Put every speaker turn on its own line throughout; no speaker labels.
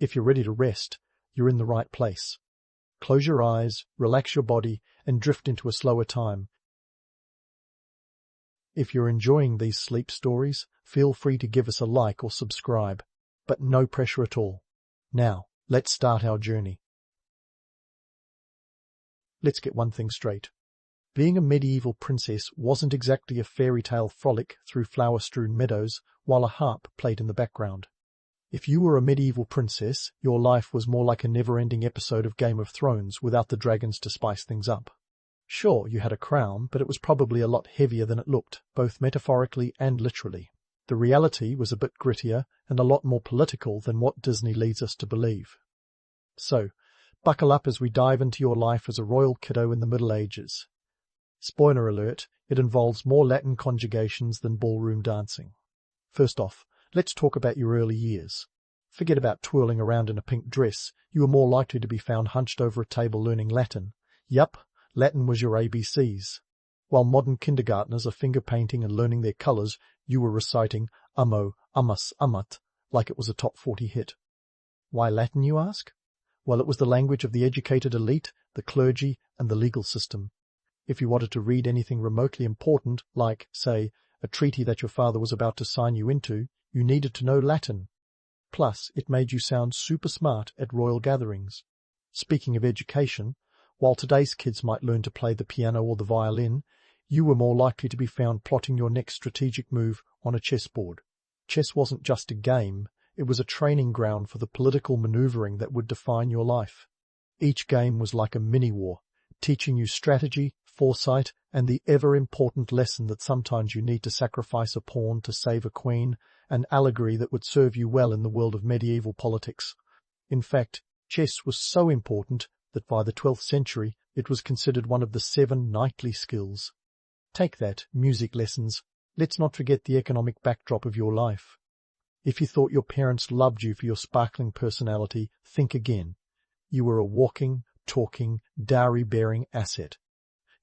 If you're ready to rest, you're in the right place. Close your eyes, relax your body, and drift into a slower time. If you're enjoying these sleep stories, feel free to give us a like or subscribe, but no pressure at all. Now, let's start our journey. Let's get one thing straight. Being a medieval princess wasn't exactly a fairy tale frolic through flower-strewn meadows while a harp played in the background. If you were a medieval princess, your life was more like a never-ending episode of Game of Thrones without the dragons to spice things up. Sure, you had a crown, but it was probably a lot heavier than it looked, both metaphorically and literally. The reality was a bit grittier and a lot more political than what Disney leads us to believe. So, buckle up as we dive into your life as a royal kiddo in the Middle Ages. Spoiler alert, it involves more Latin conjugations than ballroom dancing. First off, let's talk about your early years. Forget about twirling around in a pink dress. You were more likely to be found hunched over a table learning Latin. Yup, Latin was your ABCs. While modern kindergartners are finger painting and learning their colours, you were reciting ummo, ummus, ummat, like it was a top 40 hit. Why Latin, you ask? Well, it was the language of the educated elite, the clergy, and the legal system. If you wanted to read anything remotely important, like, say, a treaty that your father was about to sign you into, you needed to know Latin. Plus, it made you sound super smart at royal gatherings. Speaking of education, while today's kids might learn to play the piano or the violin, you were more likely to be found plotting your next strategic move on a chessboard. Chess wasn't just a game, it was a training ground for the political maneuvering that would define your life. Each game was like a mini-war, teaching you strategy, foresight, and the ever-important lesson that sometimes you need to sacrifice a pawn to save a queen, an allegory that would serve you well in the world of medieval politics. In fact, chess was so important that by the 12th century it was considered one of the 7 knightly skills. Take that, music lessons. Let's not forget the economic backdrop of your life. If you thought your parents loved you for your sparkling personality, think again. You were a walking, talking, dowry-bearing asset.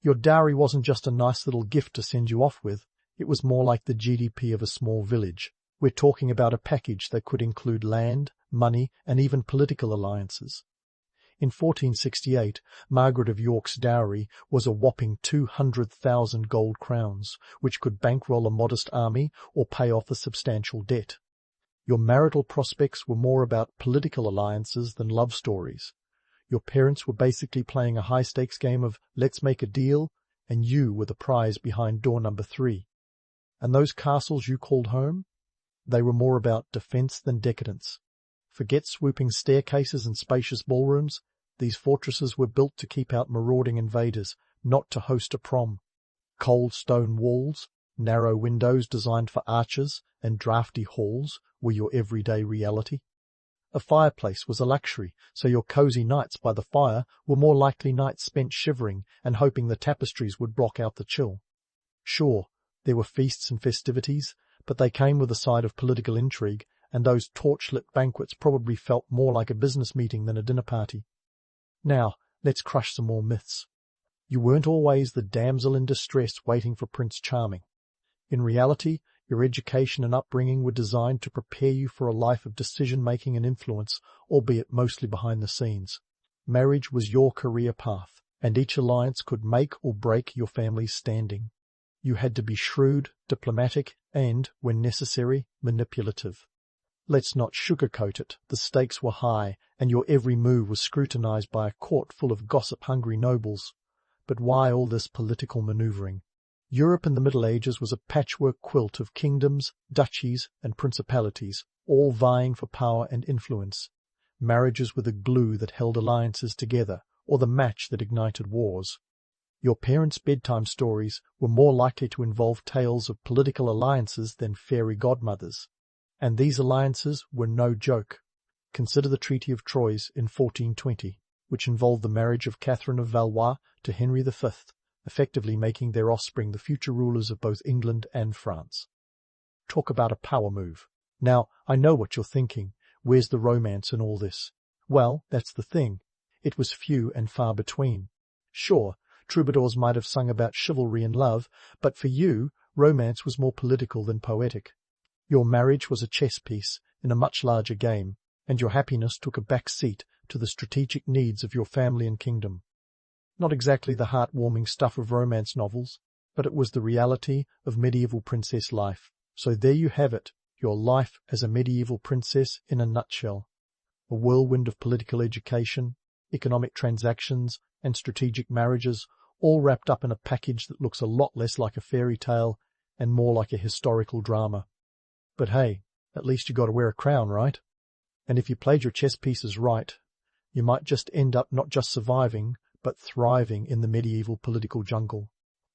Your dowry wasn't just a nice little gift to send you off with, it was more like the GDP of a small village. We're talking about a package that could include land, money, and even political alliances. In 1468, Margaret of York's dowry was a whopping 200,000 gold crowns, which could bankroll a modest army or pay off a substantial debt. Your marital prospects were more about political alliances than love stories. Your parents were basically playing a high-stakes game of let's make a deal, and you were the prize behind door number 3. And those castles you called home? They were more about defense than decadence. Forget swooping staircases and spacious ballrooms. These fortresses were built to keep out marauding invaders, not to host a prom. Cold stone walls, narrow windows designed for archers, and draughty halls were your everyday reality. A fireplace was a luxury, so your cosy nights by the fire were more likely nights spent shivering and hoping the tapestries would block out the chill. Sure, there were feasts and festivities, but they came with a side of political intrigue, and those torch-lit banquets probably felt more like a business meeting than a dinner party. Now, let's crush some more myths. You weren't always the damsel in distress waiting for Prince Charming. In reality, your education and upbringing were designed to prepare you for a life of decision-making and influence, albeit mostly behind the scenes. Marriage was your career path, and each alliance could make or break your family's standing. You had to be shrewd, diplomatic, and, when necessary, manipulative. Let's not sugarcoat it, the stakes were high, and your every move was scrutinized by a court full of gossip-hungry nobles. But why all this political maneuvering? Europe in the Middle Ages was a patchwork quilt of kingdoms, duchies, and principalities, all vying for power and influence. Marriages were the glue that held alliances together, or the match that ignited wars. Your parents' bedtime stories were more likely to involve tales of political alliances than fairy godmothers. And these alliances were no joke. Consider the Treaty of Troyes in 1420, which involved the marriage of Catherine of Valois to Henry V, effectively making their offspring the future rulers of both England and France. Talk about a power move. Now, I know what you're thinking. Where's the romance in all this? Well, that's the thing. It was few and far between. Sure, troubadours might have sung about chivalry and love, but for you, romance was more political than poetic. Your marriage was a chess piece in a much larger game, and your happiness took a back seat to the strategic needs of your family and kingdom. Not exactly the heartwarming stuff of romance novels, but it was the reality of medieval princess life. So there you have it, your life as a medieval princess in a nutshell. A whirlwind of political education, economic transactions, and strategic marriages, all wrapped up in a package that looks a lot less like a fairy tale and more like a historical drama. But hey, at least you got to wear a crown, right? And if you played your chess pieces right, you might just end up not just surviving, but thriving in the medieval political jungle.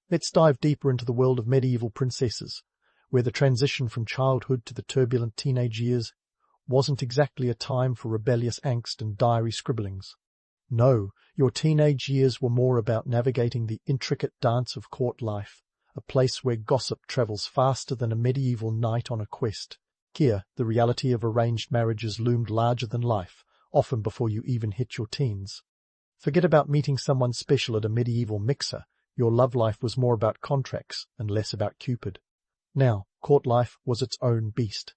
Let's dive deeper into the world of medieval princesses, where the transition from childhood to the turbulent teenage years wasn't exactly a time for rebellious angst and diary scribblings. No, your teenage years were more about navigating the intricate dance of court life, a place where gossip travels faster than a medieval knight on a quest. Here, the reality of arranged marriages loomed larger than life, often before you even hit your teens. Forget about meeting someone special at a medieval mixer. Your love life was more about contracts and less about Cupid. Now, court life was its own beast.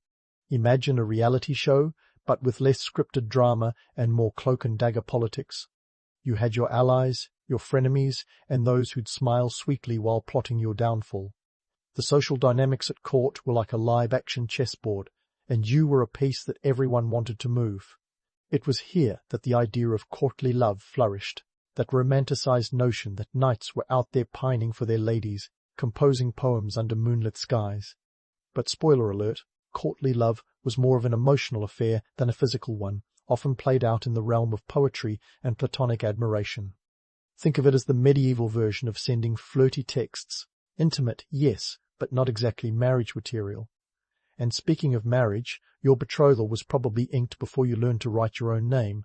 Imagine a reality show, but with less scripted drama and more cloak-and-dagger politics. You had your allies, your frenemies, and those who'd smile sweetly while plotting your downfall. The social dynamics at court were like a live-action chessboard, and you were a piece that everyone wanted to move. It was here that the idea of courtly love flourished, that romanticized notion that knights were out there pining for their ladies, composing poems under moonlit skies. But spoiler alert, courtly love was more of an emotional affair than a physical one, often played out in the realm of poetry and platonic admiration. Think of it as the medieval version of sending flirty texts. Intimate, yes, but not exactly marriage material. And speaking of marriage, your betrothal was probably inked before you learned to write your own name.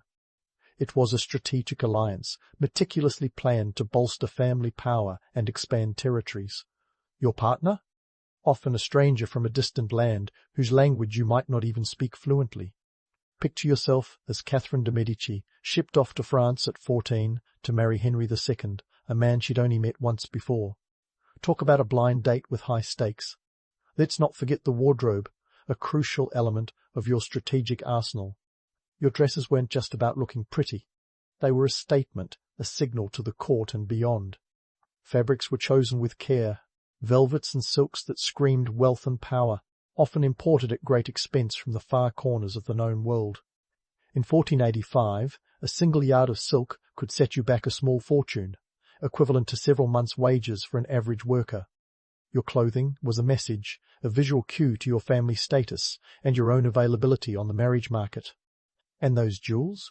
It was a strategic alliance, meticulously planned to bolster family power and expand territories. Your partner? Often a stranger from a distant land whose language you might not even speak fluently. Picture yourself as Catherine de' Medici, shipped off to France at 14 to marry Henry II, a man she'd only met once before. Talk about a blind date with high stakes. Let's not forget the wardrobe, a crucial element of your strategic arsenal. Your dresses weren't just about looking pretty. They were a statement, a signal to the court and beyond. Fabrics were chosen with care, velvets and silks that screamed wealth and power, often imported at great expense from the far corners of the known world. In 1485, a single yard of silk could set you back a small fortune, equivalent to several months' wages for an average worker. Your clothing was a message, a visual cue to your family status and your own availability on the marriage market. And those jewels?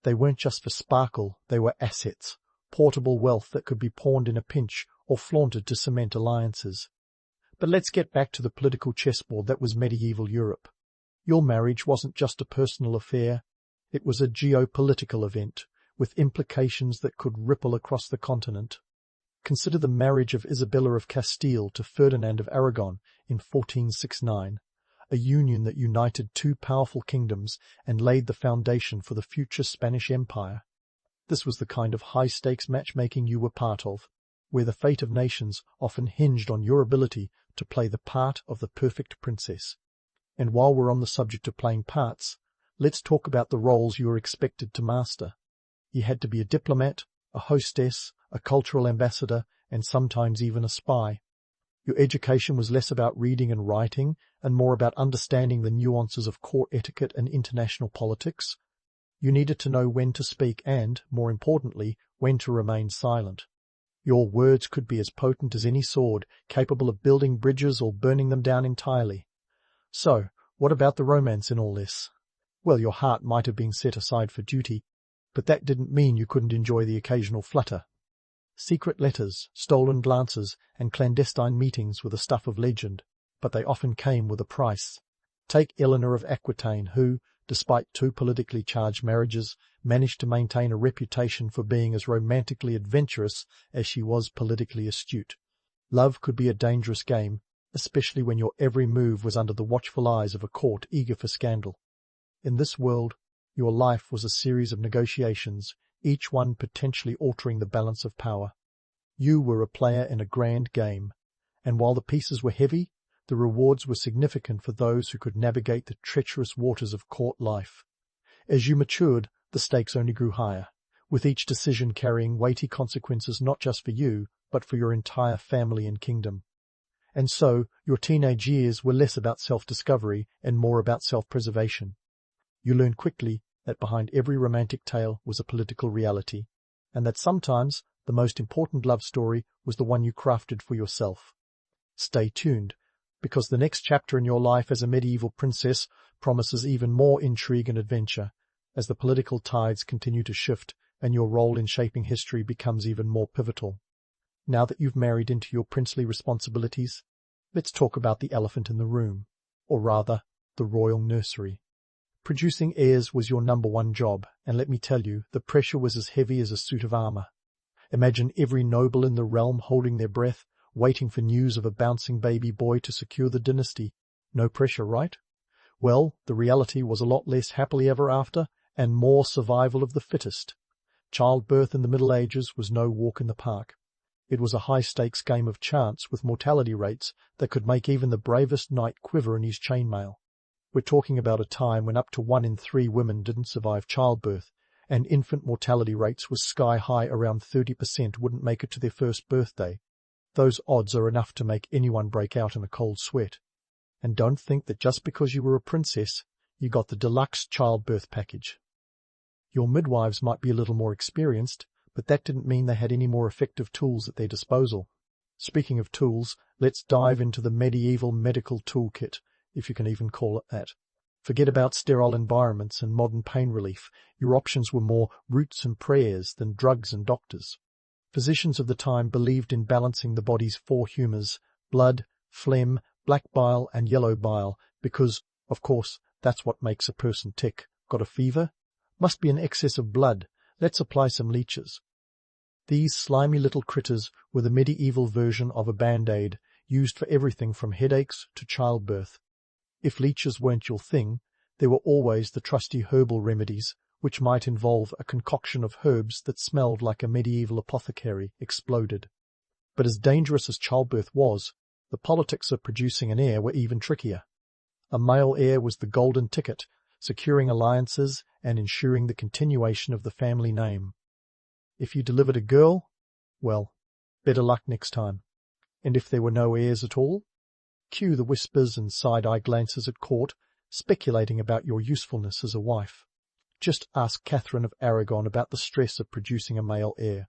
They weren't just for sparkle, they were assets, portable wealth that could be pawned in a pinch or flaunted to cement alliances. But let's get back to the political chessboard that was medieval Europe. Your marriage wasn't just a personal affair, it was a geopolitical event, with implications that could ripple across the continent. Consider the marriage of Isabella of Castile to Ferdinand of Aragon in 1469, a union that united two powerful kingdoms and laid the foundation for the future Spanish Empire. This was the kind of high-stakes matchmaking you were part of, where the fate of nations often hinged on your ability to play the part of the perfect princess. And while we're on the subject of playing parts, let's talk about the roles you were expected to master. You had to be a diplomat, a hostess, a cultural ambassador, and sometimes even a spy. Your education was less about reading and writing and more about understanding the nuances of court etiquette and international politics. You needed to know when to speak and, more importantly, when to remain silent. Your words could be as potent as any sword, capable of building bridges or burning them down entirely. So, what about the romance in all this? Well, your heart might have been set aside for duty, but that didn't mean you couldn't enjoy the occasional flutter. Secret letters, stolen glances, and clandestine meetings were the stuff of legend, but they often came with a price. Take Eleanor of Aquitaine, who, despite two politically charged marriages, managed to maintain a reputation for being as romantically adventurous as she was politically astute. Love could be a dangerous game, especially when your every move was under the watchful eyes of a court eager for scandal. In this world, your life was a series of negotiations, each one potentially altering the balance of power. You were a player in a grand game, and while the pieces were heavy, the rewards were significant for those who could navigate the treacherous waters of court life. As you matured, the stakes only grew higher, with each decision carrying weighty consequences not just for you, but for your entire family and kingdom. And so, your teenage years were less about self-discovery and more about self-preservation. You learned quickly that behind every romantic tale was a political reality, and that sometimes the most important love story was the one you crafted for yourself. Stay tuned, because the next chapter in your life as a medieval princess promises even more intrigue and adventure, as the political tides continue to shift and your role in shaping history becomes even more pivotal. Now that you've married into your princely responsibilities, let's talk about the elephant in the room, or rather, the royal nursery. Producing heirs was your number one job, and let me tell you, the pressure was as heavy as a suit of armor. Imagine every noble in the realm holding their breath, waiting for news of a bouncing baby boy to secure the dynasty. No pressure, right? Well, the reality was a lot less happily ever after, and more survival of the fittest. Childbirth in the Middle Ages was no walk in the park. It was a high-stakes game of chance with mortality rates that could make even the bravest knight quiver in his chainmail. We're talking about a time when up to 1 in 3 women didn't survive childbirth, and infant mortality rates were sky-high. Around 30% wouldn't make it to their first birthday. Those odds are enough to make anyone break out in a cold sweat. And don't think that just because you were a princess, you got the deluxe childbirth package. Your midwives might be a little more experienced, but that didn't mean they had any more effective tools at their disposal. Speaking of tools, let's dive into the medieval medical toolkit, if you can even call it that. Forget about sterile environments and modern pain relief. Your options were more roots and prayers than drugs and doctors. Physicians of the time believed in balancing the body's 4 humours, blood, phlegm, black bile and yellow bile, because, of course, that's what makes a person tick. Got a fever? Must be an excess of blood. Let's apply some leeches. These slimy little critters were the medieval version of a band-aid, used for everything from headaches to childbirth. If leeches weren't your thing, there were always the trusty herbal remedies, which might involve a concoction of herbs that smelled like a medieval apothecary exploded. But as dangerous as childbirth was, the politics of producing an heir were even trickier. A male heir was the golden ticket, securing alliances and ensuring the continuation of the family name. If you delivered a girl, well, better luck next time. And if there were no heirs at all, cue the whispers and side-eye glances at court, speculating about your usefulness as a wife. Just ask Catherine of Aragon about the stress of producing a male heir.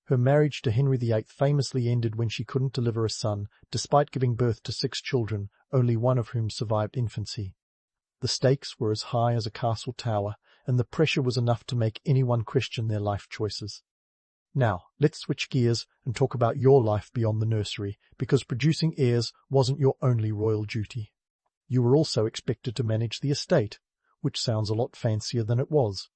Her marriage to Henry VIII famously ended when she couldn't deliver a son, despite giving birth to 6 children, only one of whom survived infancy. The stakes were as high as a castle tower, and the pressure was enough to make anyone question their life choices. Now, let's switch gears and talk about your life beyond the nursery, because producing heirs wasn't your only royal duty. You were also expected to manage the estate, which sounds a lot fancier than it was.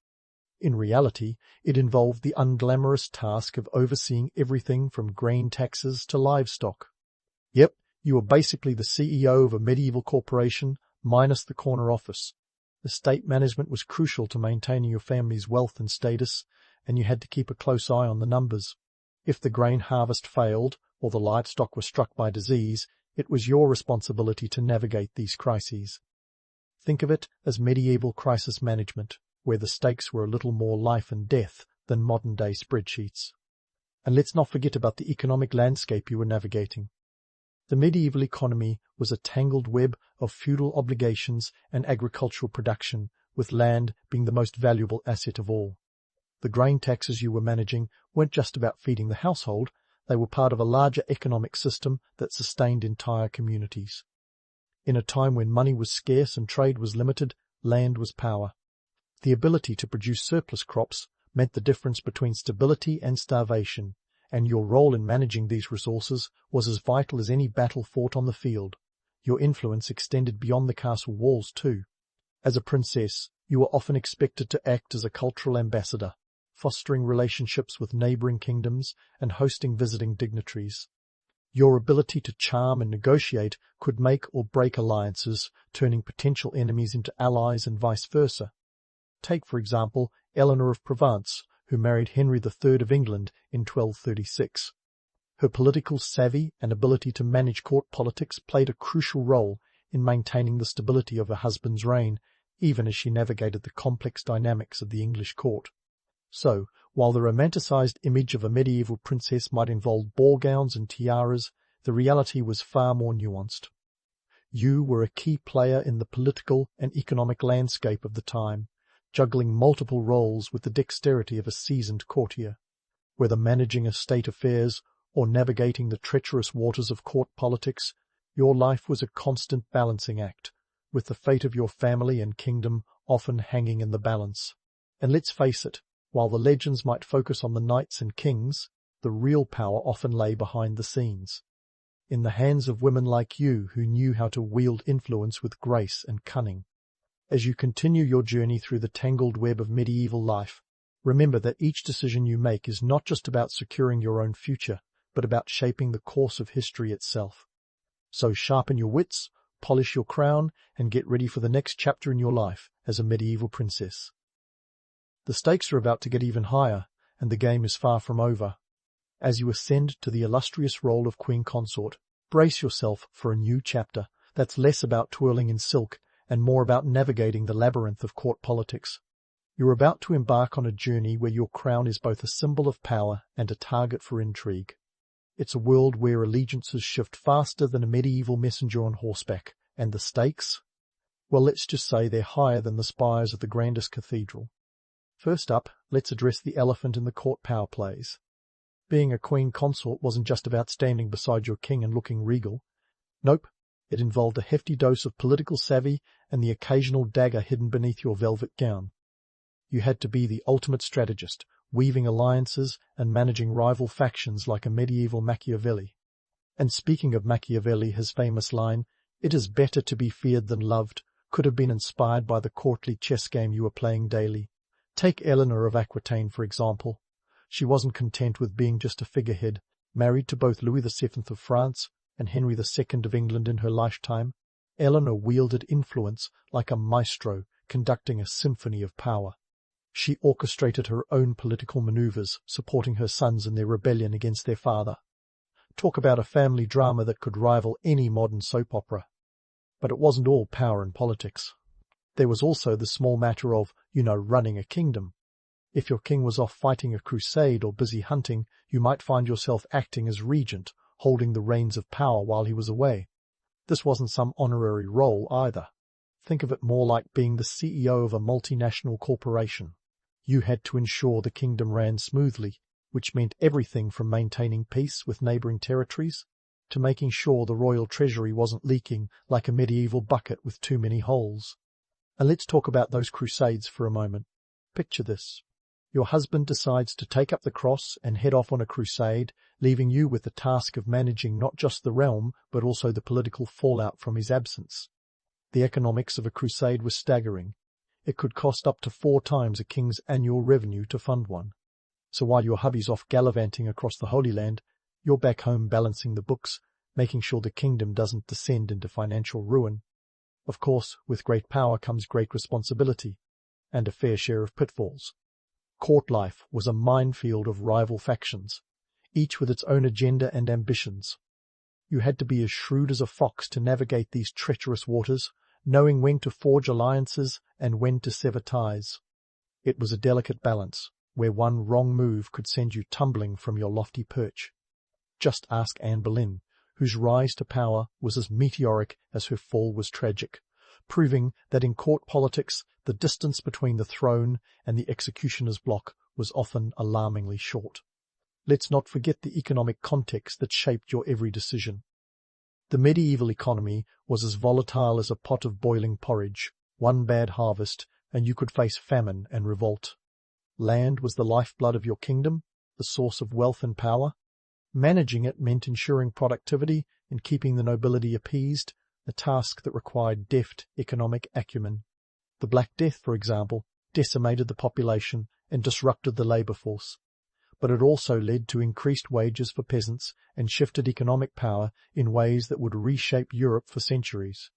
In reality, it involved the unglamorous task of overseeing everything from grain taxes to livestock. Yep, you were basically the CEO of a medieval corporation, minus the corner office. Estate management was crucial to maintaining your family's wealth and status, and you had to keep a close eye on the numbers. If the grain harvest failed, or the livestock were struck by disease, it was your responsibility to navigate these crises. Think of it as medieval crisis management, where the stakes were a little more life and death than modern-day spreadsheets. And let's not forget about the economic landscape you were navigating. The medieval economy was a tangled web of feudal obligations and agricultural production, with land being the most valuable asset of all. The grain taxes you were managing weren't just about feeding the household, they were part of a larger economic system that sustained entire communities. In a time when money was scarce and trade was limited, land was power. The ability to produce surplus crops meant the difference between stability and starvation, and your role in managing these resources was as vital as any battle fought on the field. Your influence extended beyond the castle walls too. As a princess, you were often expected to act as a cultural ambassador, fostering relationships with neighboring kingdoms and hosting visiting dignitaries. Your ability to charm and negotiate could make or break alliances, turning potential enemies into allies and vice versa. Take, for example, Eleanor of Provence, who married Henry III of England in 1236. Her political savvy and ability to manage court politics played a crucial role in maintaining the stability of her husband's reign even as she navigated the complex dynamics of the English court. So, while the romanticized image of a medieval princess might involve ball gowns and tiaras, the reality was far more nuanced. You were a key player in the political and economic landscape of the time, juggling multiple roles with the dexterity of a seasoned courtier. Whether managing state affairs or navigating the treacherous waters of court politics, your life was a constant balancing act, with the fate of your family and kingdom often hanging in the balance. And let's face it, while the legends might focus on the knights and kings, the real power often lay behind the scenes, in the hands of women like you who knew how to wield influence with grace and cunning. As you continue your journey through the tangled web of medieval life, remember that each decision you make is not just about securing your own future, but about shaping the course of history itself. So sharpen your wits, polish your crown, and get ready for the next chapter in your life as a medieval princess. The stakes are about to get even higher, and the game is far from over. As you ascend to the illustrious role of Queen Consort, brace yourself for a new chapter that's less about twirling in silk and more about navigating the labyrinth of court politics. You're about to embark on a journey where your crown is both a symbol of power and a target for intrigue. It's a world where allegiances shift faster than a medieval messenger on horseback, and the stakes? Well, let's just say they're higher than the spires of the grandest cathedral. First up, let's address the elephant in the court power plays. Being a queen consort wasn't just about standing beside your king and looking regal. Nope, it involved a hefty dose of political savvy and the occasional dagger hidden beneath your velvet gown. You had to be the ultimate strategist, weaving alliances and managing rival factions like a medieval Machiavelli. And speaking of Machiavelli, his famous line, "It is better to be feared than loved," could have been inspired by the courtly chess game you were playing daily. Take Eleanor of Aquitaine, for example. She wasn't content with being just a figurehead, married to both Louis VII of France and Henry II of England in her lifetime. Eleanor wielded influence like a maestro conducting a symphony of power. She orchestrated her own political maneuvers, supporting her sons in their rebellion against their father. Talk about a family drama that could rival any modern soap opera. But it wasn't all power and politics. There was also the small matter of, running a kingdom. If your king was off fighting a crusade or busy hunting, you might find yourself acting as regent, holding the reins of power while he was away. This wasn't some honorary role either. Think of it more like being the CEO of a multinational corporation. You had to ensure the kingdom ran smoothly, which meant everything from maintaining peace with neighbouring territories to making sure the royal treasury wasn't leaking like a medieval bucket with too many holes. And let's talk about those crusades for a moment. Picture this. Your husband decides to take up the cross and head off on a crusade, leaving you with the task of managing not just the realm, but also the political fallout from his absence. The economics of a crusade were staggering. It could cost up to 4 times a king's annual revenue to fund one. So while your hubby's off gallivanting across the Holy Land, you're back home balancing the books, making sure the kingdom doesn't descend into financial ruin. Of course, with great power comes great responsibility, and a fair share of pitfalls. Court life was a minefield of rival factions, each with its own agenda and ambitions. You had to be as shrewd as a fox to navigate these treacherous waters, knowing when to forge alliances and when to sever ties. It was a delicate balance, where one wrong move could send you tumbling from your lofty perch. Just ask Anne Boleyn, whose rise to power was as meteoric as her fall was tragic, proving that in court politics the distance between the throne and the executioner's block was often alarmingly short. Let's not forget the economic context that shaped your every decision. The medieval economy was as volatile as a pot of boiling porridge. One bad harvest, and you could face famine and revolt. Land was the lifeblood of your kingdom, the source of wealth and power. Managing it meant ensuring productivity and keeping the nobility appeased, a task that required deft economic acumen. The Black Death, for example, decimated the population and disrupted the labour force. But it also led to increased wages for peasants and shifted economic power in ways that would reshape Europe for centuries.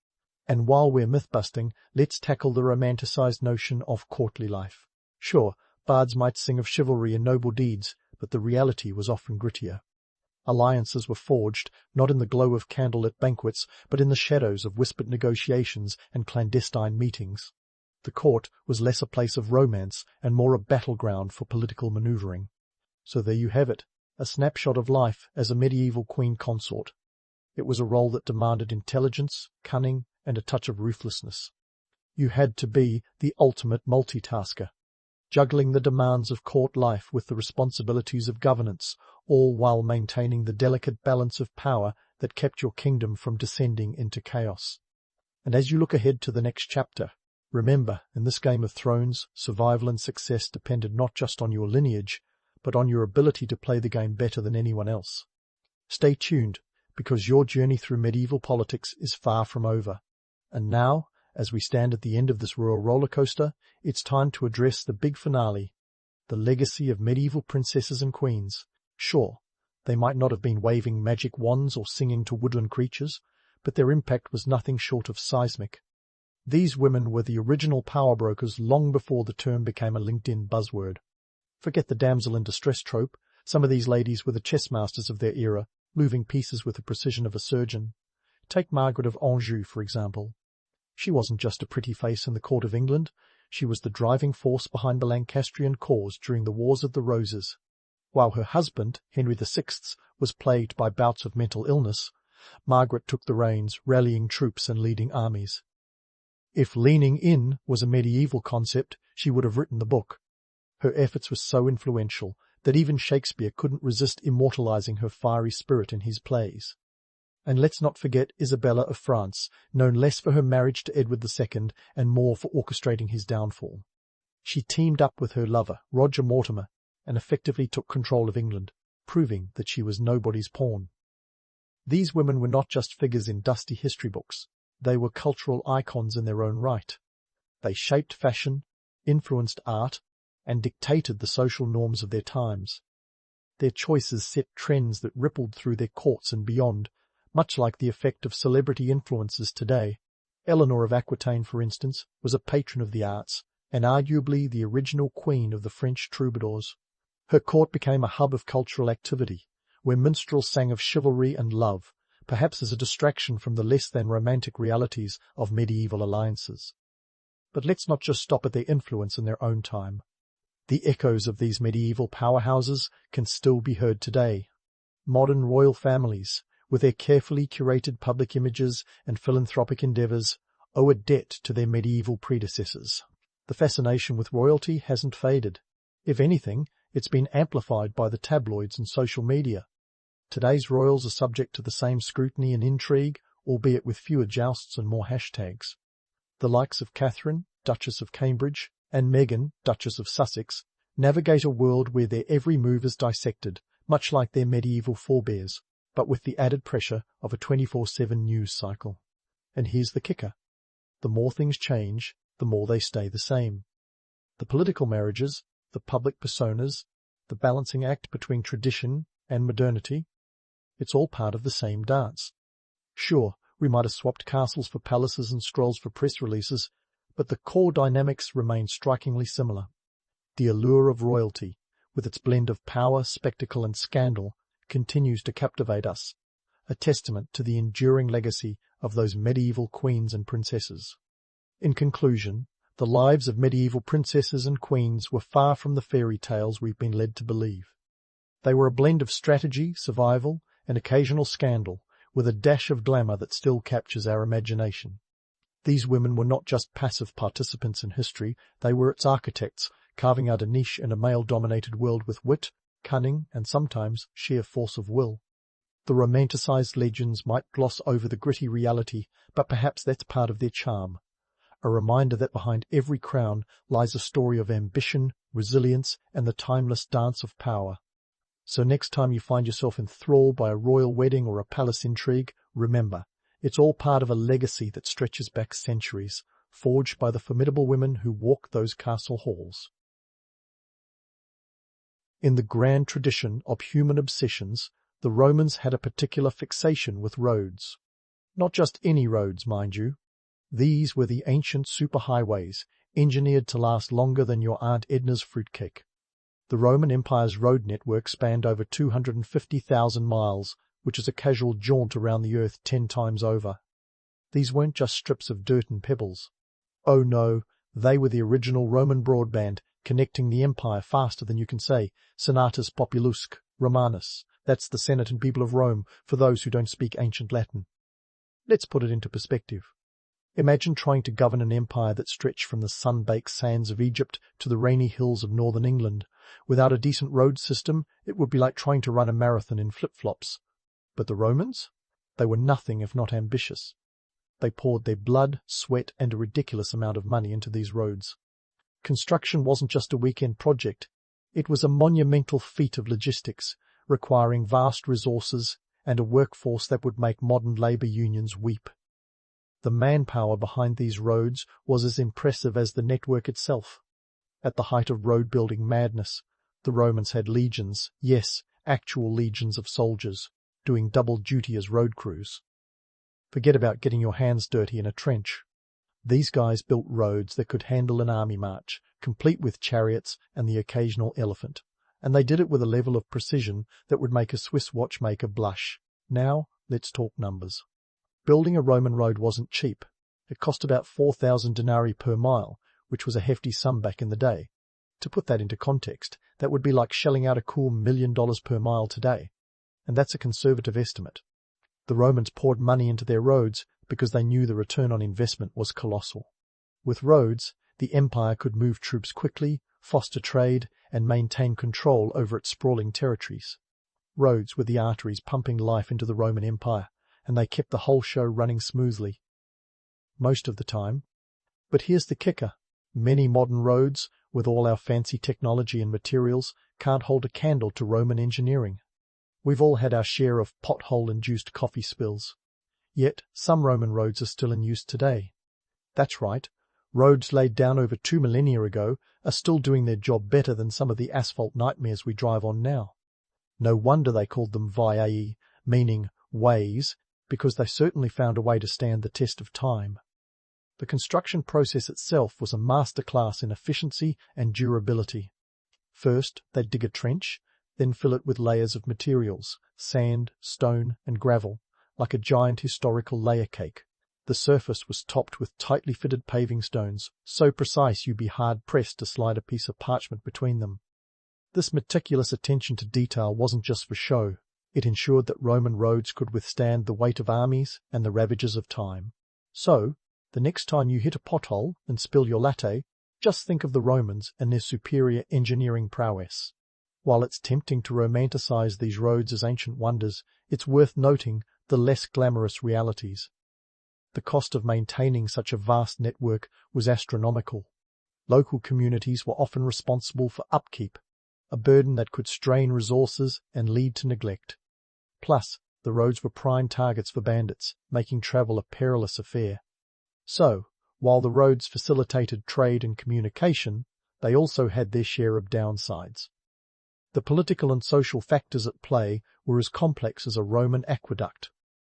And while we're myth-busting, let's tackle the romanticized notion of courtly life. Sure, bards might sing of chivalry and noble deeds, but the reality was often grittier. Alliances were forged, not in the glow of candlelit banquets, but in the shadows of whispered negotiations and clandestine meetings. The court was less a place of romance and more a battleground for political manoeuvring. So there you have it, a snapshot of life as a medieval queen consort. It was a role that demanded intelligence, cunning, and a touch of ruthlessness. You had to be the ultimate multitasker, juggling the demands of court life with the responsibilities of governance, all while maintaining the delicate balance of power that kept your kingdom from descending into chaos. And as you look ahead to the next chapter, remember, in this Game of Thrones, survival and success depended not just on your lineage, but on your ability to play the game better than anyone else. Stay tuned, because your journey through medieval politics is far from over. And now, as we stand at the end of this royal roller coaster, it's time to address the big finale, the legacy of medieval princesses and queens. Sure, they might not have been waving magic wands or singing to woodland creatures, but their impact was nothing short of seismic. These women were the original power brokers long before the term became a LinkedIn buzzword. Forget the damsel in distress trope. Some of these ladies were the chess masters of their era, moving pieces with the precision of a surgeon. Take Margaret of Anjou, for example. She wasn't just a pretty face in the court of England. She was the driving force behind the Lancastrian cause during the Wars of the Roses. While her husband, Henry VI, was plagued by bouts of mental illness, Margaret took the reins, rallying troops and leading armies. If leaning in was a medieval concept, she would have written the book. Her efforts were so influential that even Shakespeare couldn't resist immortalizing her fiery spirit in his plays. And let's not forget Isabella of France, known less for her marriage to Edward II and more for orchestrating his downfall. She teamed up with her lover, Roger Mortimer, and effectively took control of England, proving that she was nobody's pawn. These women were not just figures in dusty history books. They were cultural icons in their own right. They shaped fashion, influenced art, and dictated the social norms of their times. Their choices set trends that rippled through their courts and beyond, much like the effect of celebrity influences today. Eleanor of Aquitaine, for instance, was a patron of the arts, and arguably the original queen of the French troubadours. Her court became a hub of cultural activity, where minstrels sang of chivalry and love, perhaps as a distraction from the less-than-romantic realities of medieval alliances. But let's not just stop at their influence in their own time. The echoes of these medieval powerhouses can still be heard today. Modern royal families, with their carefully curated public images and philanthropic endeavours, owe a debt to their medieval predecessors. The fascination with royalty hasn't faded. If anything, it's been amplified by the tabloids and social media. Today's royals are subject to the same scrutiny and intrigue, albeit with fewer jousts and more hashtags. The likes of Catherine, Duchess of Cambridge, and Meghan, Duchess of Sussex, navigate a world where their every move is dissected, much like their medieval forebears, but with the added pressure of a 24/7 news cycle. And here's the kicker. The more things change, the more they stay the same. The political marriages, the public personas, the balancing act between tradition and modernity, it's all part of the same dance. Sure, we might have swapped castles for palaces and scrolls for press releases, but the core dynamics remain strikingly similar. The allure of royalty, with its blend of power, spectacle, and scandal, continues to captivate us, a testament to the enduring legacy of those medieval queens and princesses. In conclusion, the lives of medieval princesses and queens were far from the fairy tales we've been led to believe. They were a blend of strategy, survival, and occasional scandal, with a dash of glamour that still captures our imagination. These women were not just passive participants in history, they were its architects, carving out a niche in a male-dominated world with wit, cunning, and sometimes sheer force of will. The romanticized legends might gloss over the gritty reality, but perhaps that's part of their charm. A reminder that behind every crown lies a story of ambition, resilience, and the timeless dance of power. So next time you find yourself enthralled by a royal wedding or a palace intrigue, remember, it's all part of a legacy that stretches back centuries, forged by the formidable women who walk those castle halls. In the grand tradition of human obsessions, the Romans had a particular fixation with roads. Not just any roads, mind you. These were the ancient superhighways, engineered to last longer than your Aunt Edna's fruitcake. The Roman Empire's road network spanned over 250,000 miles, which is a casual jaunt around the earth 10 times over. These weren't just strips of dirt and pebbles. Oh no, They were the original Roman broadband, connecting the empire faster than you can say Senatus Populusque Romanus. That's the Senate and people of Rome for those who don't speak ancient Latin. Let's put it into perspective. Imagine trying to govern an empire that stretched from the sun-baked sands of Egypt to the rainy hills of northern England. Without a decent road system, it would be like trying to run a marathon in flip-flops. But the Romans? They were nothing if not ambitious. They poured their blood, sweat, and a ridiculous amount of money into these roads. Construction wasn't just a weekend project. It was a monumental feat of logistics, requiring vast resources and a workforce that would make modern labour unions weep. The manpower behind these roads was as impressive as the network itself. At the height of road-building madness, the Romans had legions, yes, actual legions of soldiers, doing double duty as road crews. Forget about getting your hands dirty in a trench. These guys built roads that could handle an army march, complete with chariots and the occasional elephant, and they did it with a level of precision that would make a Swiss watchmaker blush. Now, let's talk numbers. Building a Roman road wasn't cheap. It cost about 4,000 denarii per mile, which was a hefty sum back in the day. To put that into context, that would be like shelling out a cool $1 million per mile today. And that's a conservative estimate. The Romans poured money into their roads because they knew the return on investment was colossal. With roads, the empire could move troops quickly, foster trade, and maintain control over its sprawling territories. Roads were the arteries pumping life into the Roman Empire, and they kept the whole show running smoothly. Most of the time. But here's the kicker. Many modern roads, with all our fancy technology and materials, can't hold a candle to Roman engineering. We've all had our share of pothole-induced coffee spills. Yet, some Roman roads are still in use today. That's right. Roads laid down over 2 millennia ago are still doing their job better than some of the asphalt nightmares we drive on now. No wonder they called them viae, meaning ways, because they certainly found a way to stand the test of time. The construction process itself was a masterclass in efficiency and durability. First, they'd dig a trench, then fill it with layers of materials, sand, stone, and gravel, like a giant historical layer cake. The surface was topped with tightly fitted paving stones, so precise you'd be hard-pressed to slide a piece of parchment between them. This meticulous attention to detail wasn't just for show. It ensured that Roman roads could withstand the weight of armies and the ravages of time. So, the next time you hit a pothole and spill your latte, just think of the Romans and their superior engineering prowess. While it's tempting to romanticize these roads as ancient wonders, it's worth noting the less glamorous realities. The cost of maintaining such a vast network was astronomical. Local communities were often responsible for upkeep, a burden that could strain resources and lead to neglect. Plus, the roads were prime targets for bandits, making travel a perilous affair. So, while the roads facilitated trade and communication, they also had their share of downsides. The political and social factors at play were as complex as a Roman aqueduct.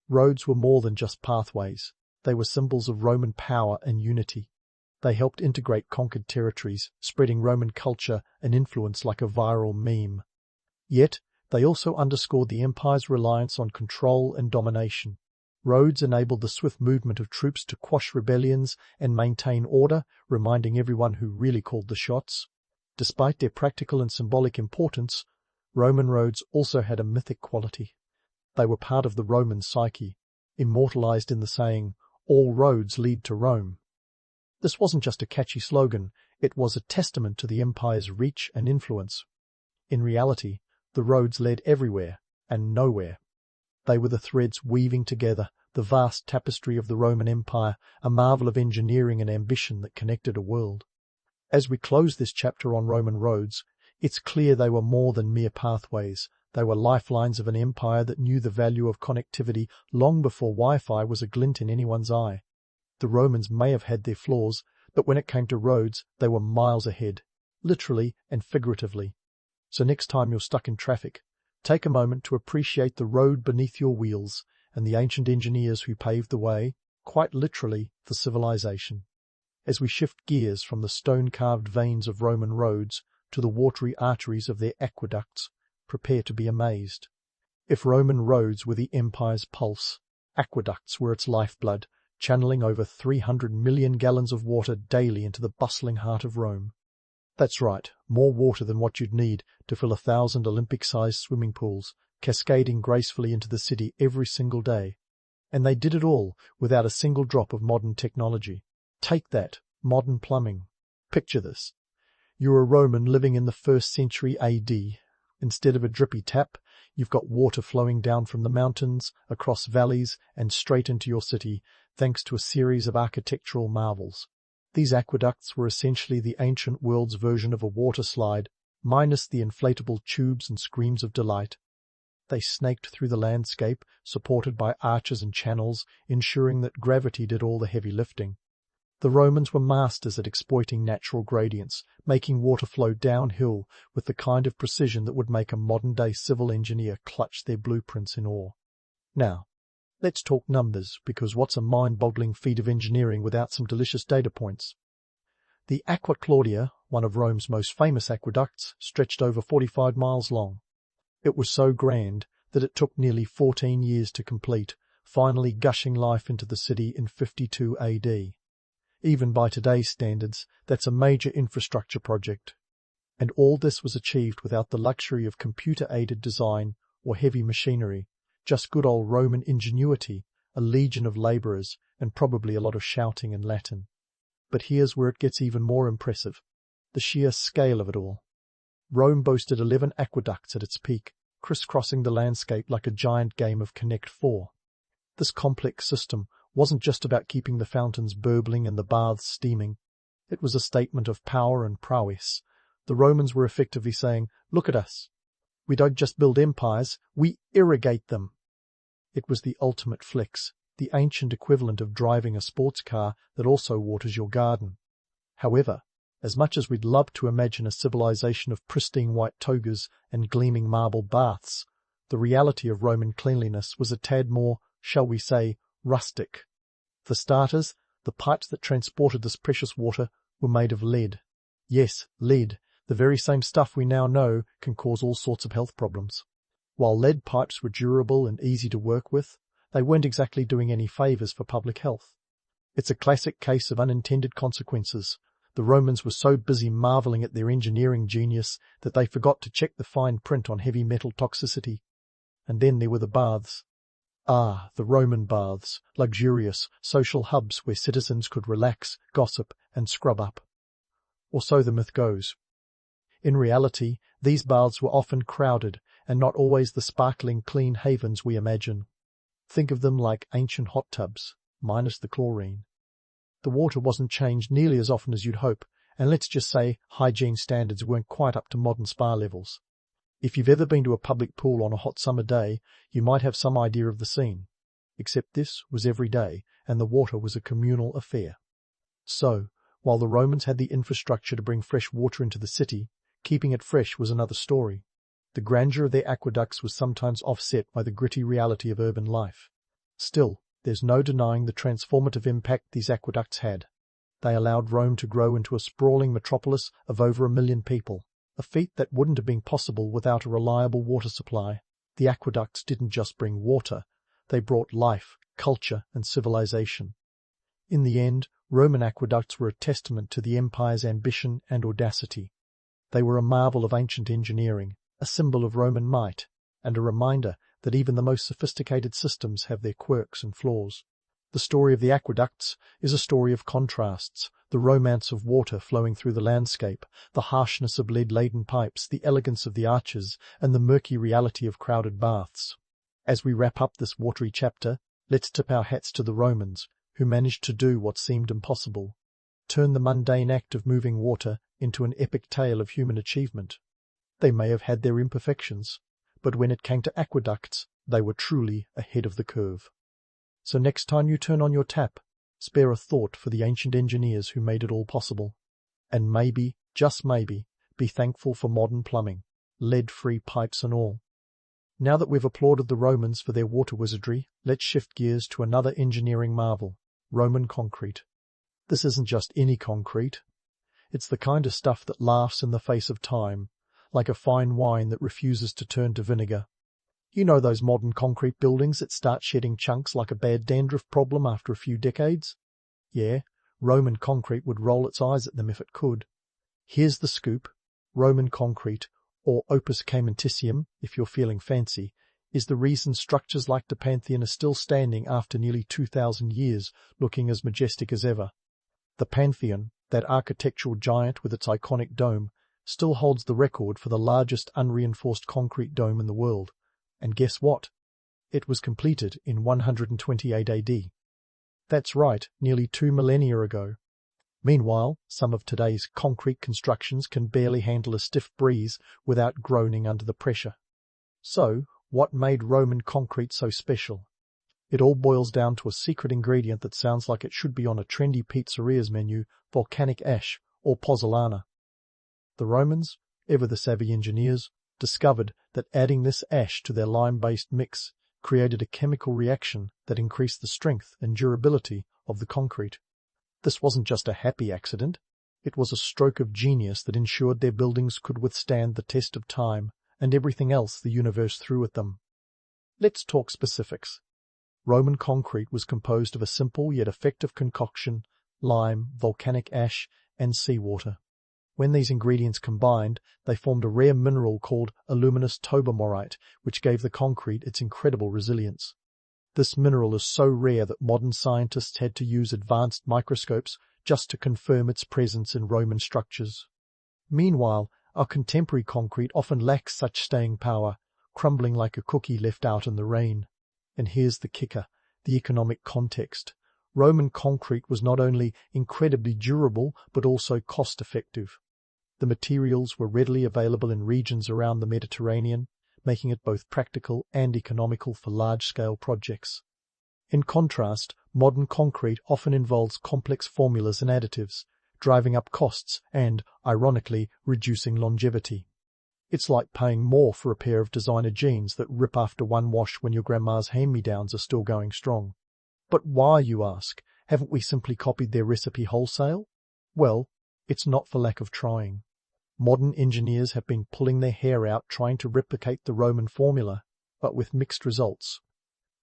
Roads were more than just pathways. They were symbols of Roman power and unity. They helped integrate conquered territories, spreading Roman culture and influence like a viral meme. Yet, they also underscored the empire's reliance on control and domination. Roads enabled the swift movement of troops to quash rebellions and maintain order, reminding everyone who really called the shots. Despite their practical and symbolic importance, Roman roads also had a mythic quality. They were part of the Roman psyche, immortalized in the saying, "All roads lead to Rome." This wasn't just a catchy slogan, it was a testament to the empire's reach and influence. In reality, the roads led everywhere and nowhere. They were the threads weaving together the vast tapestry of the Roman Empire, a marvel of engineering and ambition that connected a world. As we close this chapter on Roman roads, it's clear they were more than mere pathways. They were lifelines of an empire that knew the value of connectivity long before Wi-Fi was a glint in anyone's eye. The Romans may have had their flaws, but when it came to roads, they were miles ahead, literally and figuratively. So next time you're stuck in traffic, take a moment to appreciate the road beneath your wheels and the ancient engineers who paved the way, quite literally, for civilization. As we shift gears from the stone-carved veins of Roman roads to the watery arteries of their aqueducts, prepare to be amazed. If Roman roads were the empire's pulse, aqueducts were its lifeblood, channeling over 300 million gallons of water daily into the bustling heart of Rome. That's right, more water than what you'd need to fill 1,000 Olympic-sized swimming pools, cascading gracefully into the city every single day. And they did it all without a single drop of modern technology. Take that, modern plumbing. Picture this. You're a Roman living in the 1st century AD. Instead of a drippy tap, you've got water flowing down from the mountains, across valleys, and straight into your city, thanks to a series of architectural marvels. These aqueducts were essentially the ancient world's version of a water slide, minus the inflatable tubes and screams of delight. They snaked through the landscape, supported by arches and channels, ensuring that gravity did all the heavy lifting. The Romans were masters at exploiting natural gradients, making water flow downhill with the kind of precision that would make a modern-day civil engineer clutch their blueprints in awe. Now, let's talk numbers, because what's a mind-boggling feat of engineering without some delicious data points? The Aqua Claudia, one of Rome's most famous aqueducts, stretched over 45 miles long. It was so grand that it took nearly 14 years to complete, finally gushing life into the city in 52 AD. Even by today's standards, that's a major infrastructure project. And all this was achieved without the luxury of computer-aided design or heavy machinery, just good old Roman ingenuity, a legion of labourers, and probably a lot of shouting in Latin. But here's where it gets even more impressive. The sheer scale of it all. Rome boasted 11 aqueducts at its peak, crisscrossing the landscape like a giant game of Connect 4. This complex system wasn't just about keeping the fountains burbling and the baths steaming. It was a statement of power and prowess. The Romans were effectively saying, "Look at us. We don't just build empires, we irrigate them." It was the ultimate flex, the ancient equivalent of driving a sports car that also waters your garden. However, as much as we'd love to imagine a civilization of pristine white togas and gleaming marble baths, the reality of Roman cleanliness was a tad more, shall we say, rustic. For starters, the pipes that transported this precious water were made of lead. Yes, lead, the very same stuff we now know can cause all sorts of health problems. While lead pipes were durable and easy to work with, they weren't exactly doing any favours for public health. It's a classic case of unintended consequences. The Romans were so busy marvelling at their engineering genius that they forgot to check the fine print on heavy metal toxicity. And then there were the baths. Ah, the Roman baths, luxurious, social hubs where citizens could relax, gossip, and scrub up. Or so the myth goes. In reality, these baths were often crowded and not always the sparkling clean havens we imagine. Think of them like ancient hot tubs, minus the chlorine. The water wasn't changed nearly as often as you'd hope, and let's just say hygiene standards weren't quite up to modern spa levels. If you've ever been to a public pool on a hot summer day, you might have some idea of the scene. Except this was every day, and the water was a communal affair. So, while the Romans had the infrastructure to bring fresh water into the city, keeping it fresh was another story. The grandeur of their aqueducts was sometimes offset by the gritty reality of urban life. Still, there's no denying the transformative impact these aqueducts had. They allowed Rome to grow into a sprawling metropolis of over 1 million people, a feat that wouldn't have been possible without a reliable water supply. The aqueducts didn't just bring water, they brought life, culture, and civilization. In the end, Roman aqueducts were a testament to the empire's ambition and audacity. They were a marvel of ancient engineering, a symbol of Roman might, and a reminder that even the most sophisticated systems have their quirks and flaws. The story of the aqueducts is a story of contrasts, the romance of water flowing through the landscape, the harshness of lead-laden pipes, the elegance of the arches, and the murky reality of crowded baths. As we wrap up this watery chapter, let's tip our hats to the Romans, who managed to do what seemed impossible, turn the mundane act of moving water into an epic tale of human achievement. They may have had their imperfections, but when it came to aqueducts, they were truly ahead of the curve. So next time you turn on your tap, spare a thought for the ancient engineers who made it all possible. And maybe, just maybe, be thankful for modern plumbing, lead-free pipes and all. Now that we've applauded the Romans for their water wizardry, let's shift gears to another engineering marvel, Roman concrete. This isn't just any concrete. It's the kind of stuff that laughs in the face of time, like a fine wine that refuses to turn to vinegar. You know those modern concrete buildings that start shedding chunks like a bad dandruff problem after a few decades? Yeah, Roman concrete would roll its eyes at them if it could. Here's the scoop. Roman concrete, or opus caementicium, if you're feeling fancy, is the reason structures like the Pantheon are still standing after nearly 2,000 years, looking as majestic as ever. The Pantheon, that architectural giant with its iconic dome, still holds the record for the largest unreinforced concrete dome in the world. And guess what? It was completed in 128 AD. That's right, nearly 2 millennia ago. Meanwhile, some of today's concrete constructions can barely handle a stiff breeze without groaning under the pressure. So, what made Roman concrete so special? It all boils down to a secret ingredient that sounds like it should be on a trendy pizzeria's menu: volcanic ash, or pozzolana. The Romans, ever the savvy engineers, discovered that adding this ash to their lime-based mix created a chemical reaction that increased the strength and durability of the concrete. This wasn't just a happy accident, it was a stroke of genius that ensured their buildings could withstand the test of time and everything else the universe threw at them. Let's talk specifics. Roman concrete was composed of a simple yet effective concoction: lime, volcanic ash, and seawater. When these ingredients combined, they formed a rare mineral called aluminous tobermorite, which gave the concrete its incredible resilience. This mineral is so rare that modern scientists had to use advanced microscopes just to confirm its presence in Roman structures. Meanwhile, our contemporary concrete often lacks such staying power, crumbling like a cookie left out in the rain. And here's the kicker: the economic context. Roman concrete was not only incredibly durable, but also cost-effective. The materials were readily available in regions around the Mediterranean, making it both practical and economical for large-scale projects. In contrast, modern concrete often involves complex formulas and additives, driving up costs and, ironically, reducing longevity. It's like paying more for a pair of designer jeans that rip after one wash when your grandma's hand-me-downs are still going strong. But why, you ask? Haven't we simply copied their recipe wholesale? Well, it's not for lack of trying. Modern engineers have been pulling their hair out trying to replicate the Roman formula, but with mixed results.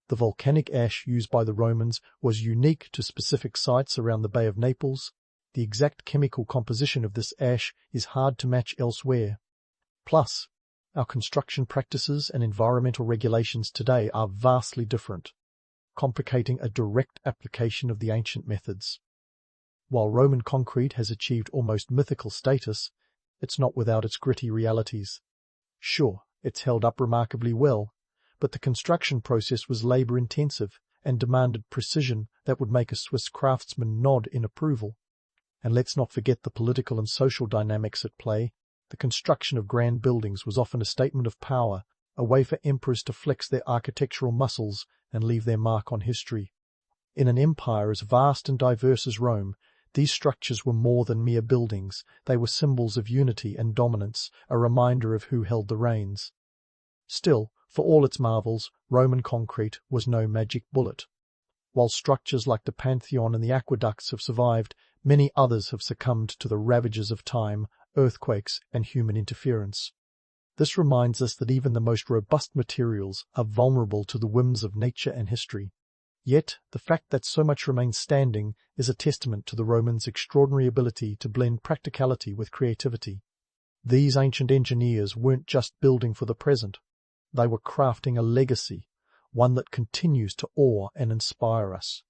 The volcanic ash used by the Romans was unique to specific sites around the Bay of Naples. The exact chemical composition of this ash is hard to match elsewhere. Plus, our construction practices and environmental regulations today are vastly different, complicating a direct application of the ancient methods. While Roman concrete has achieved almost mythical status, it's not without its gritty realities. Sure, it's held up remarkably well, but the construction process was labor-intensive and demanded precision that would make a Swiss craftsman nod in approval. And let's not forget the political and social dynamics at play. The construction of grand buildings was often a statement of power, a way for emperors to flex their architectural muscles and leave their mark on history. In an empire as vast and diverse as Rome, these structures were more than mere buildings. They were symbols of unity and dominance, a reminder of who held the reins. Still, for all its marvels, Roman concrete was no magic bullet. While structures like the Pantheon and the aqueducts have survived, many others have succumbed to the ravages of time, earthquakes, and human interference. This reminds us that even the most robust materials are vulnerable to the whims of nature and history. Yet, the fact that so much remains standing is a testament to the Romans' extraordinary ability to blend practicality with creativity. These ancient engineers weren't just building for the present. They were crafting a legacy, one that continues to awe and inspire us.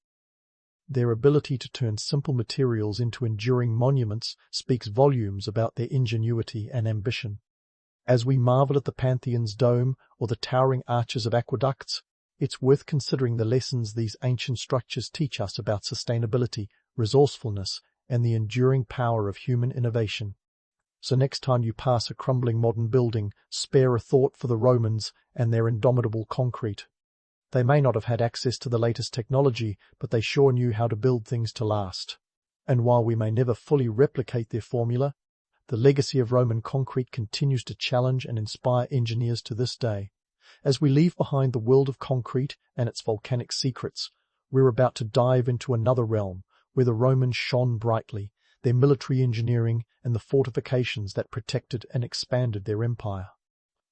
Their ability to turn simple materials into enduring monuments speaks volumes about their ingenuity and ambition. As we marvel at the Pantheon's dome or the towering arches of aqueducts, it's worth considering the lessons these ancient structures teach us about sustainability, resourcefulness, and the enduring power of human innovation. So next time you pass a crumbling modern building, spare a thought for the Romans and their indomitable concrete. They may not have had access to the latest technology, but they sure knew how to build things to last. And while we may never fully replicate their formula, the legacy of Roman concrete continues to challenge and inspire engineers to this day. As we leave behind the world of concrete and its volcanic secrets, we're about to dive into another realm where the Romans shone brightly, their military engineering and the fortifications that protected and expanded their empire.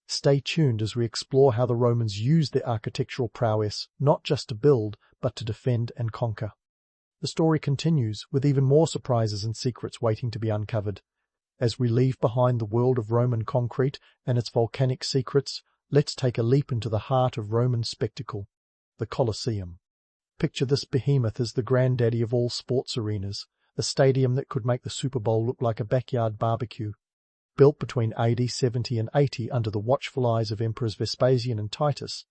Stay tuned as we explore how the Romans used their architectural prowess not just to build, but to defend and conquer. The story continues, with even more surprises and secrets waiting to be uncovered. As we leave behind the world of Roman concrete and its volcanic secrets, let's take a leap into the heart of Roman spectacle, the Colosseum. Picture this behemoth as the granddaddy of all sports arenas, a stadium that could make the Super Bowl look like a backyard barbecue. Built between AD 70 and 80 under the watchful eyes of Emperors Vespasian and Titus,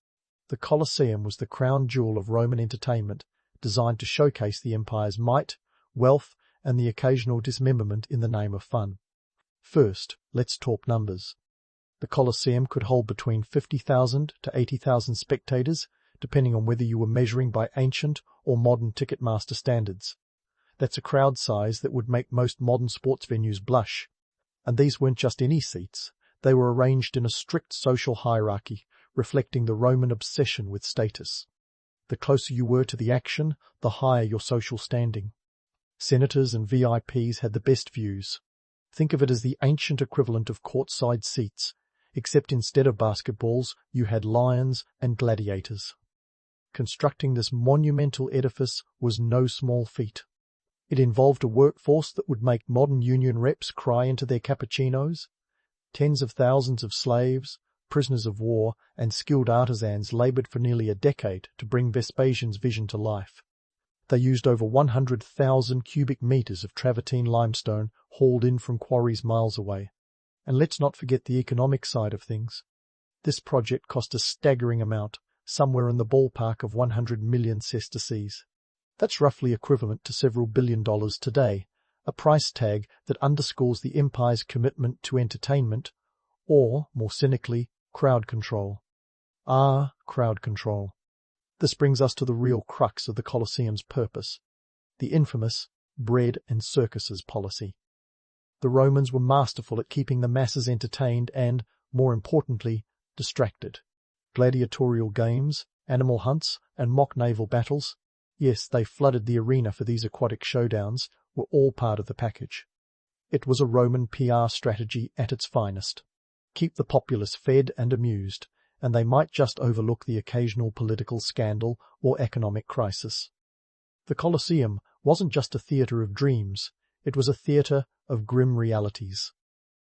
the Colosseum was the crown jewel of Roman entertainment, designed to showcase the empire's might, wealth, and the occasional dismemberment in the name of fun. First, let's talk numbers. The Colosseum could hold between 50,000 to 80,000 spectators, depending on whether you were measuring by ancient or modern Ticketmaster standards. That's a crowd size that would make most modern sports venues blush. And these weren't just any seats. They were arranged in a strict social hierarchy, reflecting the Roman obsession with status. The closer you were to the action, the higher your social standing. Senators and VIPs had the best views. Think of it as the ancient equivalent of courtside seats, except instead of basketballs, you had lions and gladiators. Constructing this monumental edifice was no small feat. It involved a workforce that would make modern union reps cry into their cappuccinos. Tens of thousands of slaves, prisoners of war, and skilled artisans laboured for nearly a decade to bring Vespasian's vision to life. They used over 100,000 cubic metres of travertine limestone hauled in from quarries miles away. And let's not forget the economic side of things. This project cost a staggering amount, somewhere in the ballpark of 100 million sesterces. That's roughly equivalent to several $1 billion today, a price tag that underscores the empire's commitment to entertainment, or, more cynically, crowd control. Ah, crowd control. This brings us to the real crux of the Colosseum's purpose, the infamous bread and circuses policy. The Romans were masterful at keeping the masses entertained and, more importantly, distracted. Gladiatorial games, animal hunts, and mock naval battles, yes, they flooded the arena for these aquatic showdowns, were all part of the package. It was a Roman PR strategy at its finest. Keep the populace fed and amused, and they might just overlook the occasional political scandal or economic crisis. The Colosseum wasn't just a theatre of dreams, it was a theatre of grim realities.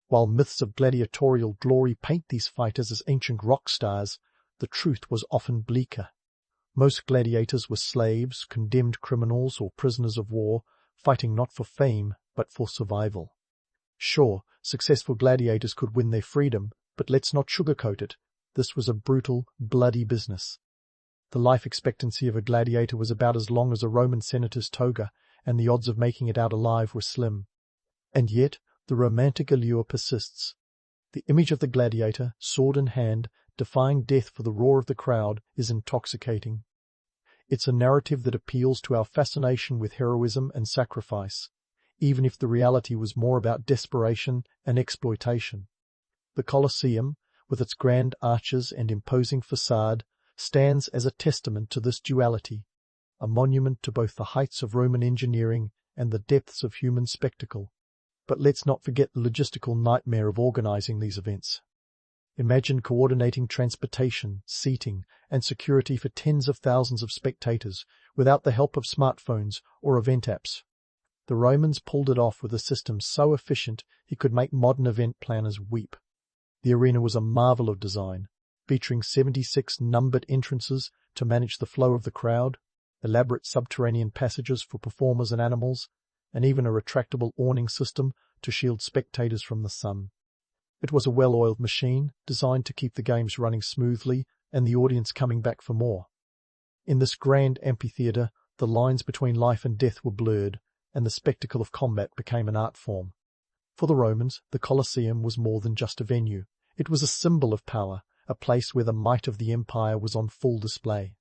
While myths of gladiatorial glory paint these fighters as ancient rock stars, the truth was often bleaker. Most gladiators were slaves, condemned criminals, or prisoners of war, fighting not for fame, but for survival. Sure, successful gladiators could win their freedom, but let's not sugarcoat it. This was a brutal, bloody business. The life expectancy of a gladiator was about as long as a Roman senator's toga, and the odds of making it out alive were slim. And yet, the romantic allure persists. The image of the gladiator, sword in hand, defying death for the roar of the crowd, is intoxicating. It's a narrative that appeals to our fascination with heroism and sacrifice, even if the reality was more about desperation and exploitation. The Colosseum, with its grand arches and imposing facade, stands as a testament to this duality, a monument to both the heights of Roman engineering and the depths of human spectacle. But let's not forget the logistical nightmare of organizing these events. Imagine coordinating transportation, seating, and security for tens of thousands of spectators without the help of smartphones or event apps. The Romans pulled it off with a system so efficient he could make modern event planners weep. The arena was a marvel of design, featuring 76 numbered entrances to manage the flow of the crowd, elaborate subterranean passages for performers and animals, and even a retractable awning system to shield spectators from the sun. It was a well-oiled machine, designed to keep the games running smoothly and the audience coming back for more. In this grand amphitheatre, the lines between life and death were blurred, and the spectacle of combat became an art form. For the Romans, the Colosseum was more than just a venue. It was a symbol of power, a place where the might of the empire was on full display.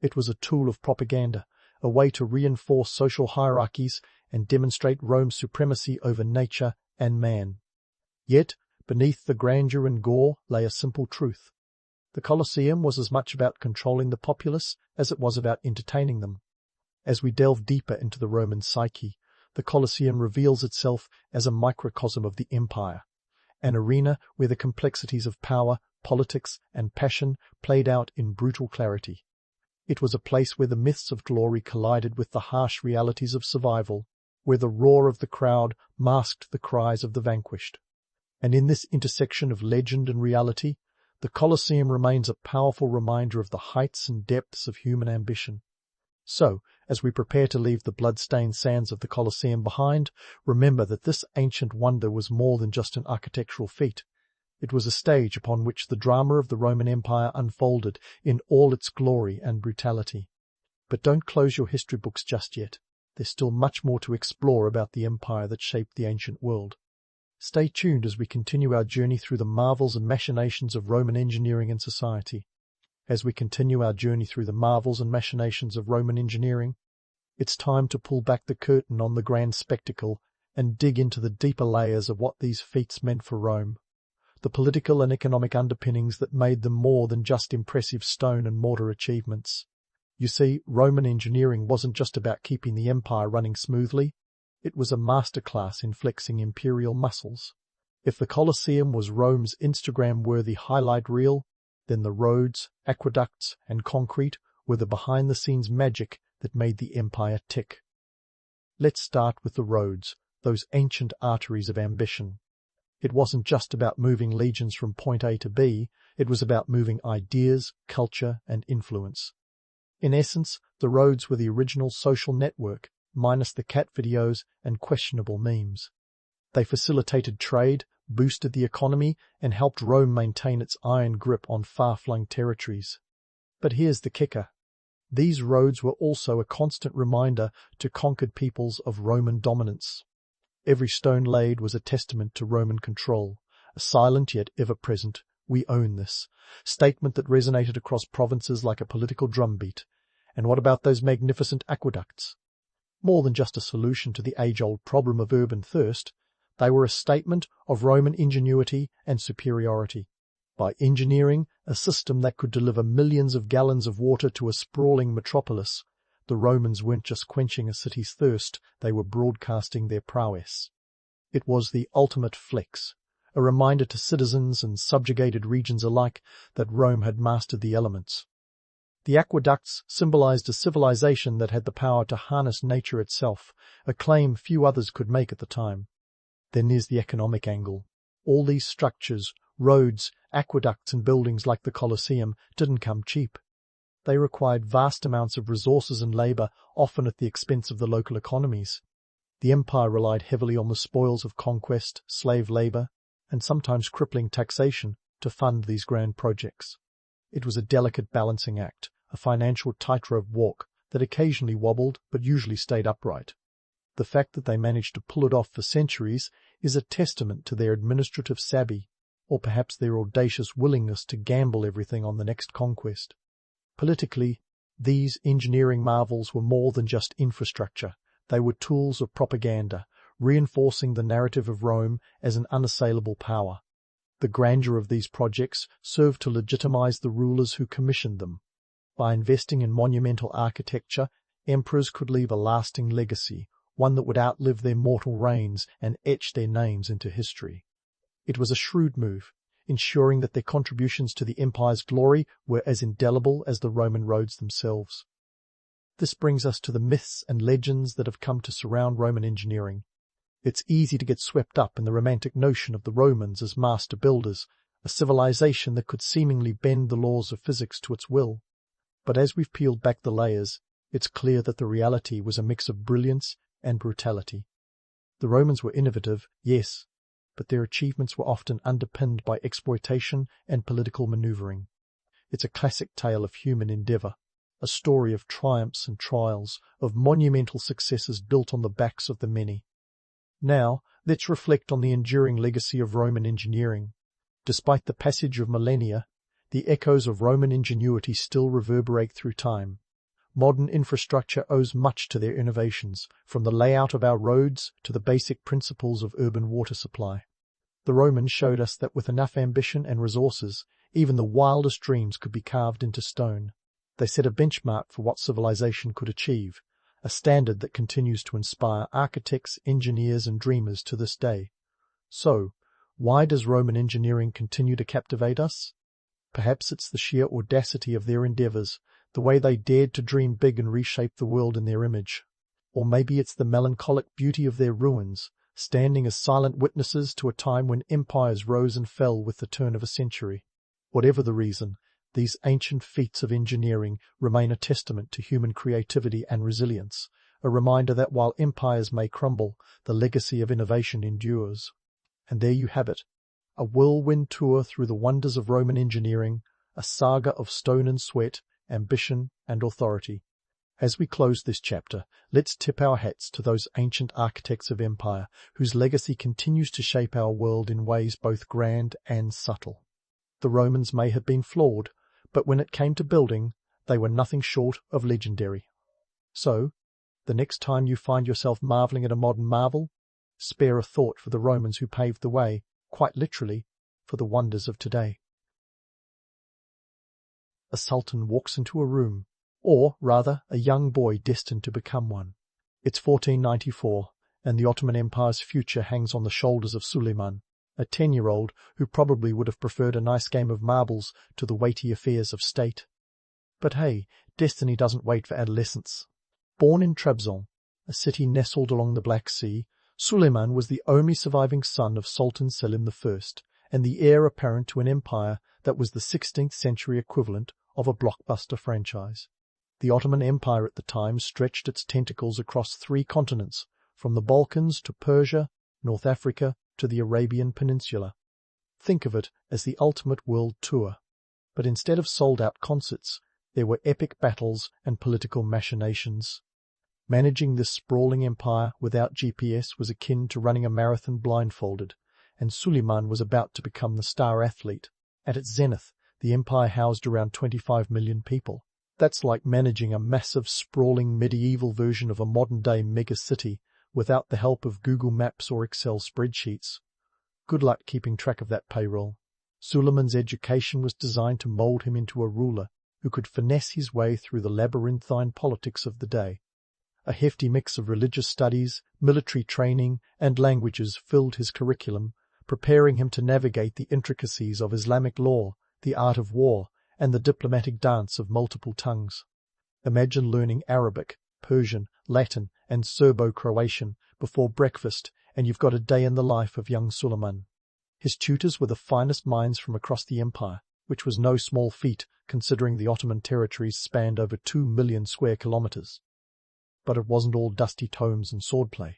It was a tool of propaganda, a way to reinforce social hierarchies and demonstrate Rome's supremacy over nature and man. Yet, beneath the grandeur and gore lay a simple truth. The Colosseum was as much about controlling the populace as it was about entertaining them. As we delve deeper into the Roman psyche, the Colosseum reveals itself as a microcosm of the empire, an arena where the complexities of power, politics, and passion played out in brutal clarity. It was a place where the myths of glory collided with the harsh realities of survival, where the roar of the crowd masked the cries of the vanquished. And in this intersection of legend and reality, the Colosseum remains a powerful reminder of the heights and depths of human ambition. So, as we prepare to leave the blood-stained sands of the Colosseum behind, remember that this ancient wonder was more than just an architectural feat. It was a stage upon which the drama of the Roman Empire unfolded in all its glory and brutality. But don't close your history books just yet. There's still much more to explore about the empire that shaped the ancient world. Stay tuned as we continue our journey through the marvels and machinations of Roman engineering and society. As we continue our journey through the marvels and machinations of Roman engineering, it's time to pull back the curtain on the grand spectacle and dig into the deeper layers of what these feats meant for Rome, the political and economic underpinnings that made them more than just impressive stone and mortar achievements. You see, Roman engineering wasn't just about keeping the empire running smoothly, it was a masterclass in flexing imperial muscles. If the Colosseum was Rome's Instagram-worthy highlight reel, then the roads, aqueducts, and concrete were the behind-the-scenes magic that made the empire tick. Let's start with the roads, those ancient arteries of ambition. It wasn't just about moving legions from point A to B, it was about moving ideas, culture, and influence. In essence, the roads were the original social network, minus the cat videos and questionable memes. They facilitated trade, boosted the economy, and helped Rome maintain its iron grip on far-flung territories. But here's the kicker. These roads were also a constant reminder to conquered peoples of Roman dominance. Every stone laid was a testament to Roman control, a silent yet ever-present "we own this" statement that resonated across provinces like a political drumbeat. And what about those magnificent aqueducts? More than just a solution to the age-old problem of urban thirst, they were a statement of Roman ingenuity and superiority. By engineering a system that could deliver millions of gallons of water to a sprawling metropolis, the Romans weren't just quenching a city's thirst, they were broadcasting their prowess. It was the ultimate flex, a reminder to citizens and subjugated regions alike that Rome had mastered the elements. The aqueducts symbolized a civilization that had the power to harness nature itself, a claim few others could make at the time. Then there's the economic angle. All these structures, roads, aqueducts and buildings like the Colosseum didn't come cheap. They required vast amounts of resources and labor, often at the expense of the local economies. The empire relied heavily on the spoils of conquest, slave labor, and sometimes crippling taxation to fund these grand projects. It was a delicate balancing act, a financial tightrope walk that occasionally wobbled but usually stayed upright. The fact that they managed to pull it off for centuries is a testament to their administrative savvy, or perhaps their audacious willingness to gamble everything on the next conquest. Politically, these engineering marvels were more than just infrastructure. They were tools of propaganda, reinforcing the narrative of Rome as an unassailable power. The grandeur of these projects served to legitimize the rulers who commissioned them. By investing in monumental architecture, emperors could leave a lasting legacy, one that would outlive their mortal reigns and etch their names into history. It was a shrewd move, ensuring that their contributions to the empire's glory were as indelible as the Roman roads themselves. This brings us to the myths and legends that have come to surround Roman engineering. It's easy to get swept up in the romantic notion of the Romans as master builders, a civilization that could seemingly bend the laws of physics to its will. But as we've peeled back the layers, it's clear that the reality was a mix of brilliance and brutality. The Romans were innovative, yes, but their achievements were often underpinned by exploitation and political maneuvering. It's a classic tale of human endeavor, a story of triumphs and trials, of monumental successes built on the backs of the many. Now, let's reflect on the enduring legacy of Roman engineering. Despite the passage of millennia, the echoes of Roman ingenuity still reverberate through time. Modern infrastructure owes much to their innovations, from the layout of our roads to the basic principles of urban water supply. The Romans showed us that with enough ambition and resources, even the wildest dreams could be carved into stone. They set a benchmark for what civilization could achieve, a standard that continues to inspire architects, engineers, and dreamers to this day. So, why does Roman engineering continue to captivate us? Perhaps it's the sheer audacity of their endeavors, the way they dared to dream big and reshape the world in their image. Or maybe it's the melancholic beauty of their ruins, standing as silent witnesses to a time when empires rose and fell with the turn of a century. Whatever the reason, these ancient feats of engineering remain a testament to human creativity and resilience, a reminder that while empires may crumble, the legacy of innovation endures. And there you have it, a whirlwind tour through the wonders of Roman engineering, a saga of stone and sweat, ambition and authority. As we close this chapter, let's tip our hats to those ancient architects of empire whose legacy continues to shape our world in ways both grand and subtle. The Romans may have been flawed, but when it came to building, they were nothing short of legendary. So, the next time you find yourself marveling at a modern marvel, spare a thought for the Romans who paved the way, quite literally, for the wonders of today. A sultan walks into a room, or, rather, a young boy destined to become one. It's 1494, and the Ottoman Empire's future hangs on the shoulders of Suleiman, a 10-year-old who probably would have preferred a nice game of marbles to the weighty affairs of state. But hey, destiny doesn't wait for adolescence. Born in Trabzon, a city nestled along the Black Sea, Suleiman was the only surviving son of Sultan Selim I, and the heir apparent to an empire that was the 16th century equivalent of a blockbuster franchise. The Ottoman Empire at the time stretched its tentacles across 3 continents, from the Balkans to Persia, North Africa to the Arabian Peninsula. Think of it as the ultimate world tour. But instead of sold-out concerts, there were epic battles and political machinations. Managing this sprawling empire without GPS was akin to running a marathon blindfolded, and Suleiman was about to become the star athlete. At its zenith, the empire housed around 25 million people. That's like managing a massive, sprawling medieval version of a modern-day mega-city without the help of Google Maps or Excel spreadsheets. Good luck keeping track of that payroll. Suleiman's education was designed to mold him into a ruler who could finesse his way through the labyrinthine politics of the day. A hefty mix of religious studies, military training, and languages filled his curriculum, preparing him to navigate the intricacies of Islamic law, the art of war, and the diplomatic dance of multiple tongues. Imagine learning Arabic, Persian, Latin, and Serbo-Croatian before breakfast, and you've got a day in the life of young Suleiman. His tutors were the finest minds from across the empire, which was no small feat considering the Ottoman territories spanned over 2 million square kilometers. But it wasn't all dusty tomes and swordplay.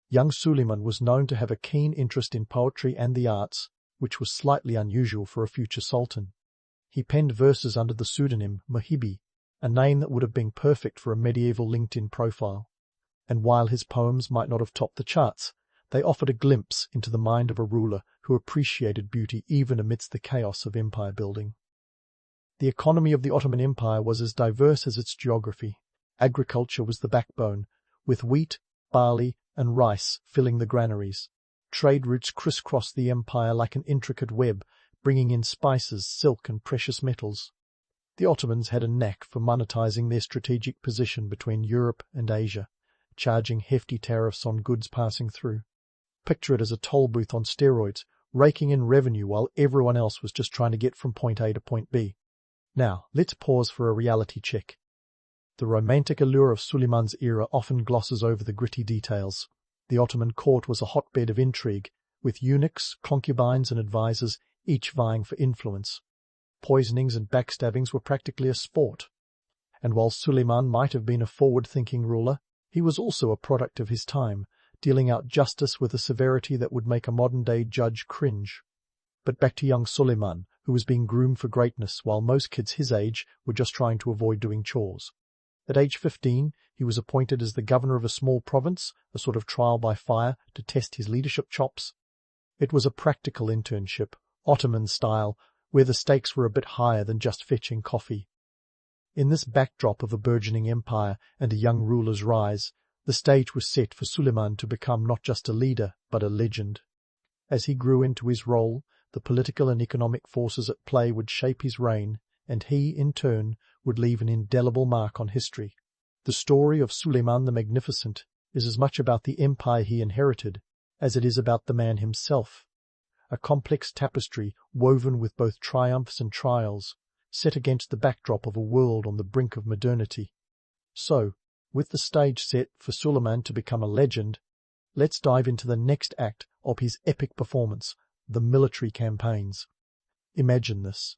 Young Suleiman was known to have a keen interest in poetry and the arts, which was slightly unusual for a future sultan. He penned verses under the pseudonym Mohibi, a name that would have been perfect for a medieval LinkedIn profile. And while his poems might not have topped the charts, they offered a glimpse into the mind of a ruler who appreciated beauty even amidst the chaos of empire building. The economy of the Ottoman Empire was as diverse as its geography. Agriculture was the backbone, with wheat, barley, and rice filling the granaries. Trade routes crisscrossed the empire like an intricate web, bringing in spices, silk, and precious metals. The Ottomans had a knack for monetizing their strategic position between Europe and Asia, charging hefty tariffs on goods passing through. Picture it as a toll booth on steroids, raking in revenue while everyone else was just trying to get from point A to point B. Now, let's pause for a reality check. The romantic allure of Suleiman's era often glosses over the gritty details. The Ottoman court was a hotbed of intrigue, with eunuchs, concubines, and advisors each vying for influence. Poisonings and backstabbings were practically a sport. And while Suleiman might have been a forward-thinking ruler, he was also a product of his time, dealing out justice with a severity that would make a modern-day judge cringe. But back to young Suleiman, who was being groomed for greatness while most kids his age were just trying to avoid doing chores. At age 15, he was appointed as the governor of a small province, a sort of trial by fire to test his leadership chops. It was a practical internship, Ottoman style, where the stakes were a bit higher than just fetching coffee. In this backdrop of a burgeoning empire and a young ruler's rise, the stage was set for Suleiman to become not just a leader, but a legend. As he grew into his role, the political and economic forces at play would shape his reign, and he, in turn, would leave an indelible mark on history. The story of Suleiman the Magnificent is as much about the empire he inherited as it is about the man himself. a complex tapestry woven with both triumphs and trials, set against the backdrop of a world on the brink of modernity. So, with the stage set for Suleiman to become a legend, let's dive into the next act of his epic performance, the military campaigns. Imagine this.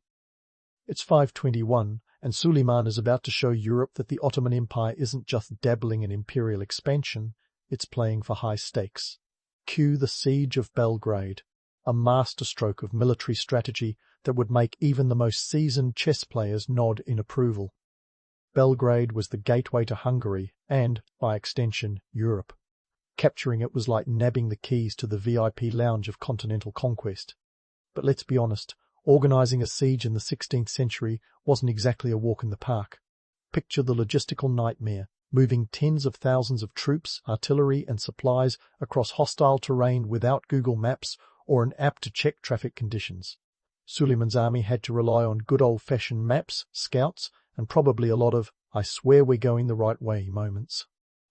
It's 521, and Suleiman is about to show Europe that the Ottoman Empire isn't just dabbling in imperial expansion, it's playing for high stakes. Cue the siege of Belgrade, a masterstroke of military strategy that would make even the most seasoned chess players nod in approval. Belgrade was the gateway to Hungary and, by extension, Europe. Capturing it was like nabbing the keys to the VIP lounge of continental conquest. But let's be honest, organising a siege in the 16th century wasn't exactly a walk in the park. Picture the logistical nightmare, moving tens of thousands of troops, artillery and supplies across hostile terrain without Google Maps or an app to check traffic conditions. Suleiman's army had to rely on good old-fashioned maps, scouts, and probably a lot of "I swear we're going the right way" moments.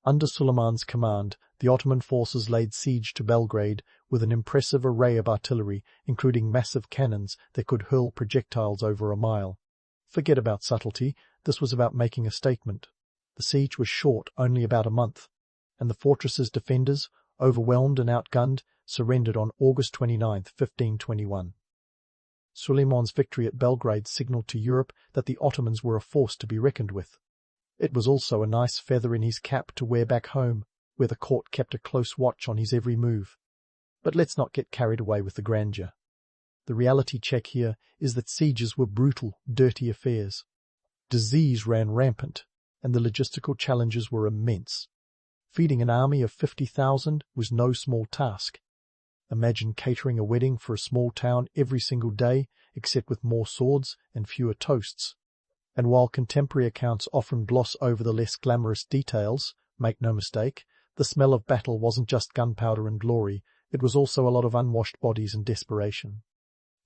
Under Suleiman's command, the Ottoman forces laid siege to Belgrade with an impressive array of artillery, including massive cannons that could hurl projectiles over a mile. Forget about subtlety, this was about making a statement. The siege was short, only about a month, and the fortress's defenders, overwhelmed and outgunned, surrendered on August 29, 1521. Suleiman's victory at Belgrade signalled to Europe that the Ottomans were a force to be reckoned with. It was also a nice feather in his cap to wear back home, where the court kept a close watch on his every move. But let's not get carried away with the grandeur. The reality check here is that sieges were brutal, dirty affairs. Disease ran rampant, and the logistical challenges were immense. Feeding an army of 50,000 was no small task. Imagine catering a wedding for a small town every single day, except with more swords and fewer toasts. And while contemporary accounts often gloss over the less glamorous details, make no mistake, the smell of battle wasn't just gunpowder and glory, it was also a lot of unwashed bodies and desperation.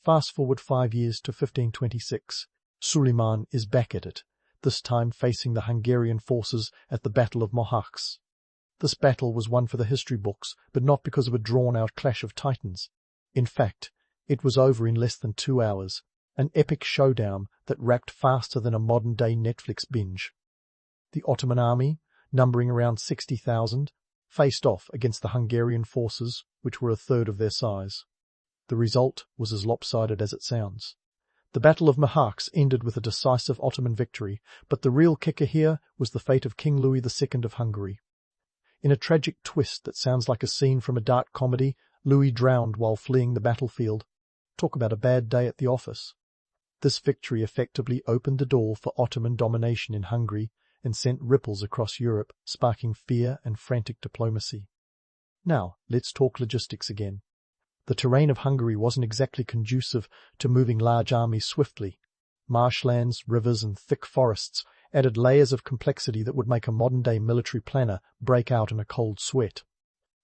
Fast forward 5 years to 1526. Suleiman is back at it, this time facing the Hungarian forces at the Battle of Mohacs. This battle was one for the history books, but not because of a drawn-out clash of titans. In fact, it was over in less than 2 hours, an epic showdown that wrapped faster than a modern-day Netflix binge. The Ottoman army, numbering around 60,000, faced off against the Hungarian forces, which were a third of their size. The result was as lopsided as it sounds. The Battle of Mohacs ended with a decisive Ottoman victory, but the real kicker here was the fate of King Louis II of Hungary. In a tragic twist that sounds like a scene from a dark comedy, Louis drowned while fleeing the battlefield. Talk about a bad day at the office. This victory effectively opened the door for Ottoman domination in Hungary and sent ripples across Europe, sparking fear and frantic diplomacy. Now, let's talk logistics again. The terrain of Hungary wasn't exactly conducive to moving large armies swiftly. Marshlands, rivers, and thick forests added layers of complexity that would make a modern-day military planner break out in a cold sweat.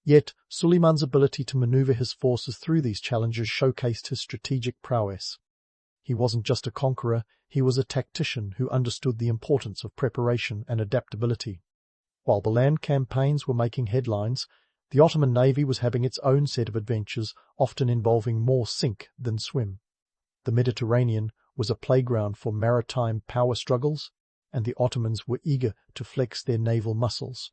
Yet, Suleiman's ability to maneuver his forces through these challenges showcased his strategic prowess. He wasn't just a conqueror, he was a tactician who understood the importance of preparation and adaptability. While the land campaigns were making headlines, the Ottoman navy was having its own set of adventures, often involving more sink than swim. The Mediterranean was a playground for maritime power struggles, and the Ottomans were eager to flex their naval muscles.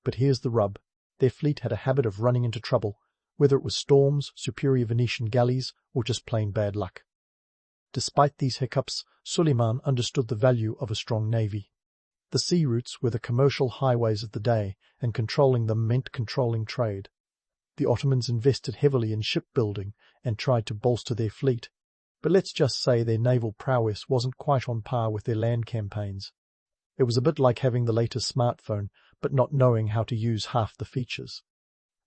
But here's the rub. Their fleet had a habit of running into trouble, whether it was storms, superior Venetian galleys, or just plain bad luck. Despite these hiccups, Suleiman understood the value of a strong navy. The sea routes were the commercial highways of the day, and controlling them meant controlling trade. The Ottomans invested heavily in shipbuilding and tried to bolster their fleet, but let's just say their naval prowess wasn't quite on par with their land campaigns. It was a bit like having the latest smartphone, but not knowing how to use half the features.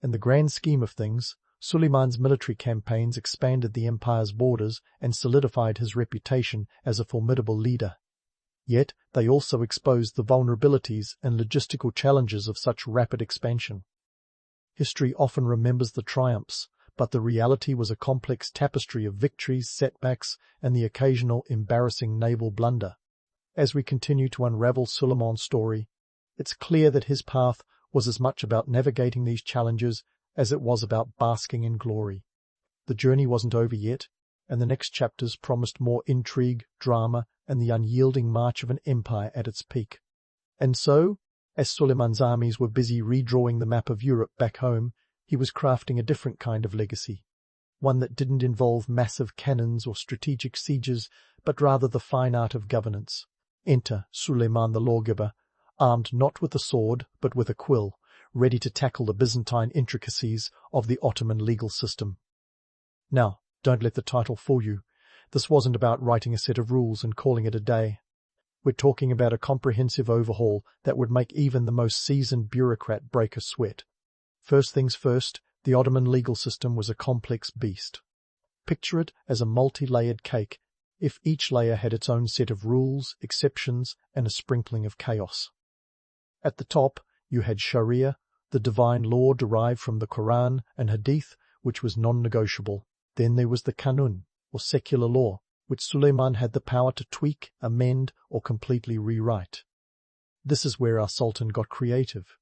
In the grand scheme of things, Suleiman's military campaigns expanded the empire's borders and solidified his reputation as a formidable leader. Yet they also exposed the vulnerabilities and logistical challenges of such rapid expansion. History often remembers the triumphs, but the reality was a complex tapestry of victories, setbacks, and the occasional embarrassing naval blunder. As we continue to unravel Suleiman's story, it's clear that his path was as much about navigating these challenges as it was about basking in glory. the journey wasn't over yet, and the next chapters promised more intrigue, drama, and the unyielding march of an empire at its peak. And so, as Suleiman's armies were busy redrawing the map of Europe back home, he was crafting a different kind of legacy, one that didn't involve massive cannons or strategic sieges, but rather the fine art of governance. Enter Suleiman the lawgiver, armed not with a sword but with a quill, ready to tackle the Byzantine intricacies of the Ottoman legal system. Now, don't let the title fool you. This wasn't about writing a set of rules and calling it a day. We're talking about a comprehensive overhaul that would make even the most seasoned bureaucrat break a sweat. First things first, the Ottoman legal system was a complex beast. Picture it as a multi-layered cake, if each layer had its own set of rules, exceptions, and a sprinkling of chaos. At the top, you had Sharia, the divine law derived from the Quran and Hadith, which was non-negotiable. Then there was the Qanun, or secular law, which Suleiman had the power to tweak, amend, or completely rewrite. This is where our Sultan got creative.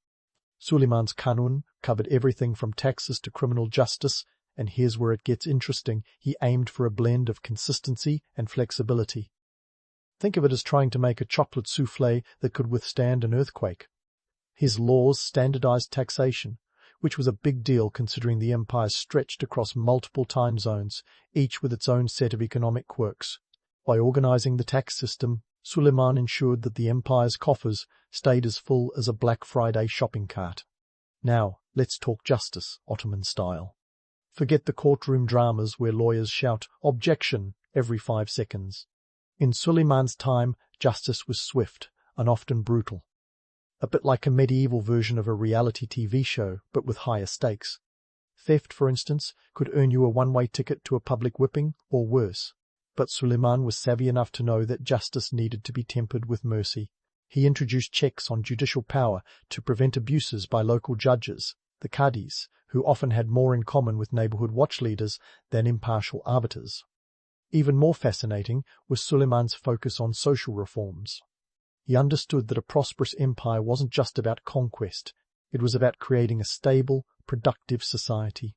Suleiman's Qanun covered everything from taxes to criminal justice, and here's where it gets interesting. He aimed for a blend of consistency and flexibility. Think of it as trying to make a chocolate soufflé that could withstand an earthquake. His laws standardized taxation, which was a big deal considering the empire stretched across multiple time zones, each with its own set of economic quirks. By organizing the tax system, Suleiman ensured that the empire's coffers stayed as full as a Black Friday shopping cart. Now, let's talk justice, Ottoman style. Forget the courtroom dramas where lawyers shout, "Objection," every 5 seconds. In Suleiman's time, justice was swift and often brutal. A bit like a medieval version of a reality TV show, but with higher stakes. Theft, for instance, could earn you a one-way ticket to a public whipping, or worse. But Suleiman was savvy enough to know that justice needed to be tempered with mercy. He introduced checks on judicial power to prevent abuses by local judges, the Qadis, who often had more in common with neighborhood watch leaders than impartial arbiters. Even more fascinating was Suleiman's focus on social reforms. He understood that a prosperous empire wasn't just about conquest, it was about creating a stable, productive society.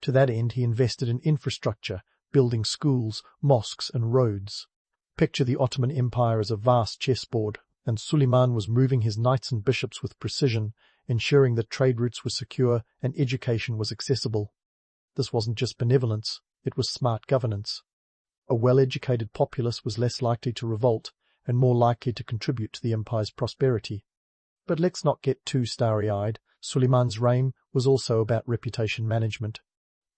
To that end, he invested in infrastructure, building schools, mosques, and roads. Picture the Ottoman Empire as a vast chessboard, and Suleiman was moving his knights and bishops with precision, ensuring that trade routes were secure and education was accessible. This wasn't just benevolence, it was smart governance. A well-educated populace was less likely to revolt, and more likely to contribute to the empire's prosperity. But let's not get too starry-eyed. Suleiman's reign was also about reputation management.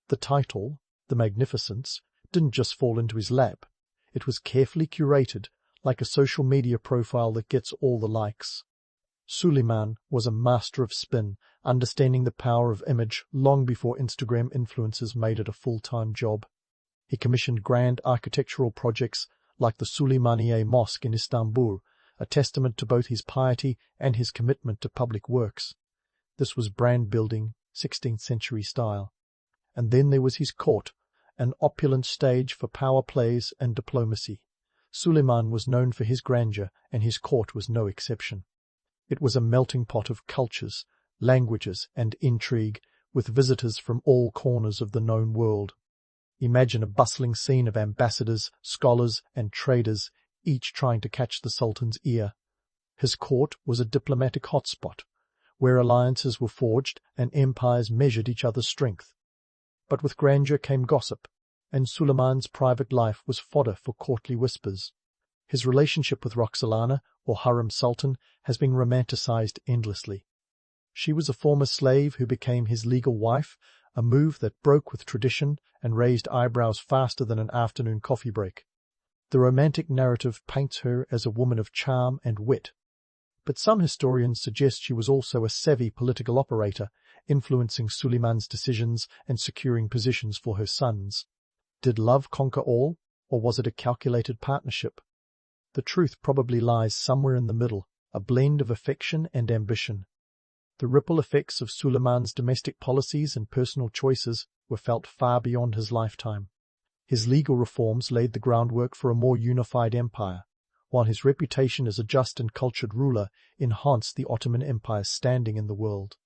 The title, the magnificence, didn't just fall into his lap. It was carefully curated, like a social media profile that gets all the likes. Suleiman was a master of spin, understanding the power of image long before Instagram influencers made it a full-time job. He commissioned grand architectural projects like the Süleymaniye Mosque in Istanbul, a testament to both his piety and his commitment to public works. This was brand-building, 16th century style. And then there was his court, an opulent stage for power plays and diplomacy. Suleiman was known for his grandeur, and his court was no exception. It was a melting pot of cultures, languages, and intrigue, with visitors from all corners of the known world. Imagine a bustling scene of ambassadors, scholars, and traders, each trying to catch the Sultan's ear. His court was a diplomatic hotspot, where alliances were forged and empires measured each other's strength. But with grandeur came gossip, and Suleiman's private life was fodder for courtly whispers. His relationship with Roxolana, or Harem Sultan, has been romanticized endlessly. She was a former slave who became his legal wife, a move that broke with tradition and raised eyebrows faster than an afternoon coffee break. The romantic narrative paints her as a woman of charm and wit. But some historians suggest she was also a savvy political operator, influencing Suleiman's decisions and securing positions for her sons. Did love conquer all, or was it a calculated partnership? The truth probably lies somewhere in the middle, a blend of affection and ambition. The ripple effects of Suleiman's domestic policies and personal choices were felt far beyond his lifetime. His legal reforms laid the groundwork for a more unified empire, while his reputation as a just and cultured ruler enhanced the Ottoman Empire's standing in the world.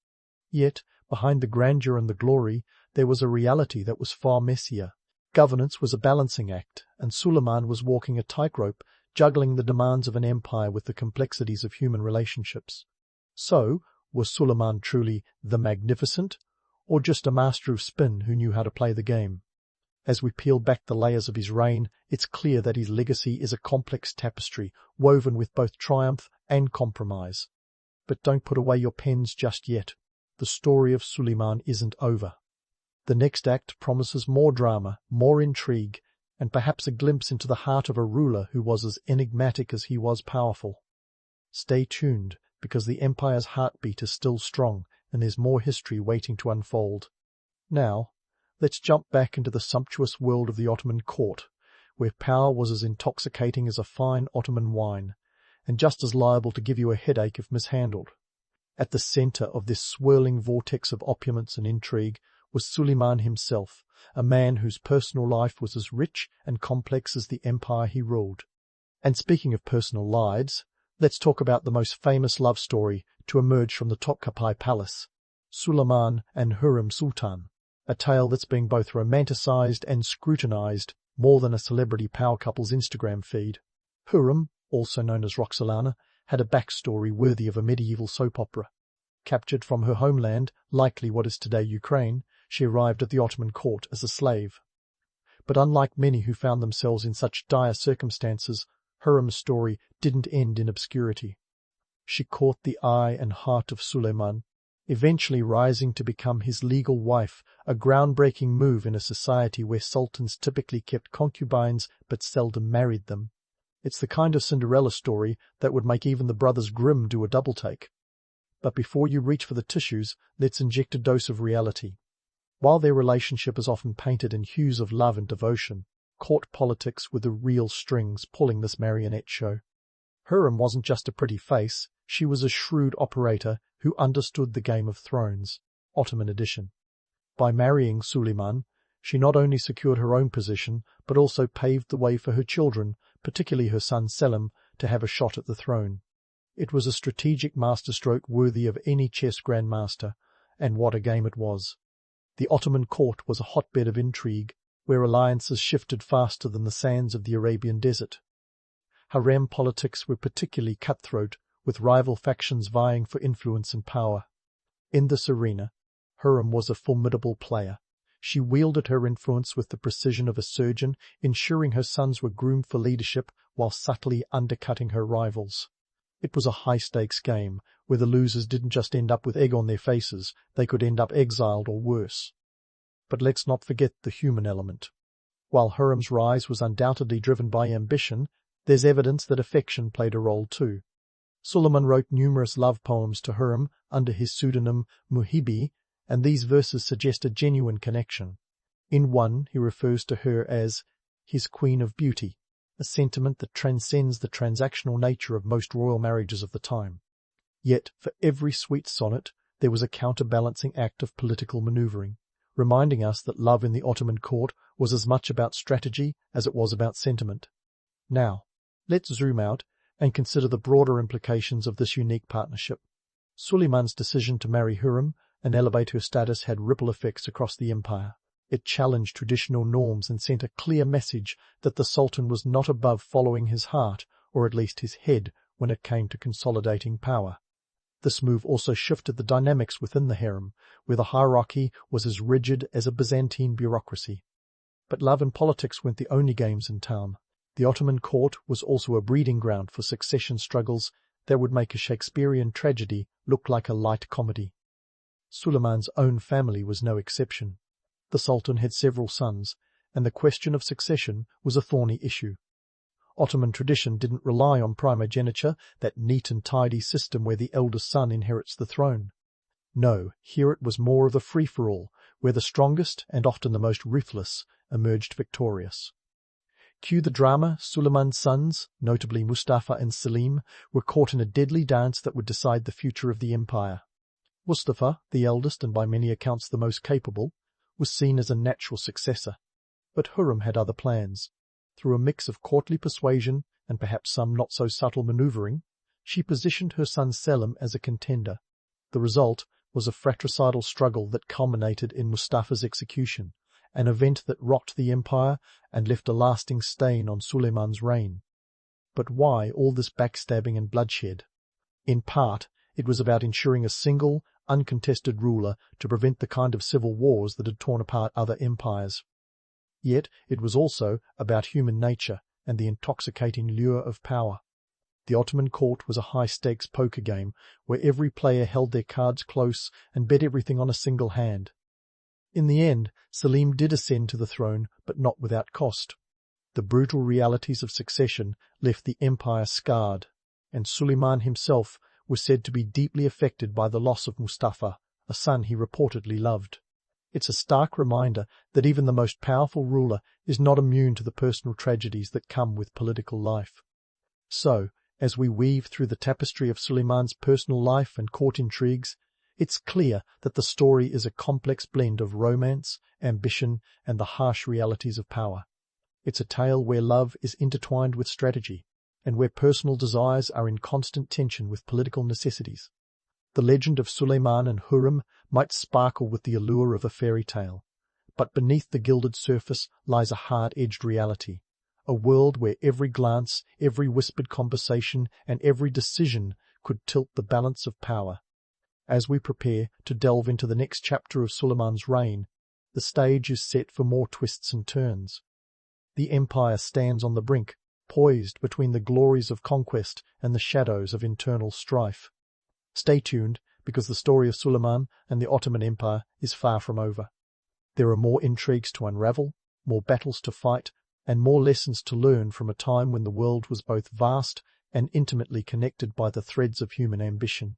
Yet, behind the grandeur and the glory, there was a reality that was far messier. Governance was a balancing act, and Suleiman was walking a tightrope, juggling the demands of an empire with the complexities of human relationships. So, was Suleiman truly the Magnificent, or just a master of spin who knew how to play the game? As we peel back the layers of his reign, it's clear that his legacy is a complex tapestry, woven with both triumph and compromise. But don't put away your pens just yet. The story of Suleiman isn't over. The next act promises more drama, more intrigue, and perhaps a glimpse into the heart of a ruler who was as enigmatic as he was powerful. Stay tuned, because the empire's heartbeat is still strong, and there's more history waiting to unfold. Now, let's jump back into the sumptuous world of the Ottoman court, where power was as intoxicating as a fine Ottoman wine, and just as liable to give you a headache if mishandled. At the centre of this swirling vortex of opulence and intrigue was Suleiman himself, a man whose personal life was as rich and complex as the empire he ruled. And speaking of personal lives, let's talk about the most famous love story to emerge from the Topkapi Palace, Suleiman and Hurrem Sultan, a tale that's being both romanticized and scrutinized more than a celebrity power couple's Instagram feed. Hurrem, also known as Roxolana, had a backstory worthy of a medieval soap opera. Captured from her homeland, likely what is today Ukraine, she arrived at the Ottoman court as a slave. But unlike many who found themselves in such dire circumstances, Hurrem's story didn't end in obscurity. She caught the eye and heart of Suleiman, eventually rising to become his legal wife, a groundbreaking move in a society where sultans typically kept concubines but seldom married them. It's the kind of Cinderella story that would make even the Brothers Grimm do a double-take. But before you reach for the tissues, let's inject a dose of reality. While their relationship is often painted in hues of love and devotion, court politics were the real strings pulling this marionette show. Hurrem wasn't just a pretty face, she was a shrewd operator who understood the Game of Thrones, Ottoman edition. By marrying Suleiman, she not only secured her own position, but also paved the way for her children, particularly her son Selim, to have a shot at the throne. It was a strategic masterstroke worthy of any chess grandmaster, and what a game it was. The Ottoman court was a hotbed of intrigue, where alliances shifted faster than the sands of the Arabian desert. Harem politics were particularly cutthroat, with rival factions vying for influence and power. In this arena, Hurrem was a formidable player. She wielded her influence with the precision of a surgeon, ensuring her sons were groomed for leadership while subtly undercutting her rivals. It was a high-stakes game, where the losers didn't just end up with egg on their faces, they could end up exiled or worse. But let's not forget the human element. While Hurrem's rise was undoubtedly driven by ambition, there's evidence that affection played a role too. Suleiman wrote numerous love poems to Hurrem under his pseudonym Muhibi, and these verses suggest a genuine connection. In one, he refers to her as his Queen of Beauty, a sentiment that transcends the transactional nature of most royal marriages of the time. Yet, for every sweet sonnet, there was a counterbalancing act of political maneuvering, reminding us that love in the Ottoman court was as much about strategy as it was about sentiment. Now, let's zoom out and consider the broader implications of this unique partnership. Suleiman's decision to marry Hurrem and elevate her status had ripple effects across the empire. It challenged traditional norms and sent a clear message that the Sultan was not above following his heart, or at least his head, when it came to consolidating power. This move also shifted the dynamics within the harem, where the hierarchy was as rigid as a Byzantine bureaucracy. But love and politics weren't the only games in town. The Ottoman court was also a breeding ground for succession struggles that would make a Shakespearean tragedy look like a light comedy. Suleiman's own family was no exception. The Sultan had several sons, and the question of succession was a thorny issue. Ottoman tradition didn't rely on primogeniture, that neat and tidy system where the eldest son inherits the throne. No, here it was more of a free-for-all, where the strongest, and often the most ruthless, emerged victorious. Cue the drama. Suleiman's sons, notably Mustafa and Selim, were caught in a deadly dance that would decide the future of the empire. Mustafa, the eldest and by many accounts the most capable, was seen as a natural successor, but Hurrem had other plans. Through a mix of courtly persuasion and perhaps some not-so-subtle maneuvering, she positioned her son Selim as a contender. The result was a fratricidal struggle that culminated in Mustafa's execution, an event that rocked the empire and left a lasting stain on Suleiman's reign. But why all this backstabbing and bloodshed? In part, it was about ensuring a single, uncontested ruler to prevent the kind of civil wars that had torn apart other empires. Yet it was also about human nature and the intoxicating lure of power. The Ottoman court was a high-stakes poker game where every player held their cards close and bet everything on a single hand. In the end, Selim did ascend to the throne, but not without cost. The brutal realities of succession left the empire scarred, and Suleiman himself was said to be deeply affected by the loss of Mustafa, a son he reportedly loved. It's a stark reminder that even the most powerful ruler is not immune to the personal tragedies that come with political life. So, as we weave through the tapestry of Suleiman's personal life and court intrigues, it's clear that the story is a complex blend of romance, ambition, and the harsh realities of power. It's a tale where love is intertwined with strategy, and where personal desires are in constant tension with political necessities. The legend of Suleiman and Hurrem might sparkle with the allure of a fairy tale, but beneath the gilded surface lies a hard-edged reality, a world where every glance, every whispered conversation, and every decision could tilt the balance of power. As we prepare to delve into the next chapter of Suleiman's reign, the stage is set for more twists and turns. The empire stands on the brink, poised between the glories of conquest and the shadows of internal strife. Stay tuned, because the story of Suleiman and the Ottoman Empire is far from over. There are more intrigues to unravel, more battles to fight, and more lessons to learn from a time when the world was both vast and intimately connected by the threads of human ambition.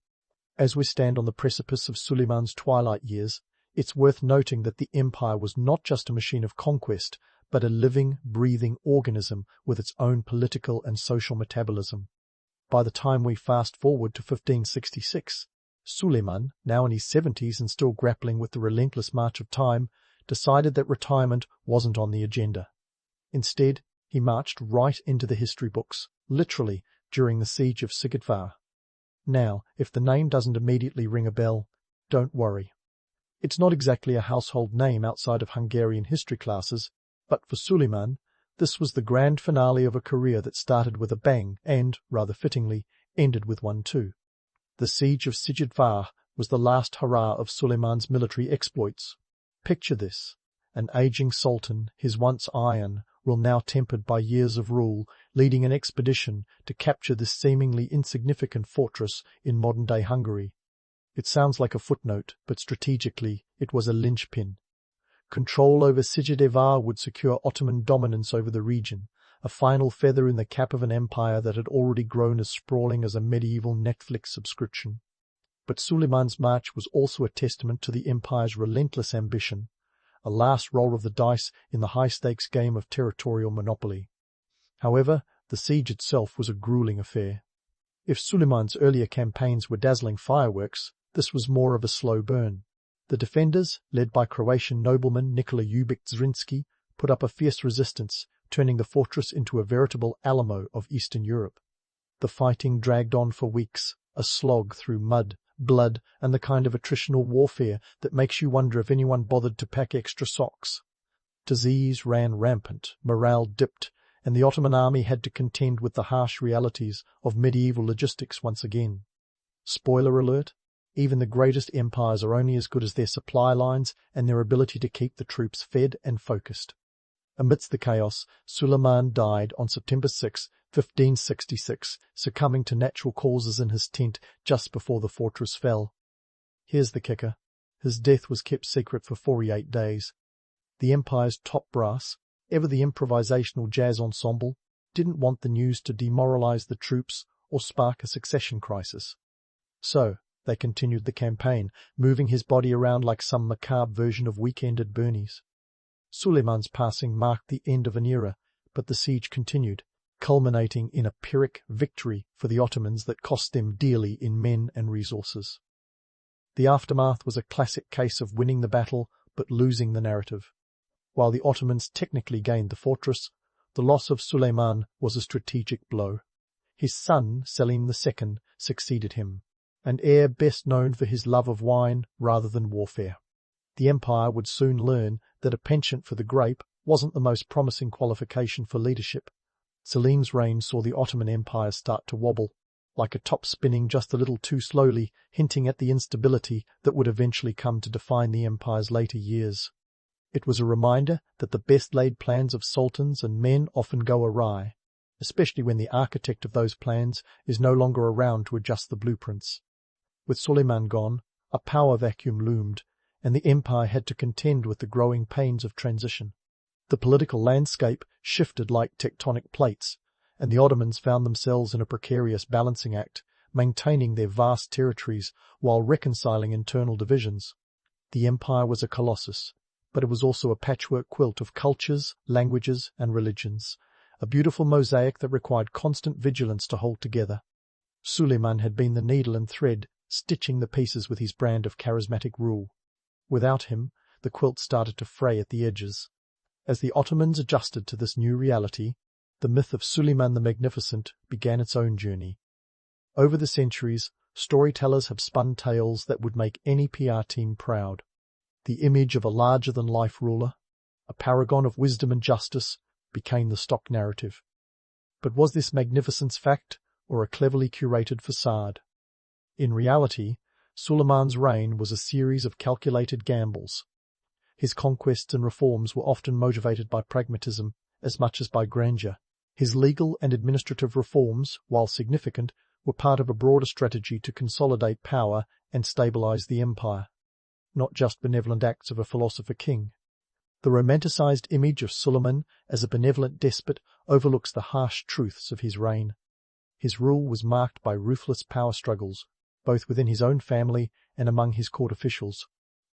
As we stand on the precipice of Suleiman's twilight years, it's worth noting that the empire was not just a machine of conquest, but a living, breathing organism with its own political and social metabolism. By the time we fast forward to 1566, Suleiman, now in his 70s and still grappling with the relentless march of time, decided that retirement wasn't on the agenda. Instead, he marched right into the history books, literally, during the siege of Sigedvar. Now, if the name doesn't immediately ring a bell, don't worry. It's not exactly a household name outside of Hungarian history classes, but for Suleiman, this was the grand finale of a career that started with a bang and, rather fittingly, ended with one too. The siege of Sigedvar was the last hurrah of Suleiman's military exploits. Picture this: an aging sultan, his once iron, will now tempered by years of rule, leading an expedition to capture this seemingly insignificant fortress in modern-day Hungary. It sounds like a footnote, but strategically it was a linchpin. Control over Sigedvar would secure Ottoman dominance over the region, a final feather in the cap of an empire that had already grown as sprawling as a medieval Netflix subscription. But Suleiman's march was also a testament to the empire's relentless ambition, a last roll of the dice in the high-stakes game of territorial monopoly. However, the siege itself was a grueling affair. If Suleiman's earlier campaigns were dazzling fireworks, this was more of a slow burn. The defenders, led by Croatian nobleman Nikola Zrinski, put up a fierce resistance, turning the fortress into a veritable Alamo of Eastern Europe. The fighting dragged on for weeks, a slog through mud, blood, and the kind of attritional warfare that makes you wonder if anyone bothered to pack extra socks. Disease ran rampant, morale dipped, and the Ottoman army had to contend with the harsh realities of medieval logistics once again. Spoiler alert: even the greatest empires are only as good as their supply lines and their ability to keep the troops fed and focused. Amidst the chaos, Suleiman died on September 6, 1566, succumbing to natural causes in his tent just before the fortress fell. Here's the kicker: his death was kept secret for 48 days. The empire's top brass, ever the improvisational jazz ensemble, didn't want the news to demoralize the troops or spark a succession crisis. So, they continued the campaign, moving his body around like some macabre version of Weekend at Bernie's. Suleiman's passing marked the end of an era, but the siege continued, culminating in a Pyrrhic victory for the Ottomans that cost them dearly in men and resources. The aftermath was a classic case of winning the battle but losing the narrative. While the Ottomans technically gained the fortress, the loss of Suleiman was a strategic blow. His son, Selim II, succeeded him, an heir best known for his love of wine rather than warfare. The empire would soon learn that a penchant for the grape wasn't the most promising qualification for leadership. Selim's reign saw the Ottoman Empire start to wobble, like a top spinning just a little too slowly, hinting at the instability that would eventually come to define the empire's later years. It was a reminder that the best-laid plans of sultans and men often go awry, especially when the architect of those plans is no longer around to adjust the blueprints. With Suleiman gone, a power vacuum loomed, and the empire had to contend with the growing pains of transition. The political landscape shifted like tectonic plates, and the Ottomans found themselves in a precarious balancing act, maintaining their vast territories while reconciling internal divisions. The empire was a colossus, but it was also a patchwork quilt of cultures, languages, and religions, a beautiful mosaic that required constant vigilance to hold together. Suleiman had been the needle and thread, stitching the pieces with his brand of charismatic rule. Without him, the quilt started to fray at the edges. As the Ottomans adjusted to this new reality, the myth of Suleiman the Magnificent began its own journey. Over the centuries, storytellers have spun tales that would make any PR team proud. The image of a larger-than-life ruler, a paragon of wisdom and justice, became the stock narrative. But was this magnificence fact, or a cleverly curated facade? In reality, Suleiman's reign was a series of calculated gambles. His conquests and reforms were often motivated by pragmatism as much as by grandeur. His legal and administrative reforms, while significant, were part of a broader strategy to consolidate power and stabilize the empire, not just benevolent acts of a philosopher king. The romanticized image of Suleiman as a benevolent despot overlooks the harsh truths of his reign. His rule was marked by ruthless power struggles, both within his own family and among his court officials.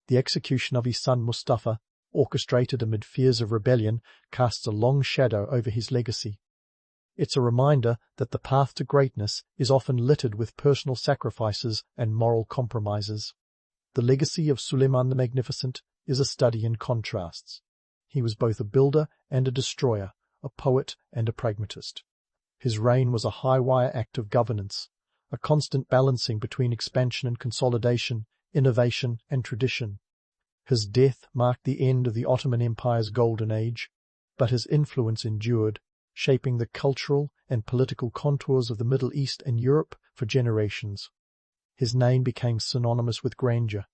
The execution of his son Mustafa, orchestrated amid fears of rebellion, casts a long shadow over his legacy. It's a reminder that the path to greatness is often littered with personal sacrifices and moral compromises. The legacy of Suleiman the Magnificent is a study in contrasts. He was both a builder and a destroyer, a poet and a pragmatist. His reign was a high-wire act of governance, a constant balancing between expansion and consolidation, innovation and tradition. His death marked the end of the Ottoman Empire's golden age, but his influence endured, shaping the cultural and political contours of the Middle East and Europe for generations. His name became synonymous with grandeur,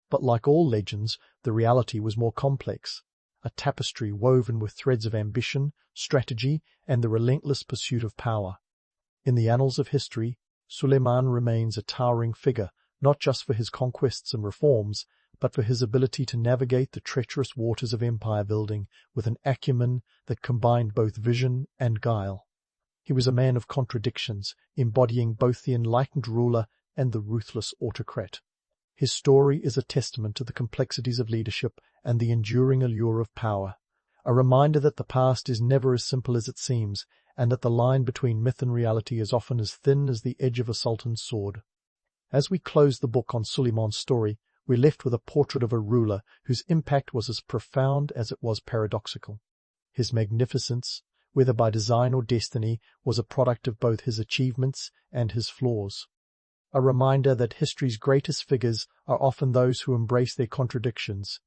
but like all legends, the reality was more complex, a tapestry woven with threads of ambition, strategy, and the relentless pursuit of power. In the annals of history, Suleiman remains a towering figure, not just for his conquests and reforms, but for his ability to navigate the treacherous waters of empire building with an acumen that combined both vision and guile. He was a man of contradictions, embodying both the enlightened ruler and the ruthless autocrat. His story is a testament to the complexities of leadership and the enduring allure of power, a reminder that the past is never as simple as it seems, and that the line between myth and reality is often as thin as the edge of a sultan's sword. As we close the book on Suleiman's story, we're left with a portrait of a ruler whose impact was as profound as it was paradoxical. His magnificence, whether by design or destiny, was a product of both his achievements and his flaws. A reminder that history's greatest figures are often those who embrace their contradictions,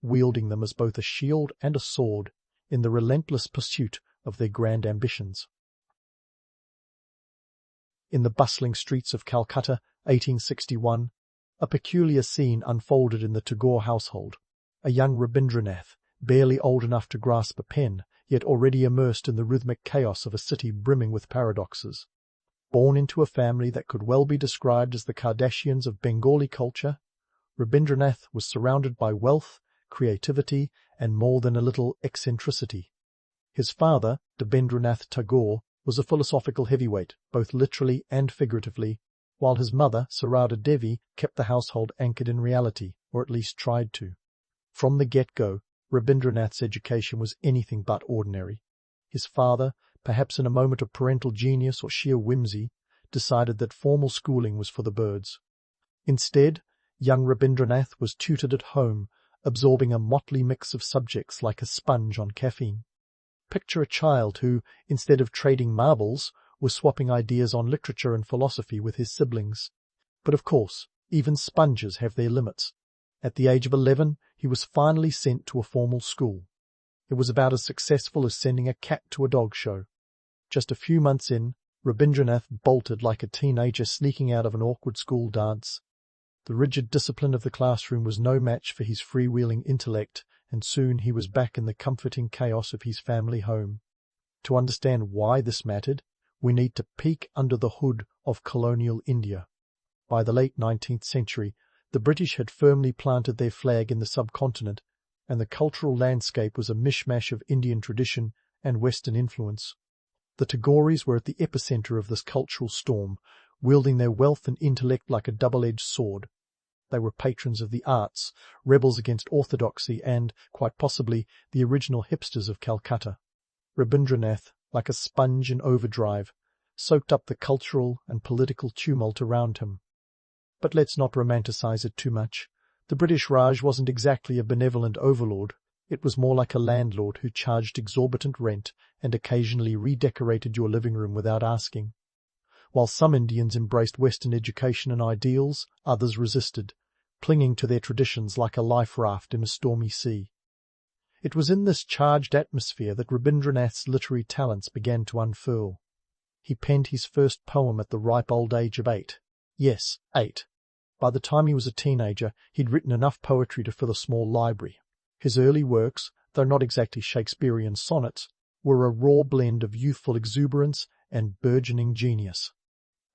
wielding them as both a shield and a sword in the relentless pursuit of their grand ambitions. In the bustling streets of Calcutta, 1861, a peculiar scene unfolded in the Tagore household. A young Rabindranath, barely old enough to grasp a pen, yet already immersed in the rhythmic chaos of a city brimming with paradoxes. Born into a family that could well be described as the Kardashians of Bengali culture, Rabindranath was surrounded by wealth, creativity, and more than a little eccentricity. His father, Rabindranath Tagore, was a philosophical heavyweight, both literally and figuratively, while his mother, Sarada Devi, kept the household anchored in reality, or at least tried to. From the get-go, Rabindranath's education was anything but ordinary. His father, perhaps in a moment of parental genius or sheer whimsy, decided that formal schooling was for the birds. Instead, young Rabindranath was tutored at home, absorbing a motley mix of subjects like a sponge on caffeine. Picture a child who, instead of trading marbles, was swapping ideas on literature and philosophy with his siblings. But of course, even sponges have their limits. At the age of 11, he was finally sent to a formal school. It was about as successful as sending a cat to a dog show. Just a few months in, Rabindranath bolted like a teenager sneaking out of an awkward school dance. The rigid discipline of the classroom was no match for his freewheeling intellect, and soon he was back in the comforting chaos of his family home. To understand why this mattered, we need to peek under the hood of colonial India. By the late 19th century, the British had firmly planted their flag in the subcontinent, and the cultural landscape was a mishmash of Indian tradition and Western influence. The Tagores were at the epicenter of this cultural storm, wielding their wealth and intellect like a double-edged sword. They were patrons of the arts, rebels against orthodoxy, and, quite possibly, the original hipsters of Calcutta. Rabindranath, like a sponge in overdrive, soaked up the cultural and political tumult around him. But let's not romanticize it too much. The British Raj wasn't exactly a benevolent overlord. It was more like a landlord who charged exorbitant rent and occasionally redecorated your living room without asking. While some Indians embraced Western education and ideals, others resisted, clinging to their traditions like a life raft in a stormy sea. It was in this charged atmosphere that Rabindranath's literary talents began to unfurl. He penned his first poem at the ripe old age of 8. Yes, 8. By the time he was a teenager, he'd written enough poetry to fill a small library. His early works, though not exactly Shakespearean sonnets, were a raw blend of youthful exuberance and burgeoning genius.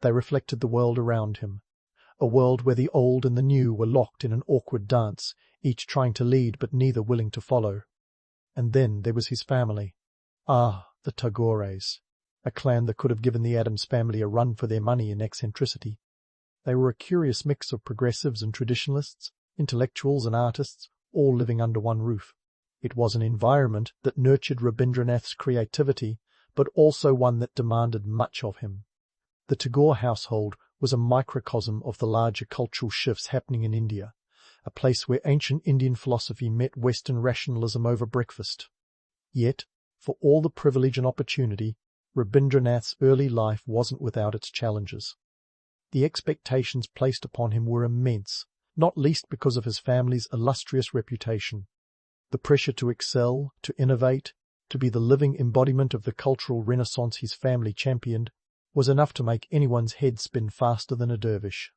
They reflected the world around him, a world where the old and the new were locked in an awkward dance, each trying to lead but neither willing to follow. And then there was his family. Ah, the Tagores, a clan that could have given the Addams family a run for their money in eccentricity. They were a curious mix of progressives and traditionalists, intellectuals and artists, all living under one roof. It was an environment that nurtured Rabindranath's creativity, but also one that demanded much of him. The Tagore household was a microcosm of the larger cultural shifts happening in India, a place where ancient Indian philosophy met Western rationalism over breakfast. Yet, for all the privilege and opportunity, Rabindranath's early life wasn't without its challenges. The expectations placed upon him were immense, not least because of his family's illustrious reputation. The pressure to excel, to innovate, to be the living embodiment of the cultural renaissance his family championed, was enough to make anyone's head spin faster than a dervish.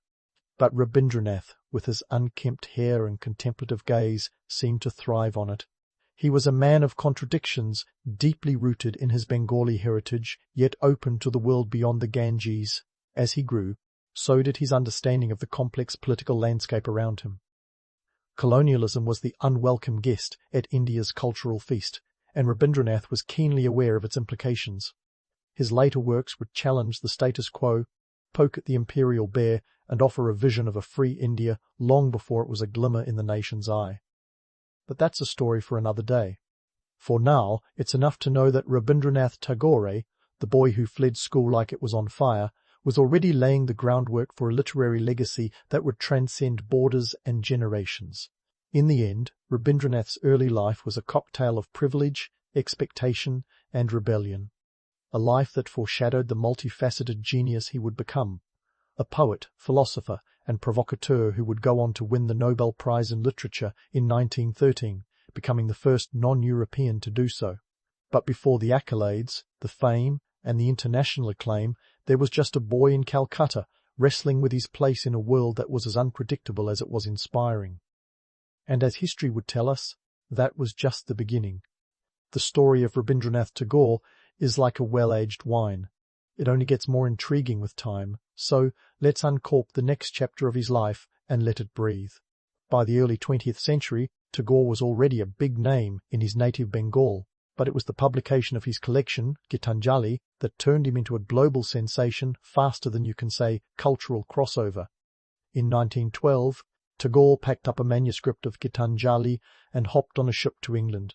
But Rabindranath, with his unkempt hair and contemplative gaze, seemed to thrive on it. He was a man of contradictions, deeply rooted in his Bengali heritage, yet open to the world beyond the Ganges. As he grew, so did his understanding of the complex political landscape around him. Colonialism was the unwelcome guest at India's cultural feast, and Rabindranath was keenly aware of its implications. His later works would challenge the status quo, poke at the imperial bear, and offer a vision of a free India long before it was a glimmer in the nation's eye. But that's a story for another day. For now, it's enough to know that Rabindranath Tagore, the boy who fled school like it was on fire, was already laying the groundwork for a literary legacy that would transcend borders and generations. In the end, Rabindranath's early life was a cocktail of privilege, expectation, and rebellion. A life that foreshadowed the multifaceted genius he would become. A poet, philosopher, and provocateur who would go on to win the Nobel Prize in Literature in 1913, becoming the first non-European to do so. But before the accolades, the fame, and the international acclaim, there was just a boy in Calcutta, wrestling with his place in a world that was as unpredictable as it was inspiring. And as history would tell us, that was just the beginning. The story of Rabindranath Tagore is like a well-aged wine. It only gets more intriguing with time, so let's uncork the next chapter of his life and let it breathe. By the early 20th century, Tagore was already a big name in his native Bengal, but it was the publication of his collection, Gitanjali, that turned him into a global sensation faster than you can say cultural crossover. In 1912, Tagore packed up a manuscript of Gitanjali and hopped on a ship to England.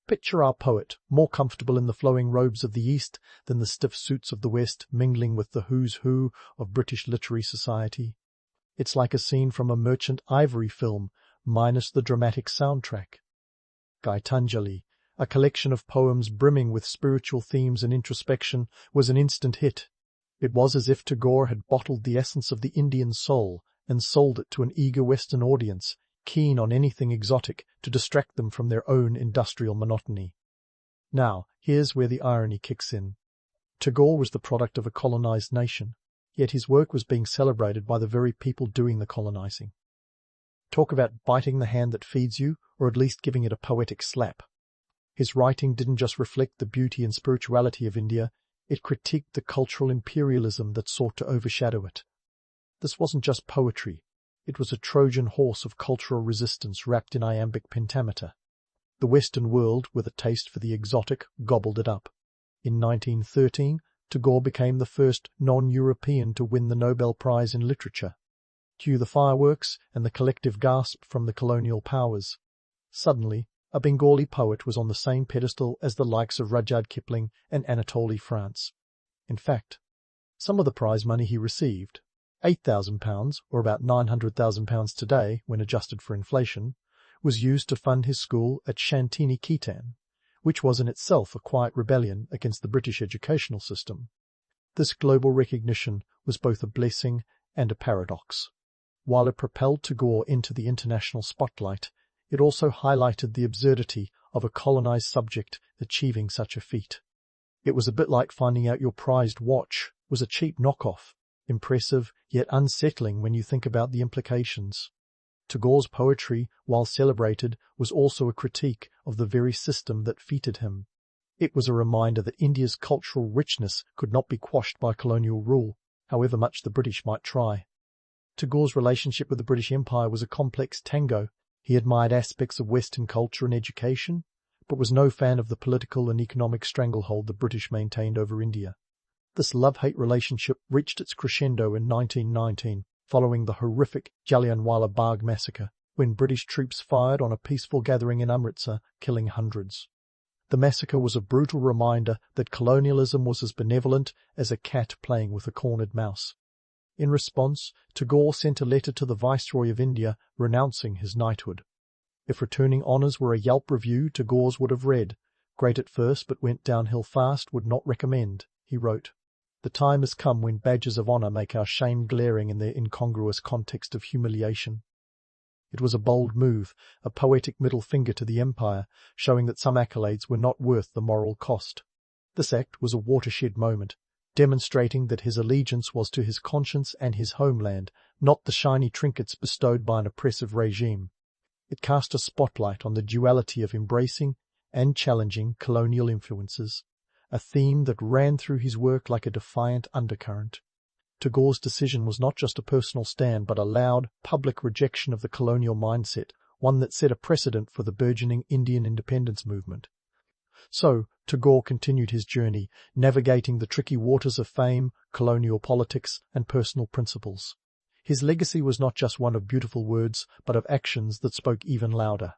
Picture our poet, more comfortable in the flowing robes of the East than the stiff suits of the West, mingling with the who's who of British literary society. It's like a scene from a Merchant Ivory film, minus the dramatic soundtrack. Gitanjali, a collection of poems brimming with spiritual themes and introspection, was an instant hit. It was as if Tagore had bottled the essence of the Indian soul and sold it to an eager Western audience, keen on anything exotic to distract them from their own industrial monotony. Now, here's where the irony kicks in. Tagore was the product of a colonized nation, yet his work was being celebrated by the very people doing the colonizing. Talk about biting the hand that feeds you, or at least giving it a poetic slap. His writing didn't just reflect the beauty and spirituality of India, it critiqued the cultural imperialism that sought to overshadow it. This wasn't just poetry, it was a Trojan horse of cultural resistance wrapped in iambic pentameter. The Western world, with a taste for the exotic, gobbled it up. In 1913, Tagore became the first non-European to win the Nobel Prize in Literature. Cue the fireworks and the collective gasp from the colonial powers. Suddenly, a Bengali poet was on the same pedestal as the likes of Rudyard Kipling and Anatole France. In fact, some of the prize money he received, £8,000, or about £900,000 today when adjusted for inflation, was used to fund his school at Shantiniketan, which was in itself a quiet rebellion against the British educational system. This global recognition was both a blessing and a paradox. While it propelled Tagore into the international spotlight, it also highlighted the absurdity of a colonized subject achieving such a feat. It was a bit like finding out your prized watch was a cheap knockoff, impressive yet unsettling when you think about the implications. Tagore's poetry, while celebrated, was also a critique of the very system that feted him. It was a reminder that India's cultural richness could not be quashed by colonial rule, however much the British might try. Tagore's relationship with the British Empire was a complex tango. He admired aspects of Western culture and education, but was no fan of the political and economic stranglehold the British maintained over India. This love-hate relationship reached its crescendo in 1919, following the horrific Jallianwala Bagh massacre, when British troops fired on a peaceful gathering in Amritsar, killing hundreds. The massacre was a brutal reminder that colonialism was as benevolent as a cat playing with a cornered mouse. In response, Tagore sent a letter to the Viceroy of India renouncing his knighthood. If returning honours were a Yelp review Tagore's would have read, "Great at first but went downhill fast, would not recommend," he wrote. "The time has come when badges of honour make our shame glaring in their incongruous context of humiliation." It was a bold move, a poetic middle finger to the empire, showing that some accolades were not worth the moral cost. This act was a watershed moment, demonstrating that his allegiance was to his conscience and his homeland, not the shiny trinkets bestowed by an oppressive regime. It cast a spotlight on the duality of embracing and challenging colonial influences, a theme that ran through his work like a defiant undercurrent. Tagore's decision was not just a personal stand, but a loud, public rejection of the colonial mindset, one that set a precedent for the burgeoning Indian independence movement. So, Tagore continued his journey, navigating the tricky waters of fame, colonial politics, and personal principles. His legacy was not just one of beautiful words, but of actions that spoke even louder.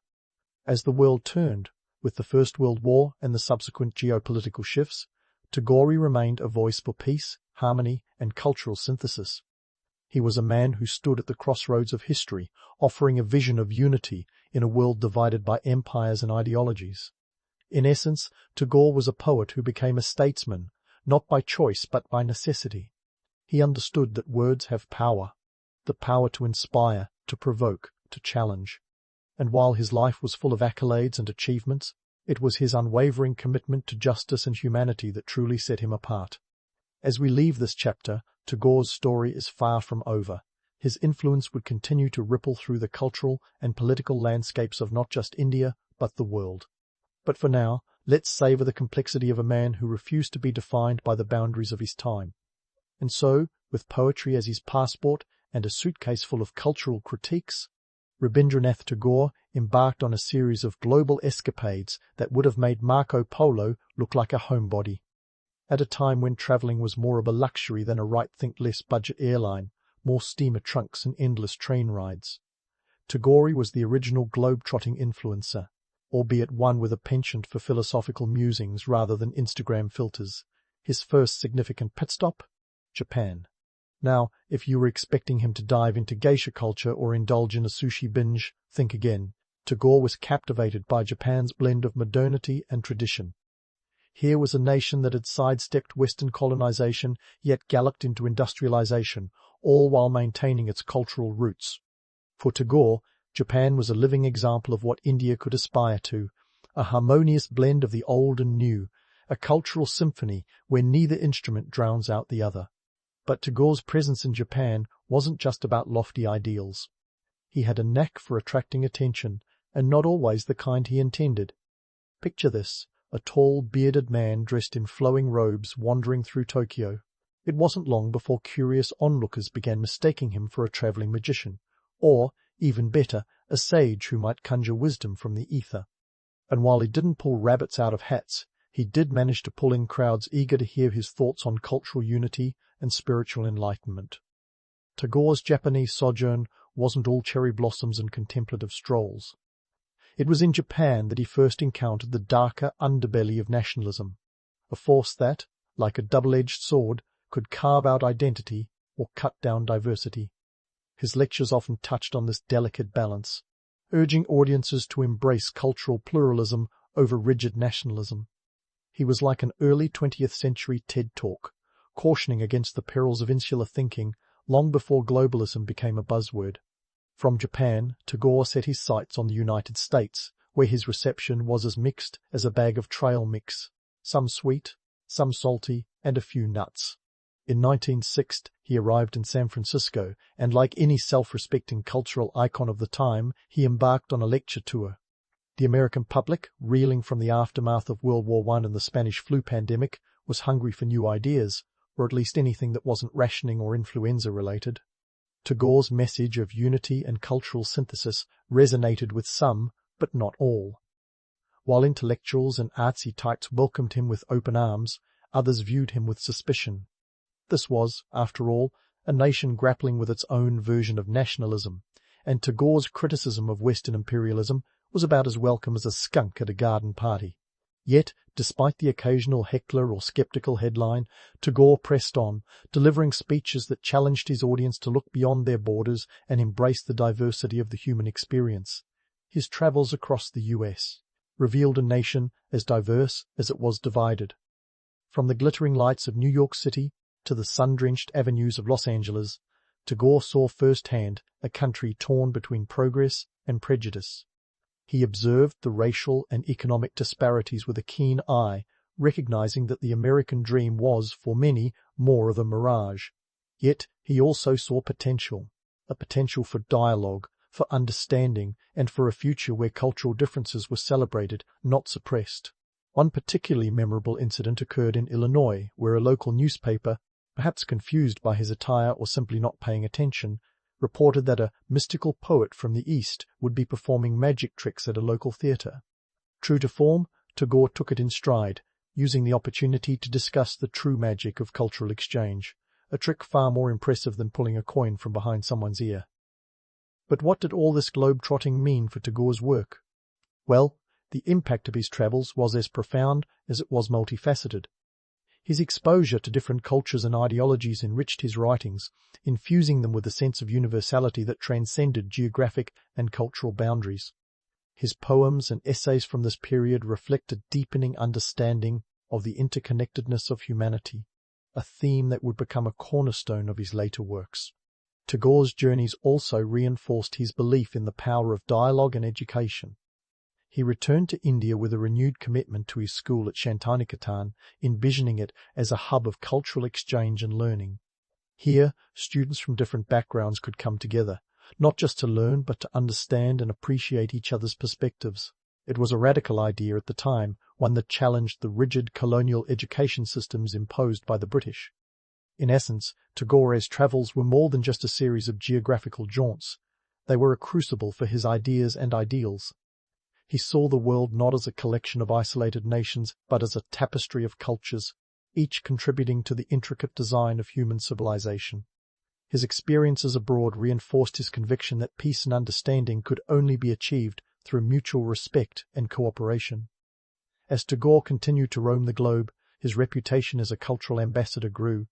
As the world turned, with the First World War and the subsequent geopolitical shifts, Tagore remained a voice for peace, harmony, and cultural synthesis. He was a man who stood at the crossroads of history, offering a vision of unity in a world divided by empires and ideologies. In essence, Tagore was a poet who became a statesman, not by choice but by necessity. He understood that words have power, the power to inspire, to provoke, to challenge. And while his life was full of accolades and achievements, it was his unwavering commitment to justice and humanity that truly set him apart. As we leave this chapter, Tagore's story is far from over. His influence would continue to ripple through the cultural and political landscapes of not just India, but the world. But for now, let's savor the complexity of a man who refused to be defined by the boundaries of his time. And so, with poetry as his passport and a suitcase full of cultural critiques, Rabindranath Tagore embarked on a series of global escapades that would have made Marco Polo look like a homebody. At a time when travelling was more of a luxury than a right-think-less budget airline, more steamer trunks and endless train rides. Tagore was the original globe-trotting influencer, albeit one with a penchant for philosophical musings rather than Instagram filters. His first significant pit stop? Japan. Now, if you were expecting him to dive into geisha culture or indulge in a sushi binge, think again. Tagore was captivated by Japan's blend of modernity and tradition. Here was a nation that had sidestepped Western colonization, yet galloped into industrialization, all while maintaining its cultural roots. For Tagore, Japan was a living example of what India could aspire to, a harmonious blend of the old and new, a cultural symphony where neither instrument drowns out the other. But Tagore's presence in Japan wasn't just about lofty ideals. He had a knack for attracting attention, and not always the kind he intended. Picture this, a tall, bearded man dressed in flowing robes wandering through Tokyo. It wasn't long before curious onlookers began mistaking him for a travelling magician, or, even better, a sage who might conjure wisdom from the ether. And while he didn't pull rabbits out of hats, he did manage to pull in crowds eager to hear his thoughts on cultural unity and spiritual enlightenment. Tagore's Japanese sojourn wasn't all cherry blossoms and contemplative strolls. It was in Japan that he first encountered the darker underbelly of nationalism, a force that, like a double-edged sword, could carve out identity or cut down diversity. His lectures often touched on this delicate balance, urging audiences to embrace cultural pluralism over rigid nationalism. He was like an early 20th century TED Talk, cautioning against the perils of insular thinking long before globalism became a buzzword. From Japan, Tagore set his sights on the United States, where his reception was as mixed as a bag of trail mix, some sweet, some salty, and a few nuts. In 1906, he arrived in San Francisco, and like any self-respecting cultural icon of the time, he embarked on a lecture tour. The American public, reeling from the aftermath of World War I and the Spanish flu pandemic, was hungry for new ideas, or at least anything that wasn't rationing or influenza-related. Tagore's message of unity and cultural synthesis resonated with some, but not all. While intellectuals and artsy types welcomed him with open arms, others viewed him with suspicion. This was, after all, a nation grappling with its own version of nationalism, and Tagore's criticism of Western imperialism was about as welcome as a skunk at a garden party. Yet, despite the occasional heckler or skeptical headline, Tagore pressed on, delivering speeches that challenged his audience to look beyond their borders and embrace the diversity of the human experience. His travels across the U.S. revealed a nation as diverse as it was divided. From the glittering lights of New York City to the sun-drenched avenues of Los Angeles, Tagore saw firsthand a country torn between progress and prejudice. He observed the racial and economic disparities with a keen eye, recognizing that the American dream was, for many, more of a mirage. Yet he also saw potential, a potential for dialogue, for understanding, and for a future where cultural differences were celebrated, not suppressed. One particularly memorable incident occurred in Illinois, where a local newspaper, perhaps confused by his attire or simply not paying attention, reported that a mystical poet from the East would be performing magic tricks at a local theatre. True to form, Tagore took it in stride, using the opportunity to discuss the true magic of cultural exchange, a trick far more impressive than pulling a coin from behind someone's ear. But what did all this globe-trotting mean for Tagore's work? Well, the impact of his travels was as profound as it was multifaceted. His exposure to different cultures and ideologies enriched his writings, infusing them with a sense of universality that transcended geographic and cultural boundaries. His poems and essays from this period reflect a deepening understanding of the interconnectedness of humanity, a theme that would become a cornerstone of his later works. Tagore's journeys also reinforced his belief in the power of dialogue and education. He returned to India with a renewed commitment to his school at Shantiniketan, envisioning it as a hub of cultural exchange and learning. Here, students from different backgrounds could come together, not just to learn but to understand and appreciate each other's perspectives. It was a radical idea at the time, one that challenged the rigid colonial education systems imposed by the British. In essence, Tagore's travels were more than just a series of geographical jaunts. They were a crucible for his ideas and ideals. He saw the world not as a collection of isolated nations, but as a tapestry of cultures, each contributing to the intricate design of human civilization. His experiences abroad reinforced his conviction that peace and understanding could only be achieved through mutual respect and cooperation. As Tagore continued to roam the globe, his reputation as a cultural ambassador grew.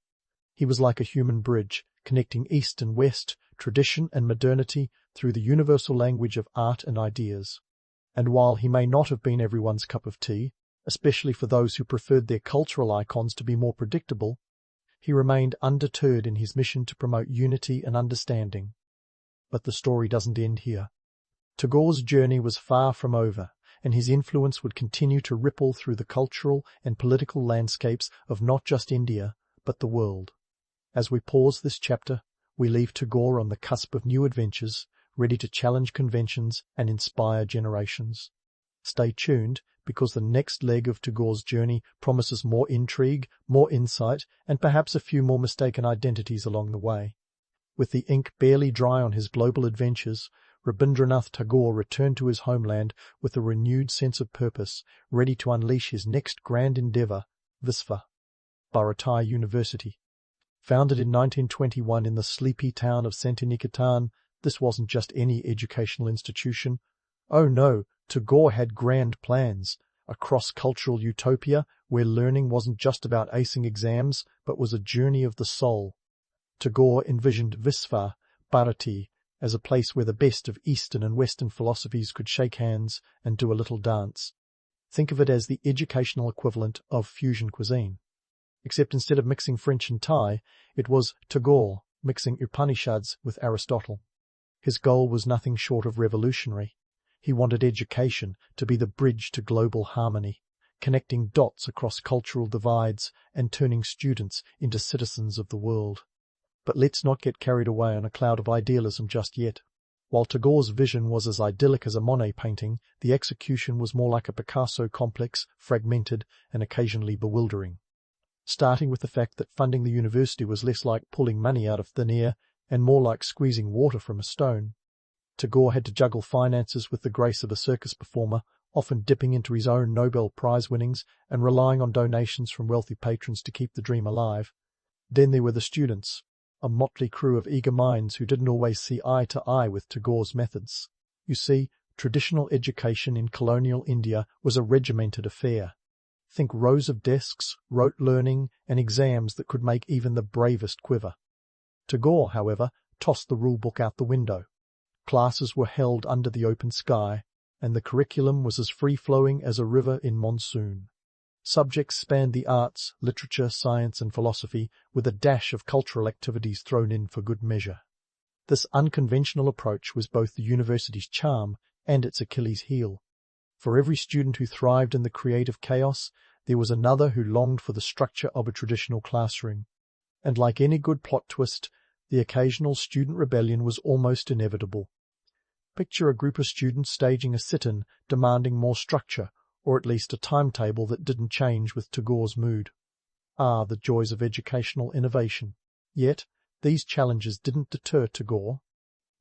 He was like a human bridge, connecting East and West, tradition and modernity through the universal language of art and ideas. And while he may not have been everyone's cup of tea, especially for those who preferred their cultural icons to be more predictable, he remained undeterred in his mission to promote unity and understanding. But the story doesn't end here. Tagore's journey was far from over, and his influence would continue to ripple through the cultural and political landscapes of not just India, but the world. As we pause this chapter, we leave Tagore on the cusp of new adventures, ready to challenge conventions and inspire generations. Stay tuned, because the next leg of Tagore's journey promises more intrigue, more insight, and perhaps a few more mistaken identities along the way. With the ink barely dry on his global adventures, Rabindranath Tagore returned to his homeland with a renewed sense of purpose, ready to unleash his next grand endeavour, Visva Bharati University. Founded in 1921 in the sleepy town of Santiniketan, this wasn't just any educational institution. Oh no, Tagore had grand plans, a cross-cultural utopia where learning wasn't just about acing exams, but was a journey of the soul. Tagore envisioned Visva Bharati as a place where the best of Eastern and Western philosophies could shake hands and do a little dance. Think of it as the educational equivalent of fusion cuisine. Except instead of mixing French and Thai, it was Tagore mixing Upanishads with Aristotle. His goal was nothing short of revolutionary. He wanted education to be the bridge to global harmony, connecting dots across cultural divides and turning students into citizens of the world. But let's not get carried away on a cloud of idealism just yet. While Tagore's vision was as idyllic as a Monet painting, the execution was more like a Picasso complex, fragmented and occasionally bewildering. Starting with the fact that funding the university was less like pulling money out of thin air and more like squeezing water from a stone. Tagore had to juggle finances with the grace of a circus performer, often dipping into his own Nobel Prize winnings and relying on donations from wealthy patrons to keep the dream alive. Then there were the students, a motley crew of eager minds who didn't always see eye to eye with Tagore's methods. You see, traditional education in colonial India was a regimented affair. Think rows of desks, rote learning, and exams that could make even the bravest quiver. Tagore, however, tossed the rule-book out the window. Classes were held under the open sky, and the curriculum was as free-flowing as a river in monsoon. Subjects spanned the arts, literature, science, and philosophy, with a dash of cultural activities thrown in for good measure. This unconventional approach was both the university's charm and its Achilles heel. For every student who thrived in the creative chaos, there was another who longed for the structure of a traditional classroom. And like any good plot twist, the occasional student rebellion was almost inevitable. Picture a group of students staging a sit-in demanding more structure, or at least a timetable that didn't change with Tagore's mood. Ah, the joys of educational innovation. Yet, these challenges didn't deter Tagore.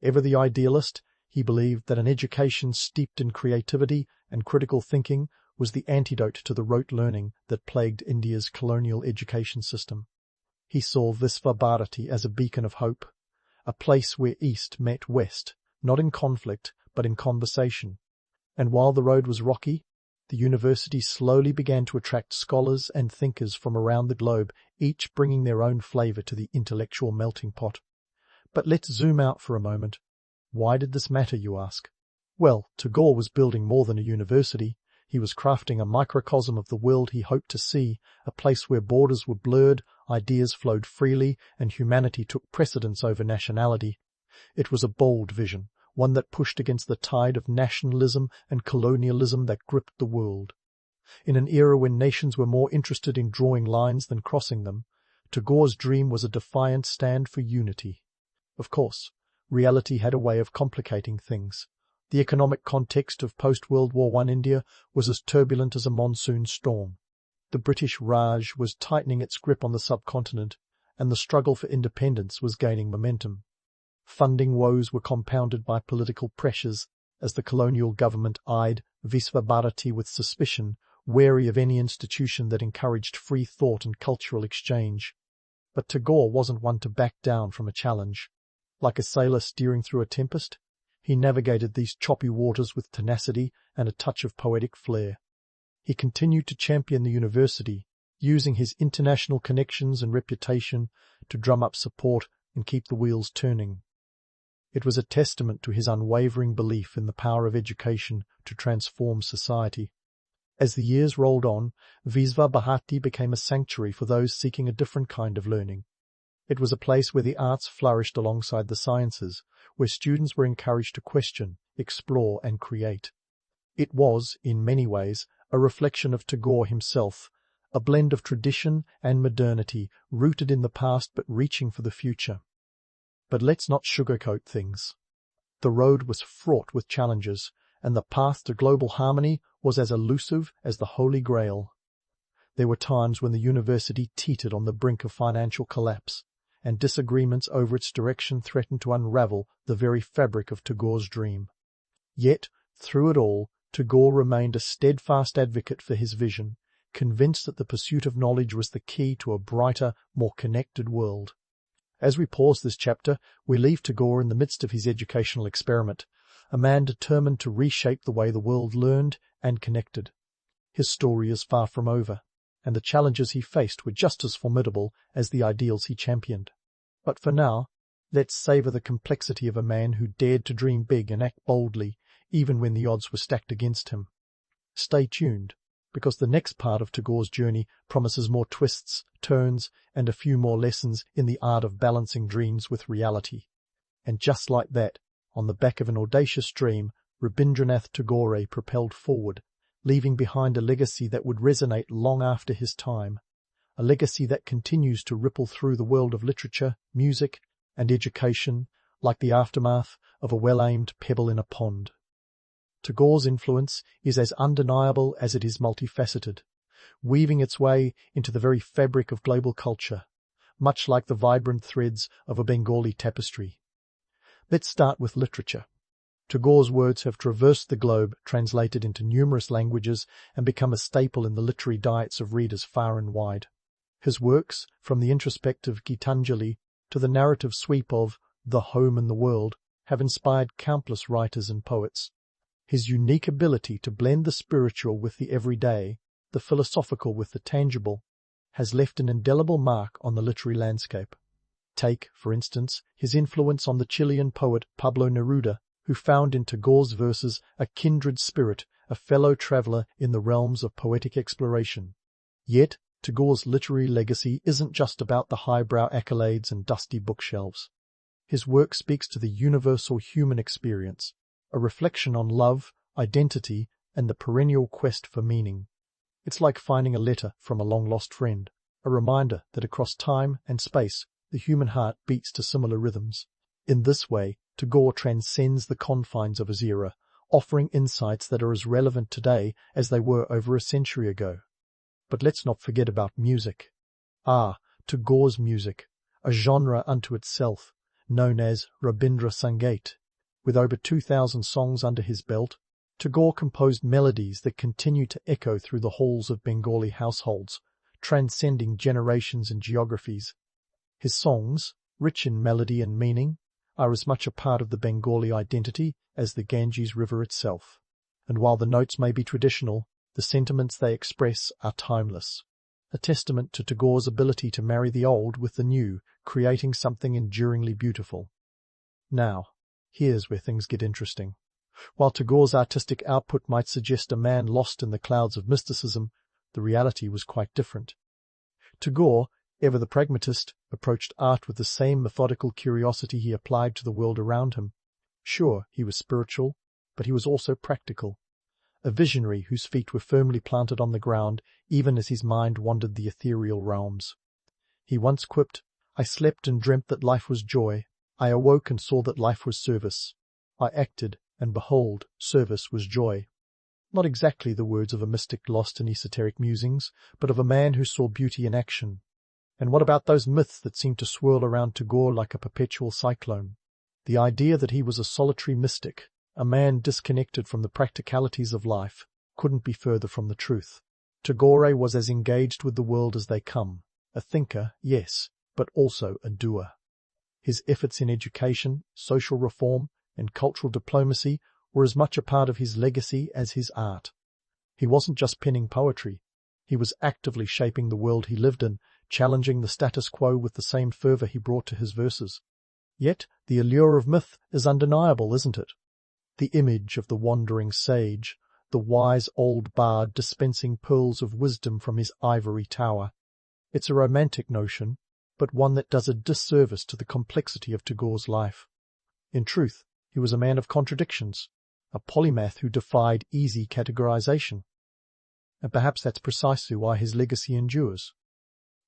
Ever the idealist, he believed that an education steeped in creativity and critical thinking was the antidote to the rote learning that plagued India's colonial education system. He saw Visva Bharati as a beacon of hope, a place where East met West, not in conflict, but in conversation. And while the road was rocky, the university slowly began to attract scholars and thinkers from around the globe, each bringing their own flavour to the intellectual melting pot. But let's zoom out for a moment. Why did this matter, you ask? Well, Tagore was building more than a university. He was crafting a microcosm of the world he hoped to see, a place where borders were blurred, ideas flowed freely, and humanity took precedence over nationality. It was a bold vision, one that pushed against the tide of nationalism and colonialism that gripped the world. In an era when nations were more interested in drawing lines than crossing them, Tagore's dream was a defiant stand for unity. Of course, reality had a way of complicating things. The economic context of post-World War I India was as turbulent as a monsoon storm. The British Raj was tightening its grip on the subcontinent, and the struggle for independence was gaining momentum. Funding woes were compounded by political pressures as the colonial government eyed Visva Bharati with suspicion, wary of any institution that encouraged free thought and cultural exchange. But Tagore wasn't one to back down from a challenge. Like a sailor steering through a tempest, he navigated these choppy waters with tenacity and a touch of poetic flair. He continued to champion the university, using his international connections and reputation to drum up support and keep the wheels turning. It was a testament to his unwavering belief in the power of education to transform society. As the years rolled on, Visva Bharati became a sanctuary for those seeking a different kind of learning. It was a place where the arts flourished alongside the sciences, where students were encouraged to question, explore, and create. It was, in many ways, a reflection of Tagore himself, a blend of tradition and modernity, rooted in the past but reaching for the future. But let's not sugarcoat things. The road was fraught with challenges, and the path to global harmony was as elusive as the Holy Grail. There were times when the university teetered on the brink of financial collapse, and disagreements over its direction threatened to unravel the very fabric of Tagore's dream. Yet, through it all, Tagore remained a steadfast advocate for his vision, convinced that the pursuit of knowledge was the key to a brighter, more connected world. As we pause this chapter, we leave Tagore in the midst of his educational experiment, a man determined to reshape the way the world learned and connected. His story is far from over, and the challenges he faced were just as formidable as the ideals he championed. But for now, let's savor the complexity of a man who dared to dream big and act boldly, even when the odds were stacked against him. Stay tuned, because the next part of Tagore's journey promises more twists, turns, and a few more lessons in the art of balancing dreams with reality. And just like that, on the back of an audacious dream, Rabindranath Tagore propelled forward, leaving behind a legacy that would resonate long after his time, a legacy that continues to ripple through the world of literature, music, and education, like the aftermath of a well-aimed pebble in a pond. Tagore's influence is as undeniable as it is multifaceted, weaving its way into the very fabric of global culture, much like the vibrant threads of a Bengali tapestry. Let's start with literature. Tagore's words have traversed the globe, translated into numerous languages, and become a staple in the literary diets of readers far and wide. His works, from the introspective Gitanjali to the narrative sweep of The Home and the World, have inspired countless writers and poets. His unique ability to blend the spiritual with the everyday, the philosophical with the tangible, has left an indelible mark on the literary landscape. Take, for instance, his influence on the Chilean poet Pablo Neruda, who found in Tagore's verses a kindred spirit, a fellow traveller in the realms of poetic exploration. Yet, Tagore's literary legacy isn't just about the highbrow accolades and dusty bookshelves. His work speaks to the universal human experience, a reflection on love, identity, and the perennial quest for meaning. It's like finding a letter from a long-lost friend, a reminder that across time and space the human heart beats to similar rhythms. In this way, Tagore transcends the confines of his era, offering insights that are as relevant today as they were over a century ago. But let's not forget about music. Tagore's music, a genre unto itself, known as Rabindra Sangeet. With over 2,000 songs under his belt, Tagore composed melodies that continue to echo through the halls of Bengali households, transcending generations and geographies. His songs, rich in melody and meaning, are as much a part of the Bengali identity as the Ganges River itself. And while the notes may be traditional, the sentiments they express are timeless, a testament to Tagore's ability to marry the old with the new, creating something enduringly beautiful. Now, here's where things get interesting. While Tagore's artistic output might suggest a man lost in the clouds of mysticism, the reality was quite different. Tagore, ever the pragmatist, approached art with the same methodical curiosity he applied to the world around him. Sure, he was spiritual, but he was also practical, a visionary whose feet were firmly planted on the ground even as his mind wandered the ethereal realms. He once quipped, "I slept and dreamt that life was joy. I awoke and saw that life was service. I acted, and behold, service was joy." Not exactly the words of a mystic lost in esoteric musings, but of a man who saw beauty in action. And what about those myths that seemed to swirl around Tagore like a perpetual cyclone? The idea that he was a solitary mystic, a man disconnected from the practicalities of life, couldn't be further from the truth. Tagore was as engaged with the world as they come, a thinker, yes, but also a doer. His efforts in education, social reform, and cultural diplomacy were as much a part of his legacy as his art. He wasn't just penning poetry. He was actively shaping the world he lived in, challenging the status quo with the same fervor he brought to his verses. Yet the allure of myth is undeniable, isn't it? The image of the wandering sage, the wise old bard dispensing pearls of wisdom from his ivory tower. It's a romantic notion, but one that does a disservice to the complexity of Tagore's life. In truth, he was a man of contradictions, a polymath who defied easy categorization. And perhaps that's precisely why his legacy endures.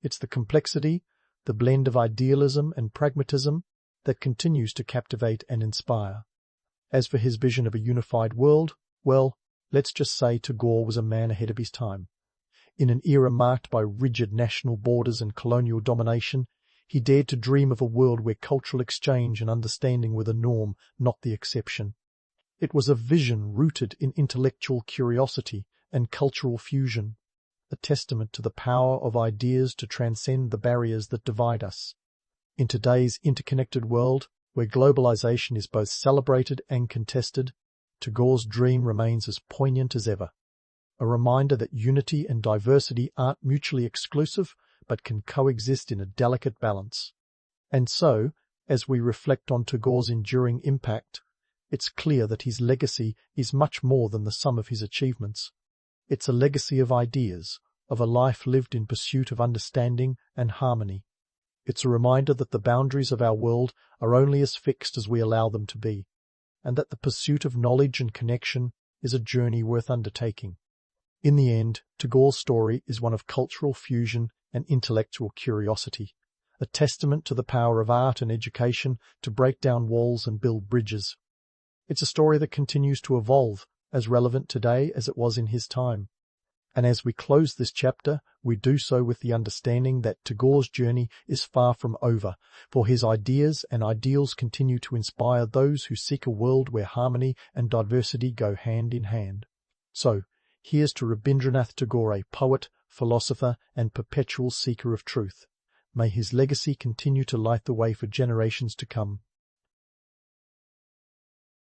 It's the complexity, the blend of idealism and pragmatism, that continues to captivate and inspire. As for his vision of a unified world, well, let's just say Tagore was a man ahead of his time. In an era marked by rigid national borders and colonial domination, he dared to dream of a world where cultural exchange and understanding were the norm, not the exception. It was a vision rooted in intellectual curiosity and cultural fusion, a testament to the power of ideas to transcend the barriers that divide us. In today's interconnected world, where globalization is both celebrated and contested, Tagore's dream remains as poignant as ever. A reminder that unity and diversity aren't mutually exclusive, but can coexist in a delicate balance. And so, as we reflect on Tagore's enduring impact, it's clear that his legacy is much more than the sum of his achievements. It's a legacy of ideas, of a life lived in pursuit of understanding and harmony. It's a reminder that the boundaries of our world are only as fixed as we allow them to be, and that the pursuit of knowledge and connection is a journey worth undertaking. In the end, Tagore's story is one of cultural fusion and intellectual curiosity, a testament to the power of art and education to break down walls and build bridges. It's a story that continues to evolve, as relevant today as it was in his time. And as we close this chapter, we do so with the understanding that Tagore's journey is far from over, for his ideas and ideals continue to inspire those who seek a world where harmony and diversity go hand in hand. So, here's to Rabindranath Tagore, poet, philosopher, and perpetual seeker of truth. May his legacy continue to light the way for generations to come.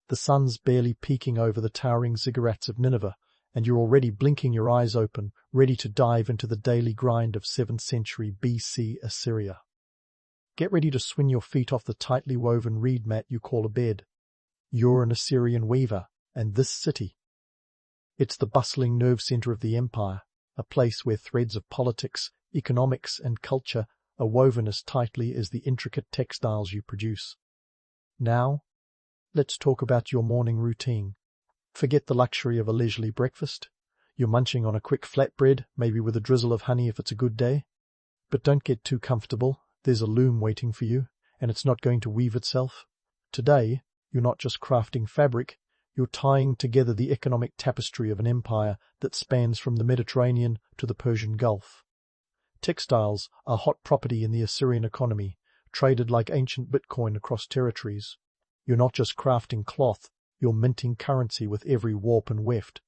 The sun's barely peeking over the towering ziggurats of Nineveh, and you're already blinking your eyes open, ready to dive into the daily grind of 7th century BC Assyria. Get ready to swing your feet off the tightly woven reed mat you call a bed. You're an Assyrian weaver, and this city. It's the bustling nerve center of the empire, a place where threads of politics, economics, and culture are woven as tightly as the intricate textiles you produce. Now, let's talk about your morning routine. Forget the luxury of a leisurely breakfast. You're munching on a quick flatbread, maybe with a drizzle of honey if it's a good day. But don't get too comfortable. There's a loom waiting for you, and it's not going to weave itself. Today, you're not just crafting fabric, you're tying together the economic tapestry of an empire that spans from the Mediterranean to the Persian Gulf. Textiles are hot property in the Assyrian economy, traded like ancient Bitcoin across territories. You're not just crafting cloth, you're minting currency with every warp and weft.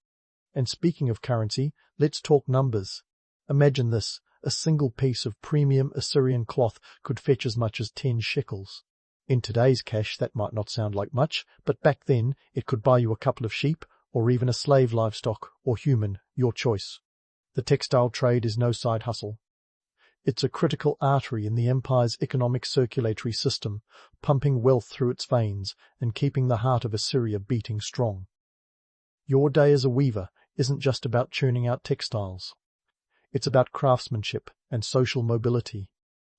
And speaking of currency, let's talk numbers. Imagine this, a single piece of premium Assyrian cloth could fetch as much as 10 shekels. In today's cash that might not sound like much, but back then it could buy you a couple of sheep, or even a slave livestock, or human, your choice. The textile trade is no side hustle. It's a critical artery in the empire's economic circulatory system, pumping wealth through its veins and keeping the heart of Assyria beating strong. Your day as a weaver isn't just about churning out textiles. It's about craftsmanship and social mobility.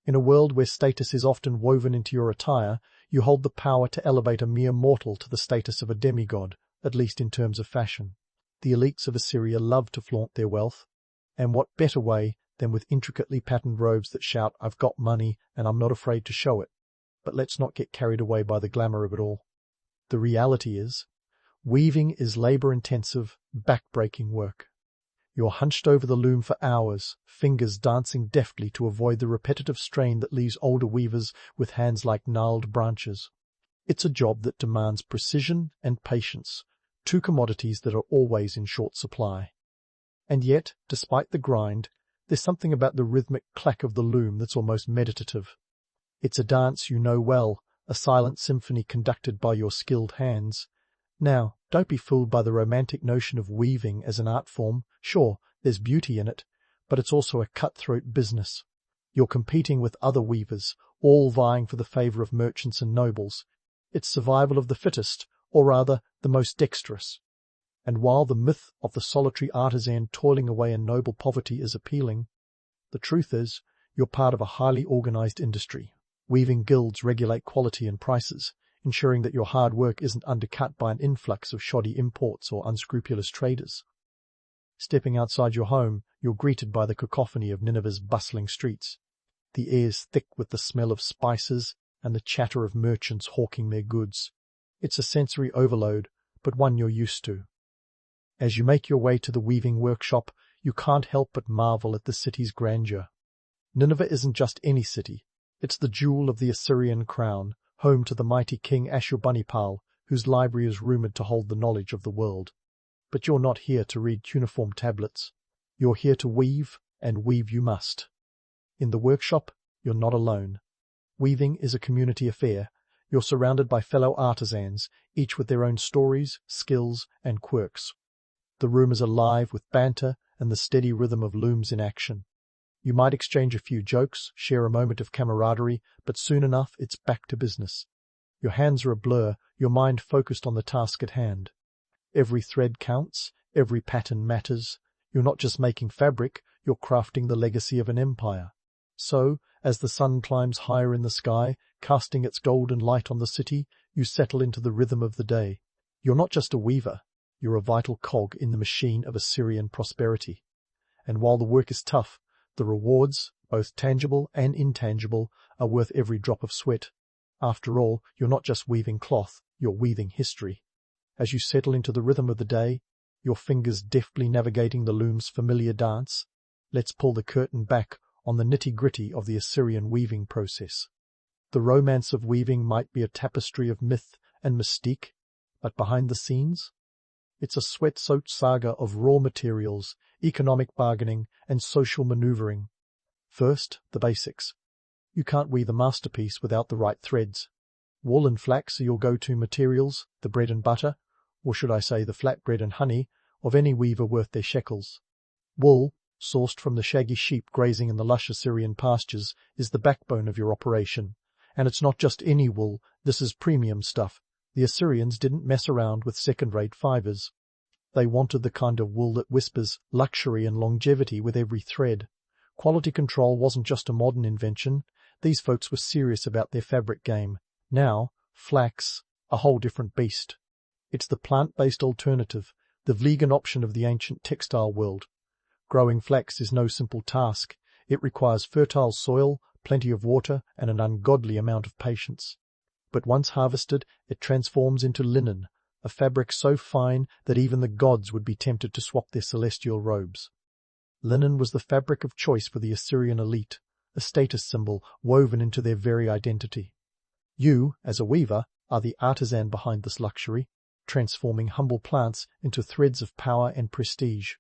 In a world where status is often woven into your attire, you hold the power to elevate a mere mortal to the status of a demigod, at least in terms of fashion. The elites of Assyria love to flaunt their wealth, and what better way than with intricately patterned robes that shout, "I've got money and I'm not afraid to show it." But let's not get carried away by the glamour of it all. The reality is, weaving is labor-intensive, back-breaking work. You're hunched over the loom for hours, fingers dancing deftly to avoid the repetitive strain that leaves older weavers with hands like gnarled branches. It's a job that demands precision and patience, two commodities that are always in short supply. And yet, despite the grind, there's something about the rhythmic clack of the loom that's almost meditative. It's a dance you know well, a silent symphony conducted by your skilled hands. Now, don't be fooled by the romantic notion of weaving as an art form. Sure, there's beauty in it, but it's also a cutthroat business. You're competing with other weavers, all vying for the favor of merchants and nobles. It's survival of the fittest, or rather, the most dexterous. And while the myth of the solitary artisan toiling away in noble poverty is appealing, the truth is you're part of a highly organized industry. Weaving guilds regulate quality and prices, ensuring that your hard work isn't undercut by an influx of shoddy imports or unscrupulous traders. Stepping outside your home, you're greeted by the cacophony of Nineveh's bustling streets. The air's thick with the smell of spices and the chatter of merchants hawking their goods. It's a sensory overload, but one you're used to. As you make your way to the weaving workshop, you can't help but marvel at the city's grandeur. Nineveh isn't just any city. It's the jewel of the Assyrian crown, home to the mighty king Ashurbanipal, whose library is rumored to hold the knowledge of the world. But you're not here to read cuneiform tablets. You're here to weave, and weave you must. In the workshop, you're not alone. Weaving is a community affair. You're surrounded by fellow artisans, each with their own stories, skills, and quirks. The room is alive with banter and the steady rhythm of looms in action. You might exchange a few jokes, share a moment of camaraderie, but soon enough it's back to business. Your hands are a blur, your mind focused on the task at hand. Every thread counts, every pattern matters. You're not just making fabric, you're crafting the legacy of an empire. So, as the sun climbs higher in the sky, casting its golden light on the city, you settle into the rhythm of the day. You're not just a weaver, you're a vital cog in the machine of Assyrian prosperity. And while the work is tough, the rewards, both tangible and intangible, are worth every drop of sweat. After all, you're not just weaving cloth, you're weaving history. As you settle into the rhythm of the day, your fingers deftly navigating the loom's familiar dance, let's pull the curtain back on the nitty-gritty of the Assyrian weaving process. The romance of weaving might be a tapestry of myth and mystique, but behind the scenes, it's a sweat-soaked saga of raw materials, economic bargaining, and social maneuvering. First, the basics. You can't weave a masterpiece without the right threads. Wool and flax are your go-to materials, the bread and butter, or should I say the flatbread and honey, of any weaver worth their shekels. Wool, sourced from the shaggy sheep grazing in the lush Assyrian pastures, is the backbone of your operation. And it's not just any wool, this is premium stuff. The Assyrians didn't mess around with second-rate fibers. They wanted the kind of wool that whispers luxury and longevity with every thread. Quality control wasn't just a modern invention. These folks were serious about their fabric game. Now, flax, a whole different beast. It's the plant-based alternative, the vegan option of the ancient textile world. Growing flax is no simple task. It requires fertile soil, plenty of water, and an ungodly amount of patience. But once harvested, it transforms into linen, a fabric so fine that even the gods would be tempted to swap their celestial robes. Linen was the fabric of choice for the Assyrian elite, a status symbol woven into their very identity. You, as a weaver, are the artisan behind this luxury, transforming humble plants into threads of power and prestige.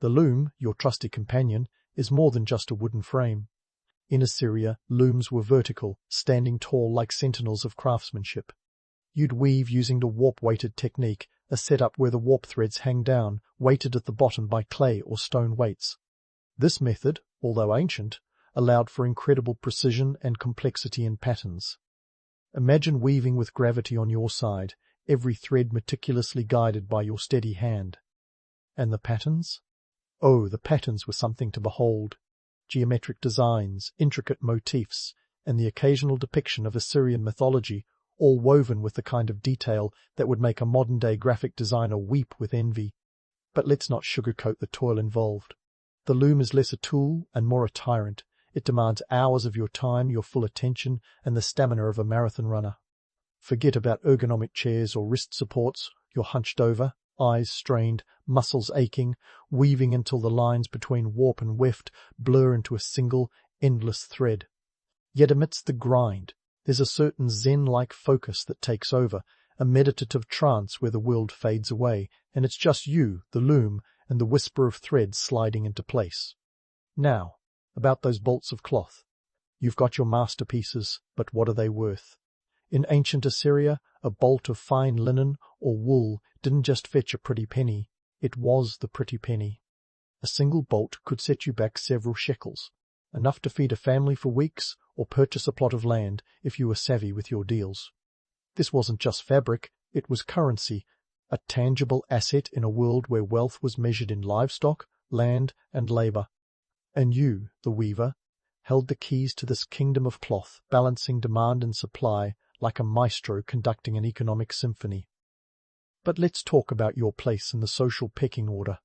The loom, your trusty companion, is more than just a wooden frame. In Assyria, looms were vertical, standing tall like sentinels of craftsmanship. You'd weave using the warp-weighted technique, a setup where the warp threads hang down, weighted at the bottom by clay or stone weights. This method, although ancient, allowed for incredible precision and complexity in patterns. Imagine weaving with gravity on your side, every thread meticulously guided by your steady hand. And the patterns? Oh, the patterns were something to behold. Geometric designs, intricate motifs, and the occasional depiction of Assyrian mythology, all woven with the kind of detail that would make a modern-day graphic designer weep with envy. But let's not sugarcoat the toil involved. The loom is less a tool and more a tyrant. It demands hours of your time, your full attention, and the stamina of a marathon runner. Forget about ergonomic chairs or wrist supports. You're hunched over, eyes strained, muscles aching, weaving until the lines between warp and weft blur into a single, endless thread. Yet amidst the grind, there's a certain zen-like focus that takes over, a meditative trance where the world fades away, and it's just you, the loom, and the whisper of threads sliding into place. Now, about those bolts of cloth. You've got your masterpieces, but what are they worth? In ancient Assyria, a bolt of fine linen or wool didn't just fetch a pretty penny, it was the pretty penny. A single bolt could set you back several shekels, enough to feed a family for weeks or purchase a plot of land if you were savvy with your deals. This wasn't just fabric, it was currency, a tangible asset in a world where wealth was measured in livestock, land, and labor. And you, the weaver, held the keys to this kingdom of cloth, balancing demand and supply like a maestro conducting an economic symphony. But let's talk about your place in the social pecking order.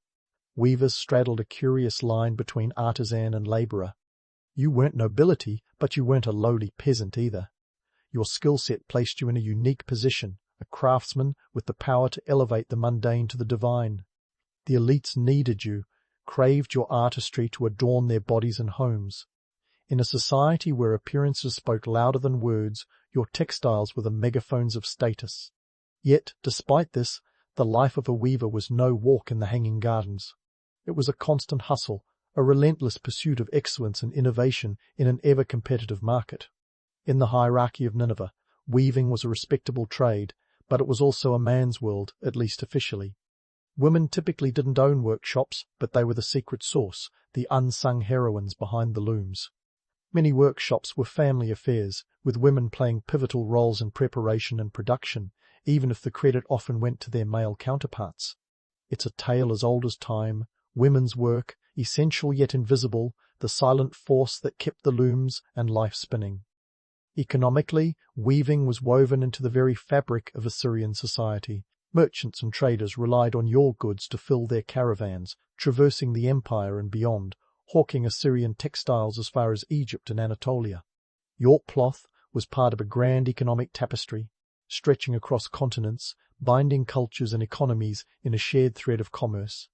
Weavers straddled a curious line between artisan and laborer. You weren't nobility, but you weren't a lowly peasant either. Your skill set placed you in a unique position, a craftsman with the power to elevate the mundane to the divine. The elites needed you, craved your artistry to adorn their bodies and homes. In a society where appearances spoke louder than words, your textiles were the megaphones of status. Yet, despite this, the life of a weaver was no walk in the hanging gardens. It was a constant hustle, a relentless pursuit of excellence and innovation in an ever-competitive market. In the hierarchy of Nineveh, weaving was a respectable trade, but it was also a man's world, at least officially. Women typically didn't own workshops, but they were the secret sauce, the unsung heroines behind the looms. Many workshops were family affairs, with women playing pivotal roles in preparation and production, even if the credit often went to their male counterparts. It's a tale as old as time, women's work, essential yet invisible, the silent force that kept the looms and life spinning. Economically, weaving was woven into the very fabric of Assyrian society. Merchants and traders relied on your goods to fill their caravans, traversing the empire and beyond, hawking Assyrian textiles as far as Egypt and Anatolia. Your cloth was part of a grand economic tapestry, stretching across continents, binding cultures and economies in a shared thread of commerce.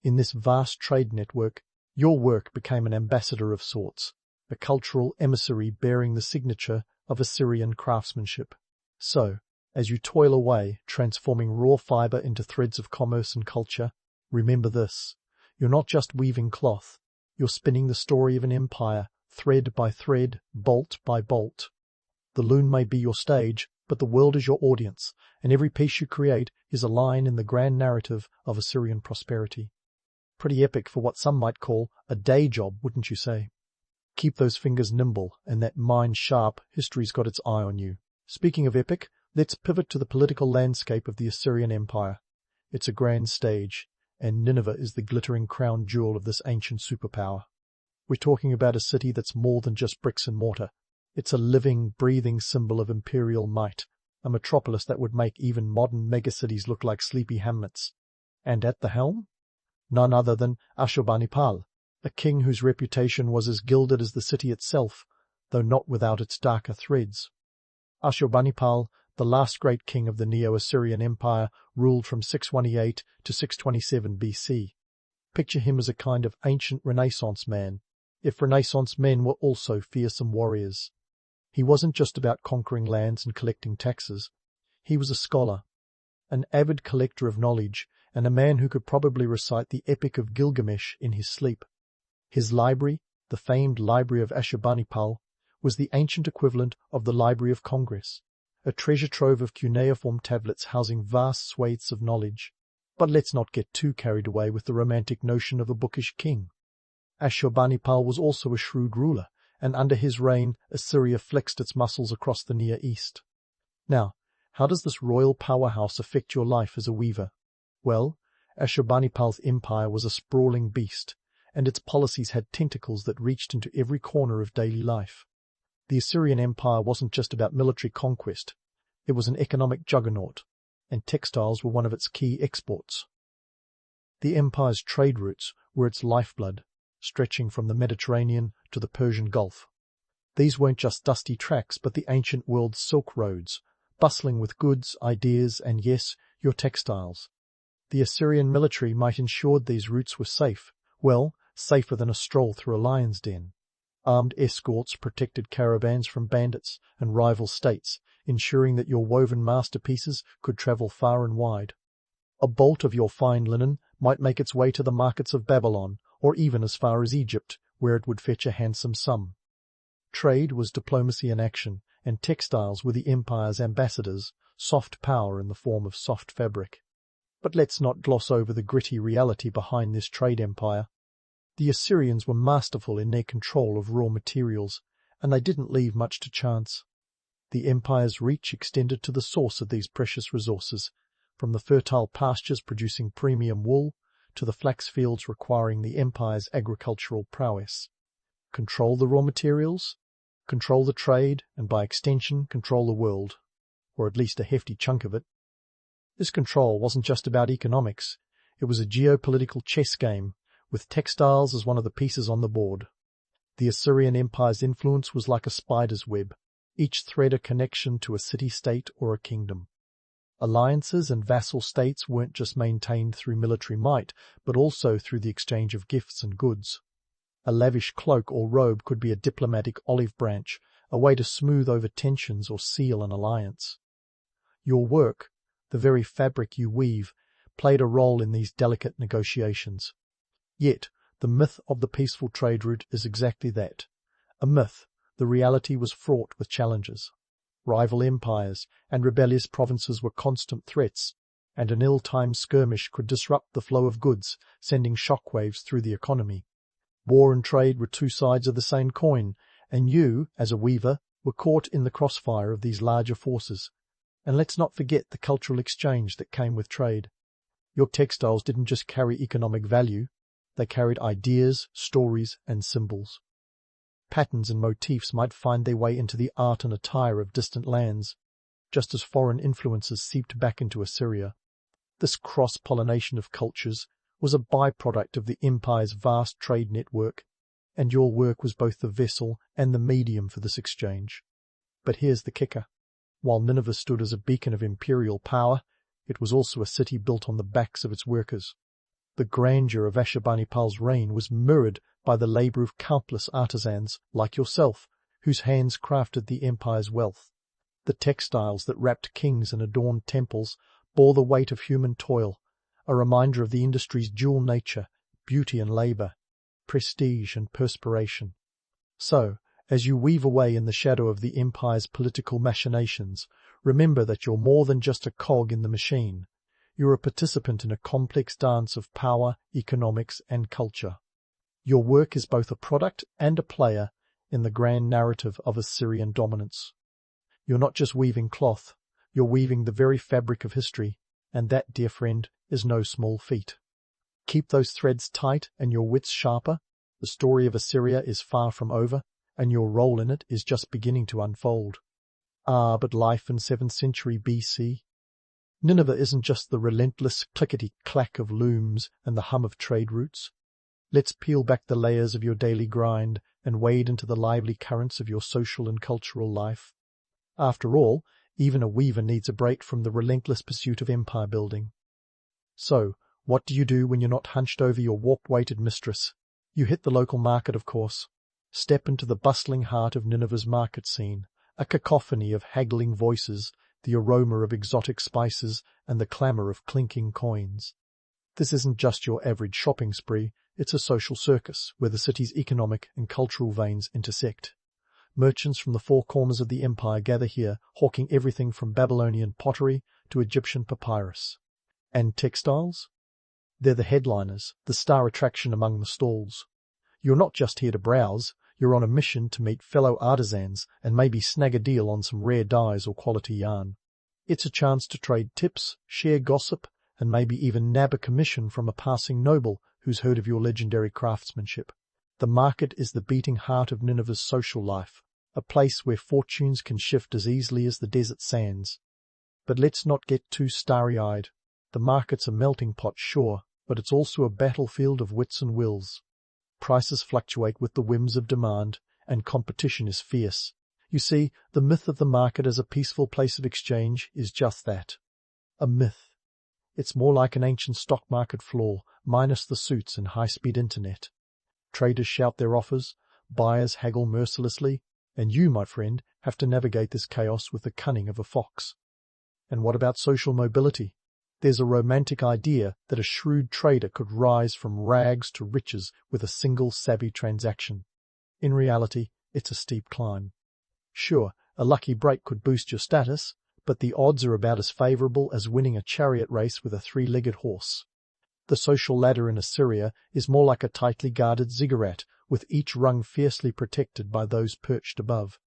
In this vast trade network, your work became an ambassador of sorts, a cultural emissary bearing the signature of Assyrian craftsmanship. So, as you toil away, transforming raw fiber into threads of commerce and culture, remember this: you're not just weaving cloth, you're spinning the story of an empire, thread by thread, bolt by bolt. The loom may be your stage, but the world is your audience, and every piece you create is a line in the grand narrative of Assyrian prosperity. Pretty epic for what some might call a day job, wouldn't you say? Keep those fingers nimble and that mind sharp. History's got its eye on you. Speaking of epic, let's pivot to the political landscape of the Assyrian Empire. It's a grand stage, and Nineveh is the glittering crown jewel of this ancient superpower. We're talking about a city that's more than just bricks and mortar. It's a living, breathing symbol of imperial might, a metropolis that would make even modern megacities look like sleepy hamlets. And at the helm? None other than Ashurbanipal, a king whose reputation was as gilded as the city itself, though not without its darker threads. Ashurbanipal, the last great king of the Neo-Assyrian Empire, ruled from 628 to 627 BC. Picture him as a kind of ancient Renaissance man, if Renaissance men were also fearsome warriors. He wasn't just about conquering lands and collecting taxes. He was a scholar, an avid collector of knowledge, and a man who could probably recite the Epic of Gilgamesh in his sleep. His library, the famed Library of Ashurbanipal, was the ancient equivalent of the Library of Congress, a treasure trove of cuneiform tablets housing vast swathes of knowledge. But let's not get too carried away with the romantic notion of a bookish king. Ashurbanipal was also a shrewd ruler, and under his reign Assyria flexed its muscles across the Near East. Now, how does this royal powerhouse affect your life as a weaver? Well, Ashurbanipal's empire was a sprawling beast, and its policies had tentacles that reached into every corner of daily life. The Assyrian Empire wasn't just about military conquest, it was an economic juggernaut, and textiles were one of its key exports. The empire's trade routes were its lifeblood, stretching from the Mediterranean to the Persian Gulf. These weren't just dusty tracks, but the ancient world's silk roads, bustling with goods, ideas, and yes, your textiles. The Assyrian military might ensure these routes were safe, well, safer than a stroll through a lion's den. Armed escorts protected caravans from bandits and rival states, ensuring that your woven masterpieces could travel far and wide. A bolt of your fine linen might make its way to the markets of Babylon, or even as far as Egypt, where it would fetch a handsome sum. Trade was diplomacy in action, and textiles were the empire's ambassadors, soft power in the form of soft fabric. But let's not gloss over the gritty reality behind this trade empire. The Assyrians were masterful in their control of raw materials, and they didn't leave much to chance. The empire's reach extended to the source of these precious resources, from the fertile pastures producing premium wool to the flax fields requiring the empire's agricultural prowess. Control the raw materials, control the trade, and by extension control the world, or at least a hefty chunk of it. This control wasn't just about economics, it was a geopolitical chess game, with textiles as one of the pieces on the board. The Assyrian Empire's influence was like a spider's web, each thread a connection to a city-state or a kingdom. Alliances and vassal states weren't just maintained through military might, but also through the exchange of gifts and goods. A lavish cloak or robe could be a diplomatic olive branch, a way to smooth over tensions or seal an alliance. Your work, the very fabric you weave, played a role in these delicate negotiations. Yet, the myth of the peaceful trade route is exactly that. A myth. The reality was fraught with challenges. Rival empires and rebellious provinces were constant threats, and an ill-timed skirmish could disrupt the flow of goods, sending shockwaves through the economy. War and trade were two sides of the same coin, and you, as a weaver, were caught in the crossfire of these larger forces. And let's not forget the cultural exchange that came with trade. Your textiles didn't just carry economic value, they carried ideas, stories, and symbols. Patterns and motifs might find their way into the art and attire of distant lands, just as foreign influences seeped back into Assyria. This cross-pollination of cultures was a byproduct of the empire's vast trade network, and your work was both the vessel and the medium for this exchange. But here's the kicker. While Nineveh stood as a beacon of imperial power, it was also a city built on the backs of its workers. The grandeur of Ashurbanipal's reign was mirrored by the labour of countless artisans, like yourself, whose hands crafted the empire's wealth. The textiles that wrapped kings and adorned temples bore the weight of human toil, a reminder of the industry's dual nature, beauty and labour, prestige and perspiration. So, as you weave away in the shadow of the empire's political machinations, remember that you're more than just a cog in the machine. You're a participant in a complex dance of power, economics, and culture. Your work is both a product and a player in the grand narrative of Assyrian dominance. You're not just weaving cloth, you're weaving the very fabric of history, and that, dear friend, is no small feat. Keep those threads tight and your wits sharper. The story of Assyria is far from over, and your role in it is just beginning to unfold. Ah, but life in 7th century BC. Nineveh isn't just the relentless clickety-clack of looms and the hum of trade routes. Let's peel back the layers of your daily grind and wade into the lively currents of your social and cultural life. After all, even a weaver needs a break from the relentless pursuit of empire building. So, what do you do when you're not hunched over your warp-weighted mistress? You hit the local market, of course. Step into the bustling heart of Nineveh's market scene, a cacophony of haggling voices, the aroma of exotic spices, and the clamour of clinking coins. This isn't just your average shopping spree, it's a social circus where the city's economic and cultural veins intersect. Merchants from the four corners of the empire gather here, hawking everything from Babylonian pottery to Egyptian papyrus. And textiles? They're the headliners, the star attraction among the stalls. You're not just here to browse, you're on a mission to meet fellow artisans and maybe snag a deal on some rare dyes or quality yarn. It's a chance to trade tips, share gossip, and maybe even nab a commission from a passing noble who's heard of your legendary craftsmanship. The market is the beating heart of Nineveh's social life, a place where fortunes can shift as easily as the desert sands. But let's not get too starry-eyed. The market's a melting pot, sure, but it's also a battlefield of wits and wills. Prices fluctuate with the whims of demand, and competition is fierce. You see, the myth of the market as a peaceful place of exchange is just that. A myth. It's more like an ancient stock market floor, minus the suits and high-speed internet. Traders shout their offers, buyers haggle mercilessly, and you, my friend, have to navigate this chaos with the cunning of a fox. And what about social mobility? There's a romantic idea that a shrewd trader could rise from rags to riches with a single savvy transaction. In reality, it's a steep climb. Sure, a lucky break could boost your status, but the odds are about as favourable as winning a chariot race with a three-legged horse. The social ladder in Assyria is more like a tightly guarded ziggurat, with each rung fiercely protected by those perched above.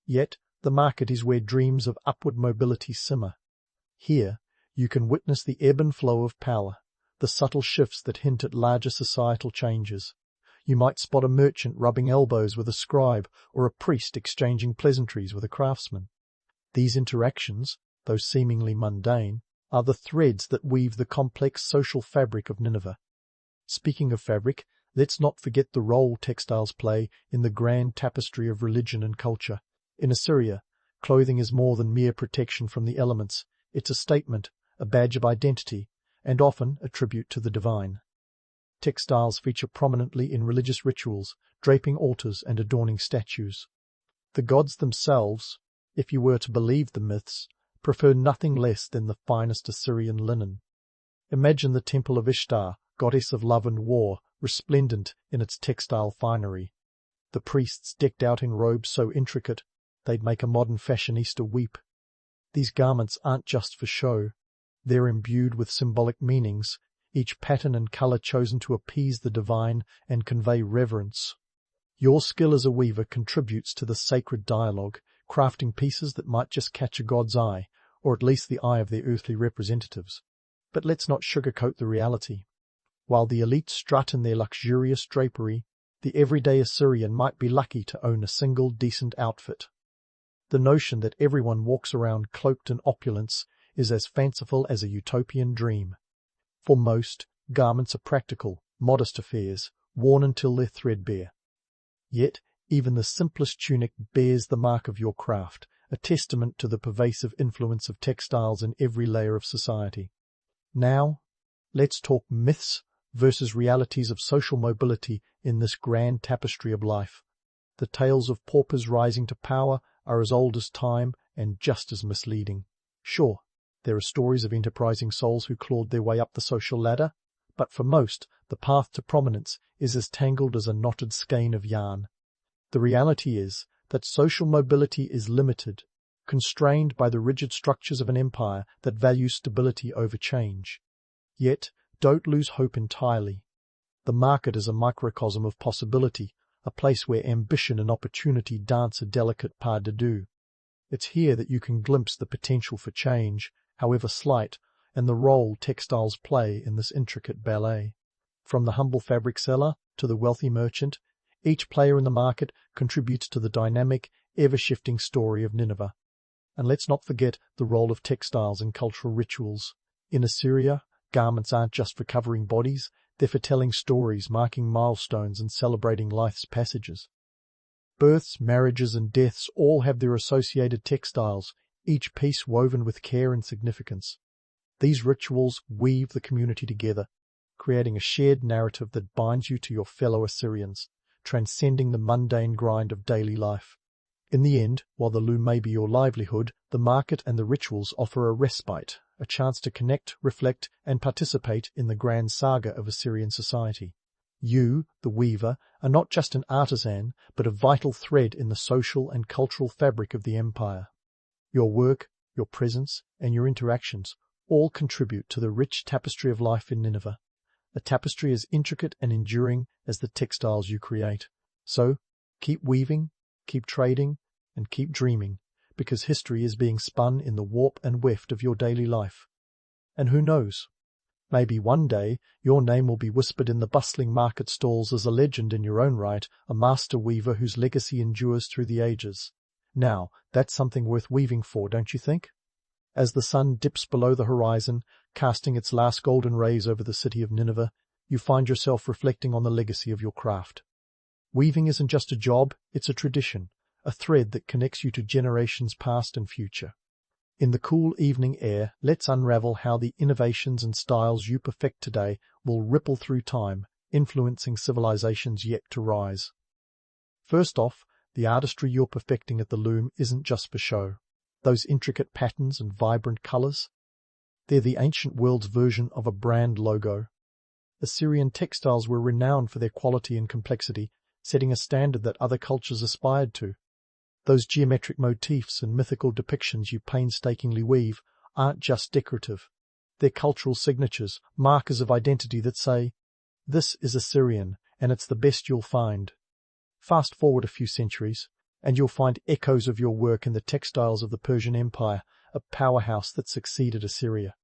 Yet, the market is where dreams of upward mobility simmer. Here, You can witness the ebb and flow of power, the subtle shifts that hint at larger societal changes. You might spot a merchant rubbing elbows with a scribe or a priest exchanging pleasantries with a craftsman. These interactions, though seemingly mundane, are the threads that weave the complex social fabric of Nineveh. Speaking of fabric, let's not forget the role textiles play in the grand tapestry of religion and culture. In Assyria, clothing is more than mere protection from the elements. It's a statement, a badge of identity, and often a tribute to the divine. Textiles feature prominently in religious rituals, draping altars and adorning statues. The gods themselves, if you were to believe the myths, prefer nothing less than the finest Assyrian linen. Imagine the temple of Ishtar, goddess of love and war, resplendent in its textile finery. The priests decked out in robes so intricate they'd make a modern fashionista weep. These garments aren't just for show. They're imbued with symbolic meanings, each pattern and colour chosen to appease the divine and convey reverence. Your skill as a weaver contributes to the sacred dialogue, crafting pieces that might just catch a god's eye, or at least the eye of their earthly representatives. But let's not sugarcoat the reality. While the elite strut in their luxurious drapery, the everyday Assyrian might be lucky to own a single decent outfit. The notion that everyone walks around cloaked in opulence is as fanciful as a utopian dream. For most, garments are practical, modest affairs, worn until they're threadbare. Yet, even the simplest tunic bears the mark of your craft, a testament to the pervasive influence of textiles in every layer of society. Now, let's talk myths versus realities of social mobility in this grand tapestry of life. The tales of paupers rising to power are as old as time and just as misleading. Sure, there are stories of enterprising souls who clawed their way up the social ladder, but for most, the path to prominence is as tangled as a knotted skein of yarn. The reality is that social mobility is limited, constrained by the rigid structures of an empire that values stability over change. Yet, don't lose hope entirely. The market is a microcosm of possibility, a place where ambition and opportunity dance a delicate pas de deux. It's here that you can glimpse the potential for change, however slight, and the role textiles play in this intricate ballet. From the humble fabric seller to the wealthy merchant, each player in the market contributes to the dynamic, ever-shifting story of Nineveh. And let's not forget the role of textiles in cultural rituals. In Assyria, garments aren't just for covering bodies, they're for telling stories, marking milestones, and celebrating life's passages. Births, marriages, and deaths all have their associated textiles, each piece woven with care and significance. These rituals weave the community together, creating a shared narrative that binds you to your fellow Assyrians, transcending the mundane grind of daily life. In the end, while the loom may be your livelihood, the market and the rituals offer a respite, a chance to connect, reflect, and participate in the grand saga of Assyrian society. You, the weaver, are not just an artisan, but a vital thread in the social and cultural fabric of the empire. Your work, your presence, and your interactions all contribute to the rich tapestry of life in Nineveh, a tapestry as intricate and enduring as the textiles you create. So, keep weaving, keep trading, and keep dreaming, because history is being spun in the warp and weft of your daily life. And who knows? Maybe one day your name will be whispered in the bustling market stalls as a legend in your own right, a master weaver whose legacy endures through the ages. Now, that's something worth weaving for, don't you think? As the sun dips below the horizon, casting its last golden rays over the city of Nineveh, you find yourself reflecting on the legacy of your craft. Weaving isn't just a job, it's a tradition, a thread that connects you to generations past and future. In the cool evening air, let's unravel how the innovations and styles you perfect today will ripple through time, influencing civilizations yet to rise. First off, the artistry you're perfecting at the loom isn't just for show. Those intricate patterns and vibrant colors, they're the ancient world's version of a brand logo. Assyrian textiles were renowned for their quality and complexity, setting a standard that other cultures aspired to. Those geometric motifs and mythical depictions you painstakingly weave aren't just decorative. They're cultural signatures, markers of identity that say, "This is Assyrian, and it's the best you'll find." Fast forward a few centuries, and you'll find echoes of your work in the textiles of the Persian Empire, a powerhouse that succeeded Assyria.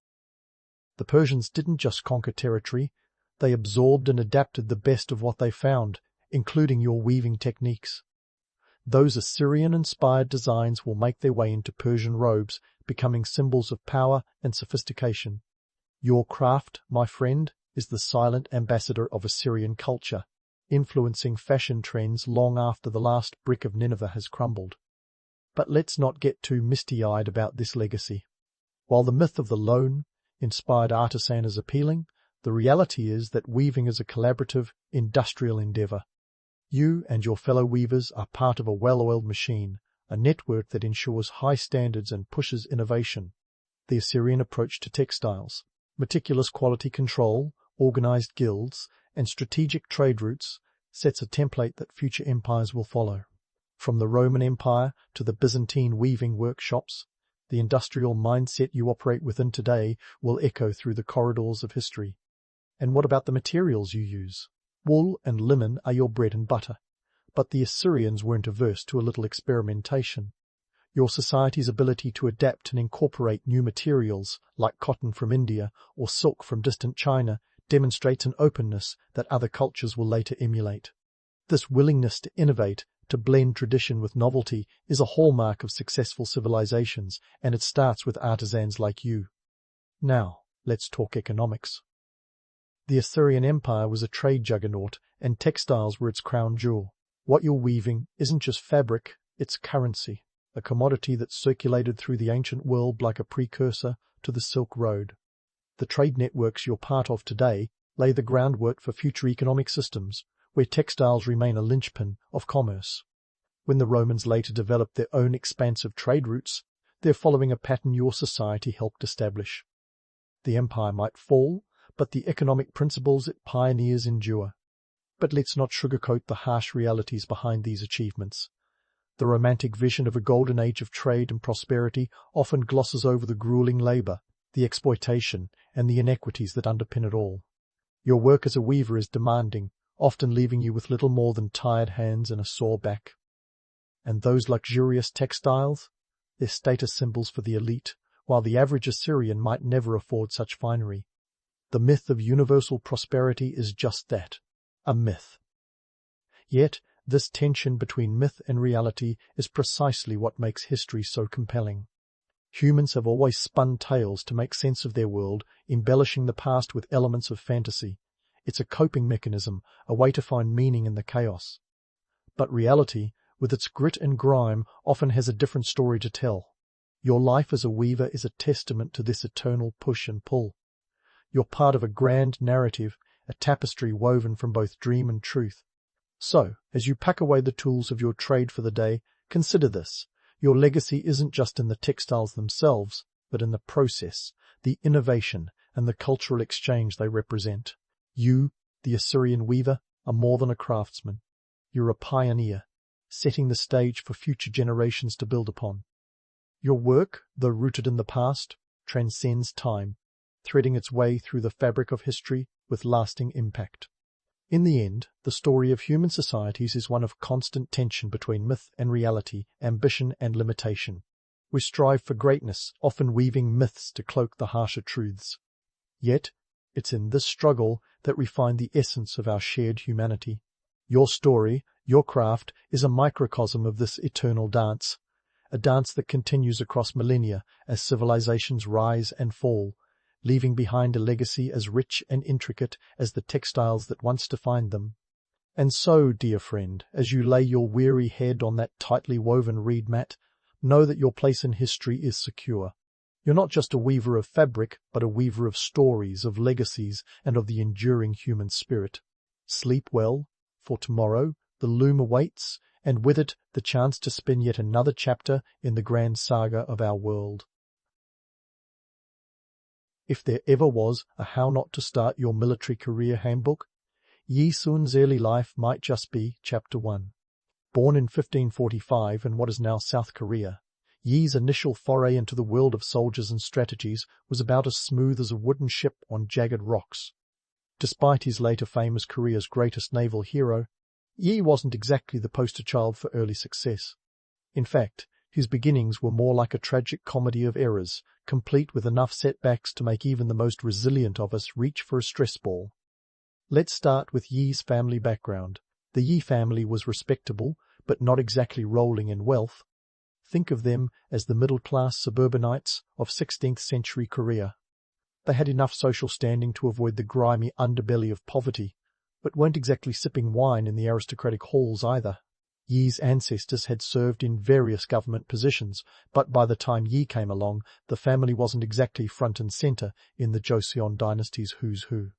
The Persians didn't just conquer territory, they absorbed and adapted the best of what they found, including your weaving techniques. Those Assyrian-inspired designs will make their way into Persian robes, becoming symbols of power and sophistication. Your craft, my friend, is the silent ambassador of Assyrian culture, influencing fashion trends long after the last brick of Nineveh has crumbled. But let's not get too misty-eyed about this legacy. While the myth of the lone, inspired artisan is appealing, the reality is that weaving is a collaborative, industrial endeavor. You and your fellow weavers are part of a well-oiled machine, a network that ensures high standards and pushes innovation. The Assyrian approach to textiles, meticulous quality control, organized guilds, and strategic trade routes sets a template that future empires will follow. From the Roman Empire to the Byzantine weaving workshops, the industrial mindset you operate within today will echo through the corridors of history. And what about the materials you use? Wool and linen are your bread and butter, but the Assyrians weren't averse to a little experimentation. Your society's ability to adapt and incorporate new materials, like cotton from India or silk from distant China, demonstrates an openness that other cultures will later emulate. This willingness to innovate, to blend tradition with novelty, is a hallmark of successful civilizations, and it starts with artisans like you. Now, let's talk economics. The Assyrian Empire was a trade juggernaut, and textiles were its crown jewel. What you're weaving isn't just fabric, it's currency, a commodity that circulated through the ancient world like a precursor to the Silk Road. The trade networks you're part of today lay the groundwork for future economic systems, where textiles remain a linchpin of commerce. When the Romans later developed their own expansive trade routes, they're following a pattern your society helped establish. The empire might fall, but the economic principles it pioneers endure. But let's not sugarcoat the harsh realities behind these achievements. The romantic vision of a golden age of trade and prosperity often glosses over the grueling labor, the exploitation, and the inequities that underpin it all. Your work as a weaver is demanding, often leaving you with little more than tired hands and a sore back. And those luxurious textiles? They're status symbols for the elite, while the average Assyrian might never afford such finery. The myth of universal prosperity is just that, a myth. Yet, this tension between myth and reality is precisely what makes history so compelling. Humans have always spun tales to make sense of their world, embellishing the past with elements of fantasy. It's a coping mechanism, a way to find meaning in the chaos. But reality, with its grit and grime, often has a different story to tell. Your life as a weaver is a testament to this eternal push and pull. You're part of a grand narrative, a tapestry woven from both dream and truth. So, as you pack away the tools of your trade for the day, consider this. Your legacy isn't just in the textiles themselves, but in the process, the innovation, and the cultural exchange they represent. You, the Assyrian weaver, are more than a craftsman. You're a pioneer, setting the stage for future generations to build upon. Your work, though rooted in the past, transcends time, threading its way through the fabric of history with lasting impact. In the end, the story of human societies is one of constant tension between myth and reality, ambition and limitation. We strive for greatness, often weaving myths to cloak the harsher truths. Yet, it's in this struggle that we find the essence of our shared humanity. Your story, your craft, is a microcosm of this eternal dance, a dance that continues across millennia as civilizations rise and fall, leaving behind a legacy as rich and intricate as the textiles that once defined them. And so, dear friend, as you lay your weary head on that tightly woven reed mat, know that your place in history is secure. You're not just a weaver of fabric, but a weaver of stories, of legacies, and of the enduring human spirit. Sleep well, for tomorrow the loom awaits, and with it the chance to spin yet another chapter in the grand saga of our world. If there ever was a how not to start your military career handbook, Yi Sun's early life might just be Chapter 1. Born in 1545 in what is now South Korea, Yi's initial foray into the world of soldiers and strategies was about as smooth as a wooden ship on jagged rocks. Despite his later fame as Korea's greatest naval hero, Yi wasn't exactly the poster child for early success. In fact, His beginnings were more like a tragic comedy of errors, complete with enough setbacks to make even the most resilient of us reach for a stress ball. Let's start with Yi's family background. The Yi family was respectable, but not exactly rolling in wealth. Think of them as the middle-class suburbanites of 16th century Korea. They had enough social standing to avoid the grimy underbelly of poverty, but weren't exactly sipping wine in the aristocratic halls either. Yi's ancestors had served in various government positions, but by the time Yi came along, the family wasn't exactly front and center in the Joseon dynasty's who's who.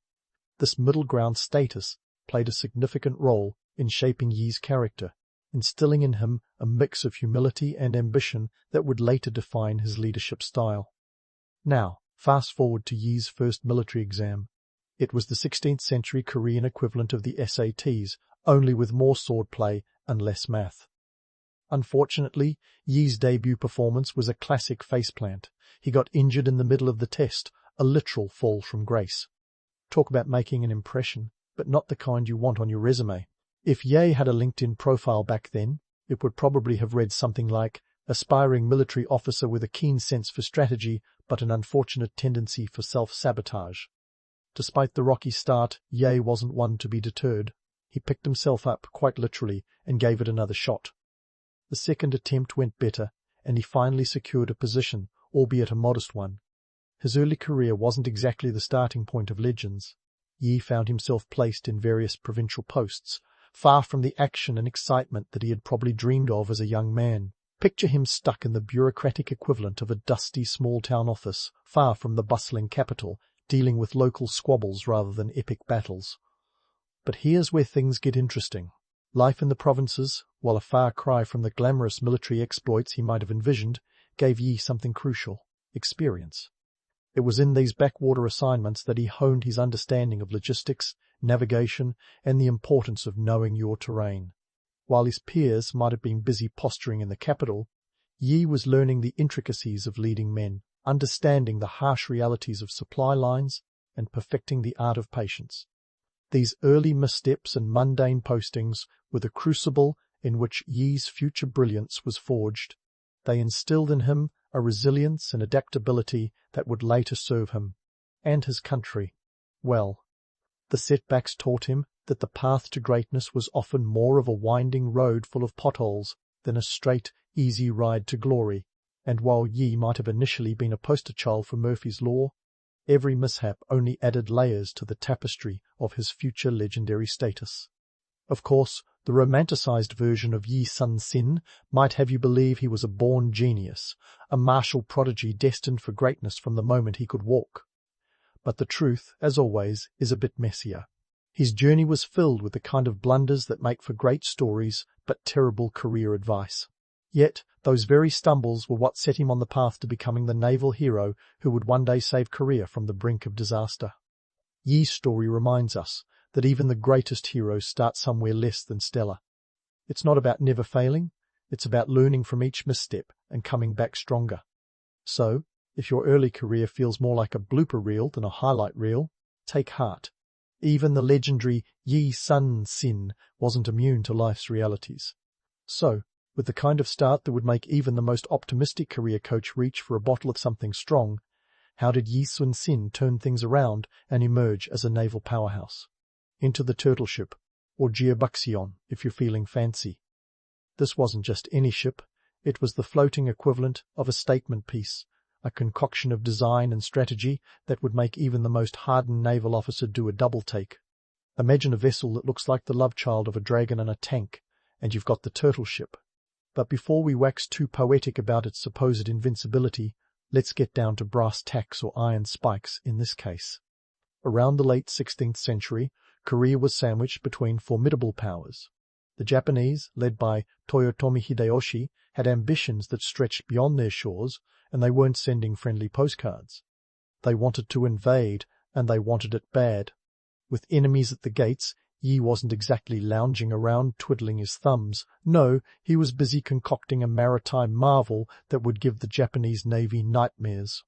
This middle ground status played a significant role in shaping Yi's character, instilling in him a mix of humility and ambition that would later define his leadership style. Now, fast forward to Yi's first military exam. It was the 16th century Korean equivalent of the SATs, only with more swordplay and less math. Unfortunately, Yi's debut performance was a classic faceplant. He got injured in the middle of the test, a literal fall from grace. Talk about making an impression, but not the kind you want on your resume. If Ye had a LinkedIn profile back then, it would probably have read something like, aspiring military officer with a keen sense for strategy, but an unfortunate tendency for self-sabotage. Despite the rocky start, Ye wasn't one to be deterred. He picked himself up, quite literally, and gave it another shot. The second attempt went better, and he finally secured a position, albeit a modest one. His early career wasn't exactly the starting point of legends. Yi found himself placed in various provincial posts, far from the action and excitement that he had probably dreamed of as a young man. Picture him stuck in the bureaucratic equivalent of a dusty small-town office, far from the bustling capital, dealing with local squabbles rather than epic battles. But here's where things get interesting. Life in the provinces, while a far cry from the glamorous military exploits he might have envisioned, gave Yi something crucial: experience. It was in these backwater assignments that he honed his understanding of logistics, navigation, and the importance of knowing your terrain. While his peers might have been busy posturing in the capital, Yi was learning the intricacies of leading men, understanding the harsh realities of supply lines, and perfecting the art of patience. These early missteps and mundane postings were the crucible in which Yi's future brilliance was forged. They instilled in him a resilience and adaptability that would later serve him and his country well. The setbacks taught him that the path to greatness was often more of a winding road full of potholes than a straight, easy ride to glory, and while Yi might have initially been a poster child for Murphy's Law, every mishap only added layers to the tapestry of his future legendary status. Of course, the romanticized version of Yi Sun-sin might have you believe he was a born genius, a martial prodigy destined for greatness from the moment he could walk. But the truth, as always, is a bit messier. His journey was filled with the kind of blunders that make for great stories but terrible career advice. Yet, those very stumbles were what set him on the path to becoming the naval hero who would one day save Korea from the brink of disaster. Yi's story reminds us that even the greatest heroes start somewhere less than stellar. It's not about never failing, it's about learning from each misstep and coming back stronger. So, if your early career feels more like a blooper reel than a highlight reel, take heart. Even the legendary Yi Sun-sin wasn't immune to life's realities. So, with the kind of start that would make even the most optimistic career coach reach for a bottle of something strong, how did Yi Sun-sin turn things around and emerge as a naval powerhouse? Into the turtle ship, or Geobuxion if you're feeling fancy. This wasn't just any ship, it was the floating equivalent of a statement piece, a concoction of design and strategy that would make even the most hardened naval officer do a double take. Imagine a vessel that looks like the love child of a dragon and a tank, and you've got the turtle ship. But before we wax too poetic about its supposed invincibility, let's get down to brass tacks or iron spikes in this case. Around the late 16th century, Korea was sandwiched between formidable powers. The Japanese, led by Toyotomi Hideyoshi, had ambitions that stretched beyond their shores, and they weren't sending friendly postcards. They wanted to invade, and they wanted it bad. With enemies at the gates, Yi wasn't exactly lounging around twiddling his thumbs. No, he was busy concocting a maritime marvel that would give the Japanese Navy nightmares.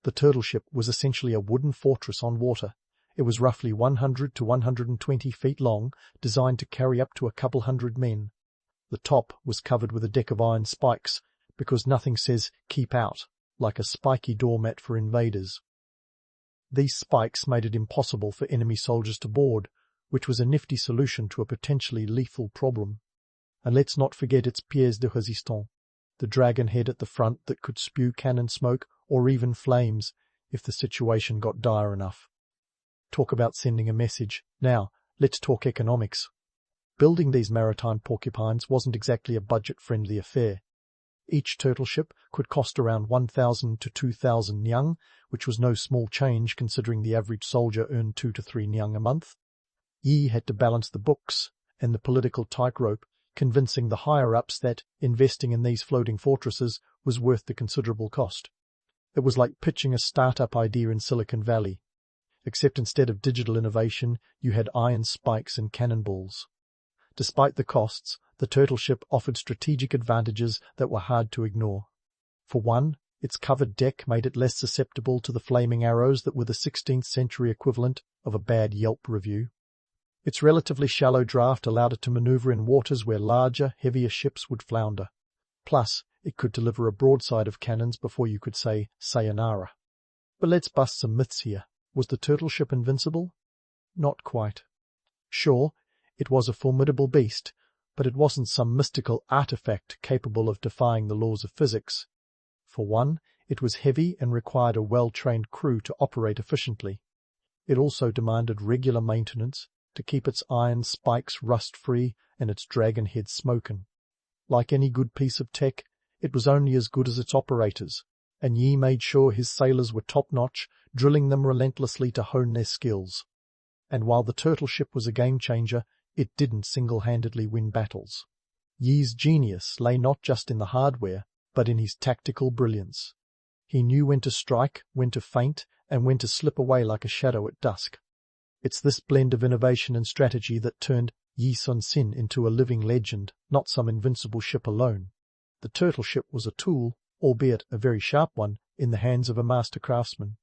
The turtle ship was essentially a wooden fortress on water. It was roughly 100 to 120 feet long, designed to carry up to a couple hundred men. The top was covered with a deck of iron spikes, because nothing says keep out like a spiky doormat for invaders. These spikes made it impossible for enemy soldiers to board, which was a nifty solution to a potentially lethal problem. And let's not forget its pièce de résistance, the dragon head at the front that could spew cannon smoke or even flames if the situation got dire enough. Talk about sending a message. Now, let's talk economics. Building these maritime porcupines wasn't exactly a budget-friendly affair. Each turtle ship could cost around 1,000 to 2,000 nyang, which was no small change considering the average soldier earned 2 to 3 nyang a month. Yi had to balance the books and the political tightrope, convincing the higher-ups that investing in these floating fortresses was worth the considerable cost. It was like pitching a startup idea in Silicon Valley, except instead of digital innovation, you had iron spikes and cannonballs. Despite the costs, the turtle ship offered strategic advantages that were hard to ignore. For one, its covered deck made it less susceptible to the flaming arrows that were the 16th century equivalent of a bad Yelp review. Its relatively shallow draft allowed it to maneuver in waters where larger, heavier ships would flounder. Plus, it could deliver a broadside of cannons before you could say sayonara. But let's bust some myths here. Was the turtle ship invincible? Not quite. Sure, it was a formidable beast, but it wasn't some mystical artifact capable of defying the laws of physics. For one, it was heavy and required a well-trained crew to operate efficiently. It also demanded regular maintenance to keep its iron spikes rust-free and its dragon head smoking. Like any good piece of tech, it was only as good as its operators, and Yi made sure his sailors were top-notch, drilling them relentlessly to hone their skills. And while the turtle ship was a game-changer, it didn't single-handedly win battles. Yi's genius lay not just in the hardware, but in his tactical brilliance. He knew when to strike, when to feint, and when to slip away like a shadow at dusk. It's this blend of innovation and strategy that turned Yi Sun Sin into a living legend, not some invincible ship alone. The turtle ship was a tool, albeit a very sharp one, in the hands of a master craftsman.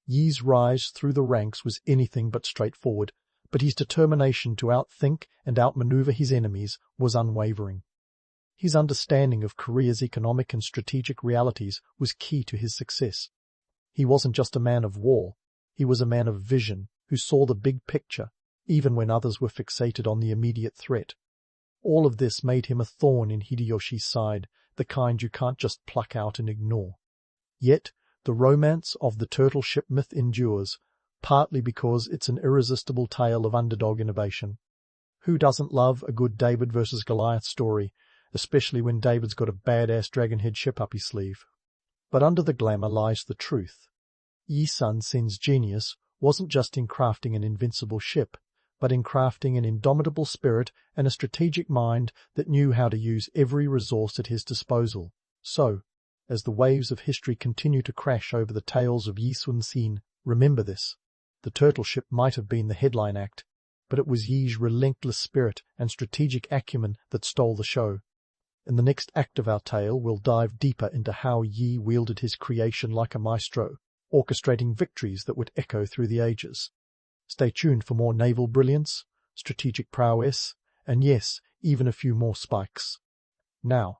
Yi's rise through the ranks was anything but straightforward, but his determination to outthink and outmaneuver his enemies was unwavering. His understanding of Korea's economic and strategic realities was key to his success. He wasn't just a man of war, he was a man of vision who saw the big picture, even when others were fixated on the immediate threat. All of this made him a thorn in Hideyoshi's side, the kind you can't just pluck out and ignore. Yet, the romance of the turtle ship myth endures, partly because it's an irresistible tale of underdog innovation. Who doesn't love a good David versus Goliath story, especially when David's got a badass dragonhead ship up his sleeve? But under the glamour lies the truth. Yi Sun Sin's genius wasn't just in crafting an invincible ship, but in crafting an indomitable spirit and a strategic mind that knew how to use every resource at his disposal. So, as the waves of history continue to crash over the tales of Yi Sun Sin, remember this. The turtle ship might have been the headline act, but it was Yi's relentless spirit and strategic acumen that stole the show. In the next act of our tale, we'll dive deeper into how Yi wielded his creation like a maestro, orchestrating victories that would echo through the ages. Stay tuned for more naval brilliance, strategic prowess, and yes, even a few more spikes. Now,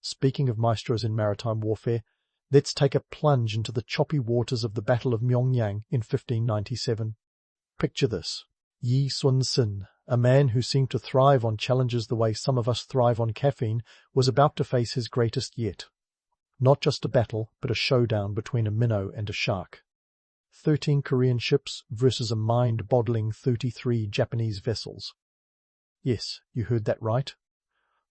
speaking of maestros in maritime warfare, let's take a plunge into the choppy waters of the Battle of Myeongyang in 1597. Picture this. Yi Sun Sin, a man who seemed to thrive on challenges the way some of us thrive on caffeine, was about to face his greatest yet. Not just a battle, but a showdown between a minnow and a shark. 13 Korean ships versus a mind-boggling 33 Japanese vessels. Yes, you heard that right.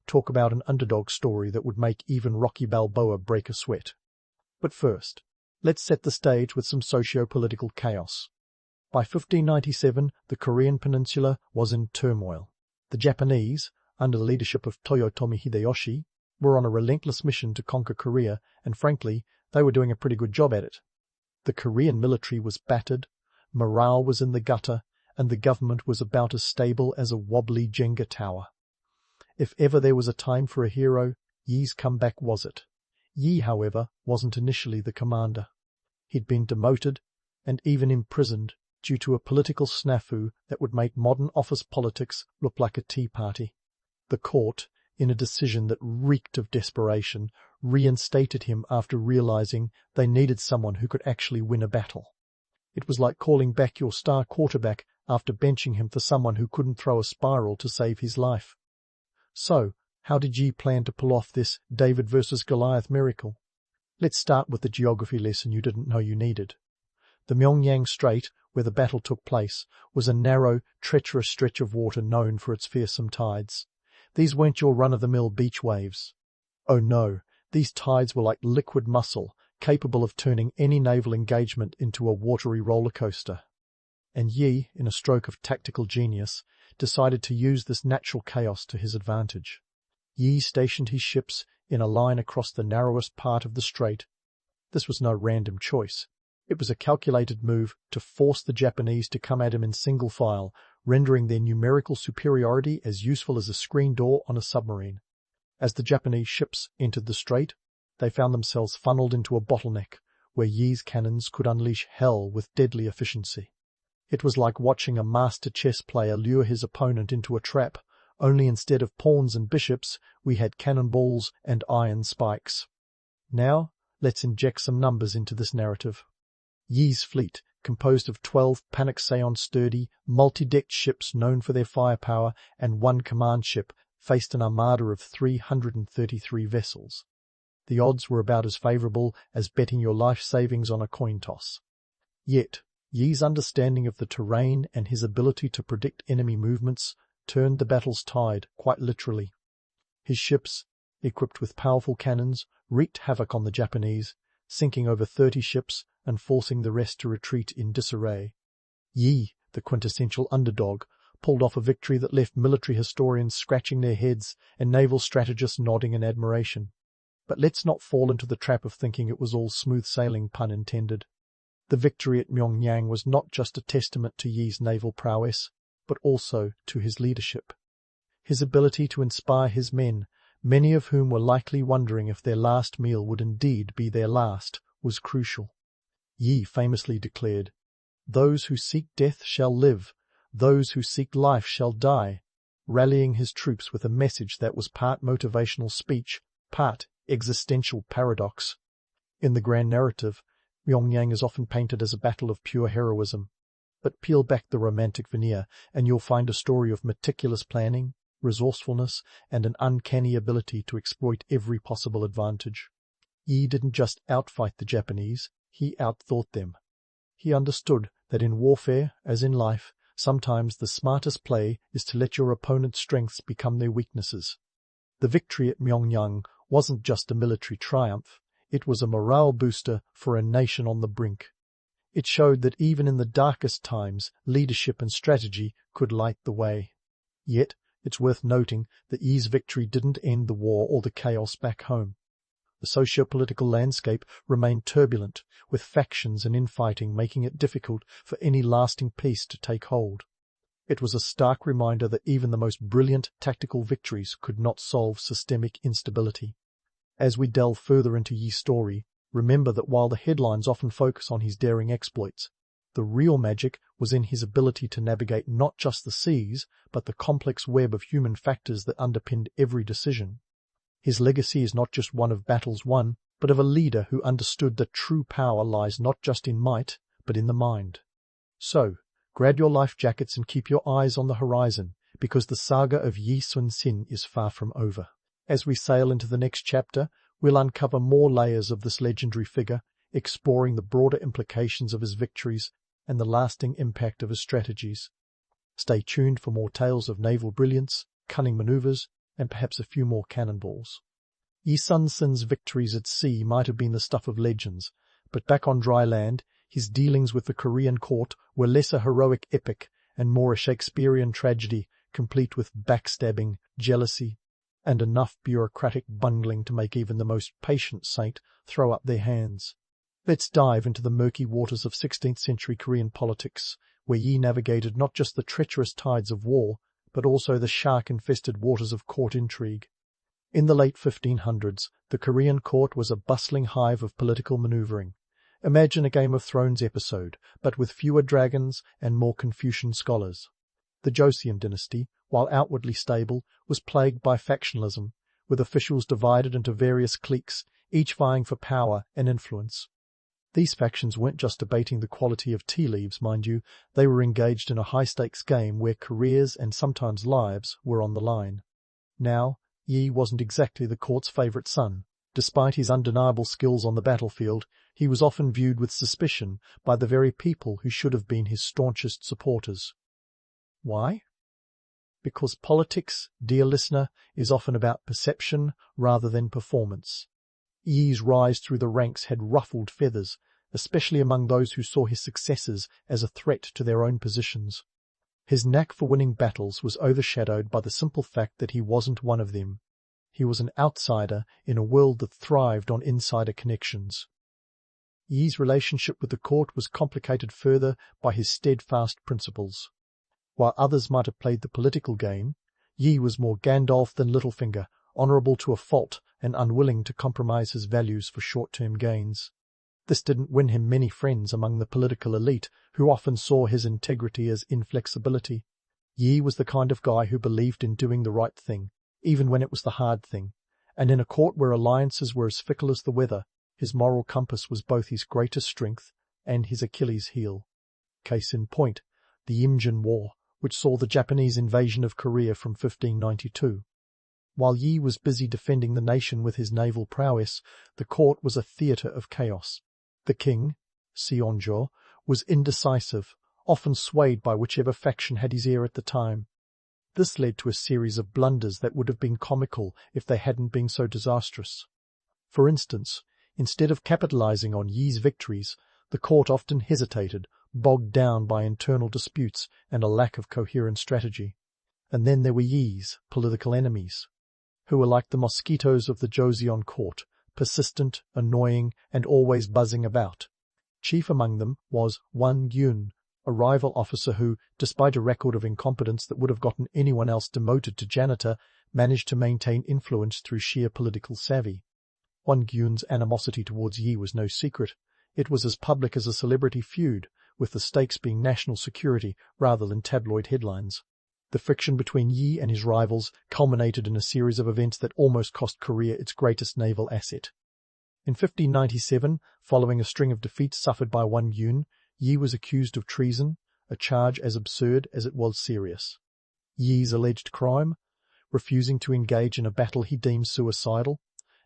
Talk about an underdog story that would make even Rocky Balboa break a sweat. But first, let's set the stage with some socio-political chaos. By 1597, the Korean peninsula was in turmoil. The Japanese, under the leadership of Toyotomi Hideyoshi, were on a relentless mission to conquer Korea, and frankly, they were doing a pretty good job at it. The Korean military was battered, morale was in the gutter, and the government was about as stable as a wobbly Jenga tower. If ever there was a time for a hero, Yi's comeback was it. Yi, however, wasn't initially the commander. He'd been demoted and even imprisoned due to a political snafu that would make modern office politics look like a tea party. The court, in a decision that reeked of desperation, reinstated him after realizing they needed someone who could actually win a battle. It was like calling back your star quarterback after benching him for someone who couldn't throw a spiral to save his life. So, how did Yi plan to pull off this David versus Goliath miracle? Let's start with the geography lesson you didn't know you needed. The Myeongyang Strait, where the battle took place, was a narrow, treacherous stretch of water known for its fearsome tides. These weren't your run-of-the-mill beach waves. Oh no, these tides were like liquid muscle, capable of turning any naval engagement into a watery roller coaster. And Yi, in a stroke of tactical genius, decided to use this natural chaos to his advantage. Yi stationed his ships in a line across the narrowest part of the strait. This was no random choice. It was a calculated move to force the Japanese to come at him in single file, rendering their numerical superiority as useful as a screen door on a submarine. As the Japanese ships entered the strait, they found themselves funneled into a bottleneck, where Yi's cannons could unleash hell with deadly efficiency. It was like watching a master chess player lure his opponent into a trap, only instead of pawns and bishops, we had cannonballs and iron spikes. Now, let's inject some numbers into this narrative. Yi's fleet, composed of 12 panic-sturdy, multi-decked ships known for their firepower and one command ship, faced an armada of 333 vessels. The odds were about as favourable as betting your life savings on a coin toss. Yet, Yi's understanding of the terrain and his ability to predict enemy movements turned the battle's tide quite literally. His ships, equipped with powerful cannons, wreaked havoc on the Japanese, sinking over 30 ships and forcing the rest to retreat in disarray. Yi, the quintessential underdog, pulled off a victory that left military historians scratching their heads and naval strategists nodding in admiration. But let's not fall into the trap of thinking it was all smooth sailing, pun intended. The victory at Myeongyang was not just a testament to Yi's naval prowess, but also to his leadership. His ability to inspire his men, many of whom were likely wondering if their last meal would indeed be their last, was crucial. Yi famously declared, "Those who seek death shall live, those who seek life shall die," rallying his troops with a message that was part motivational speech, part existential paradox. In the grand narrative, Myeongyang is often painted as a battle of pure heroism, but peel back the romantic veneer and you'll find a story of meticulous planning, resourcefulness, and an uncanny ability to exploit every possible advantage. Yi didn't just outfight the Japanese, he outthought them. He understood that in warfare, as in life, sometimes the smartest play is to let your opponent's strengths become their weaknesses. The victory at Myeongyang wasn't just a military triumph, it was a morale booster for a nation on the brink. It showed that even in the darkest times, leadership and strategy could light the way. Yet, it's worth noting that Yi's victory didn't end the war or the chaos back home. The socio-political landscape remained turbulent, with factions and infighting making it difficult for any lasting peace to take hold. It was a stark reminder that even the most brilliant tactical victories could not solve systemic instability. As we delve further into Yi's story, remember that while the headlines often focus on his daring exploits, the real magic was in his ability to navigate not just the seas, but the complex web of human factors that underpinned every decision. His legacy is not just one of battles won, but of a leader who understood that true power lies not just in might, but in the mind. So, grab your life jackets and keep your eyes on the horizon, because the saga of Yi Sun-sin is far from over. As we sail into the next chapter, we'll uncover more layers of this legendary figure, exploring the broader implications of his victories and the lasting impact of his strategies. Stay tuned for more tales of naval brilliance, cunning maneuvers, and perhaps a few more cannonballs. Yi Sun-sin's victories at sea might have been the stuff of legends, but back on dry land, his dealings with the Korean court were less a heroic epic and more a Shakespearean tragedy, complete with backstabbing, jealousy, and enough bureaucratic bungling to make even the most patient saint throw up their hands. Let's dive into the murky waters of 16th century Korean politics, where Yi navigated not just the treacherous tides of war, but also the shark-infested waters of court intrigue. In the late 1500s, the Korean court was a bustling hive of political maneuvering. Imagine a Game of Thrones episode, but with fewer dragons and more Confucian scholars. The Joseon dynasty, while outwardly stable, was plagued by factionalism, with officials divided into various cliques, each vying for power and influence. These factions weren't just debating the quality of tea leaves, mind you, they were engaged in a high-stakes game where careers and sometimes lives were on the line. Now, Yi wasn't exactly the court's favourite son. Despite his undeniable skills on the battlefield, he was often viewed with suspicion by the very people who should have been his staunchest supporters. Why? Because politics, dear listener, is often about perception rather than performance. Yi's rise through the ranks had ruffled feathers, especially among those who saw his successes as a threat to their own positions. His knack for winning battles was overshadowed by the simple fact that he wasn't one of them. He was an outsider in a world that thrived on insider connections. Yi's relationship with the court was complicated further by his steadfast principles. While others might have played the political game, Yi was more Gandalf than Littlefinger, honourable to a fault and unwilling to compromise his values for short-term gains. This didn't win him many friends among the political elite, who often saw his integrity as inflexibility. Yi was the kind of guy who believed in doing the right thing, even when it was the hard thing, and in a court where alliances were as fickle as the weather, his moral compass was both his greatest strength and his Achilles' heel. Case in point, the Imjin War, which saw the Japanese invasion of Korea from 1592. While Yi was busy defending the nation with his naval prowess, the court was a theatre of chaos. The king, Seonjo, was indecisive, often swayed by whichever faction had his ear at the time. This led to a series of blunders that would have been comical if they hadn't been so disastrous. For instance, instead of capitalizing on Yi's victories, the court often hesitated, bogged down by internal disputes and a lack of coherent strategy. And then there were Yi's political enemies, who were like the mosquitoes of the Joseon court, persistent, annoying, and always buzzing about. Chief among them was Wan Gyun, a rival officer who, despite a record of incompetence that would have gotten anyone else demoted to janitor, managed to maintain influence through sheer political savvy. Wan Gyun's animosity towards Yi was no secret. It was as public as a celebrity feud, with the stakes being national security rather than tabloid headlines. The friction between Yi and his rivals culminated in a series of events that almost cost Korea its greatest naval asset. In 1597, following a string of defeats suffered by Wan Gyun, Yi was accused of treason, a charge as absurd as it was serious. Yi's alleged crime? Refusing to engage in a battle he deemed suicidal,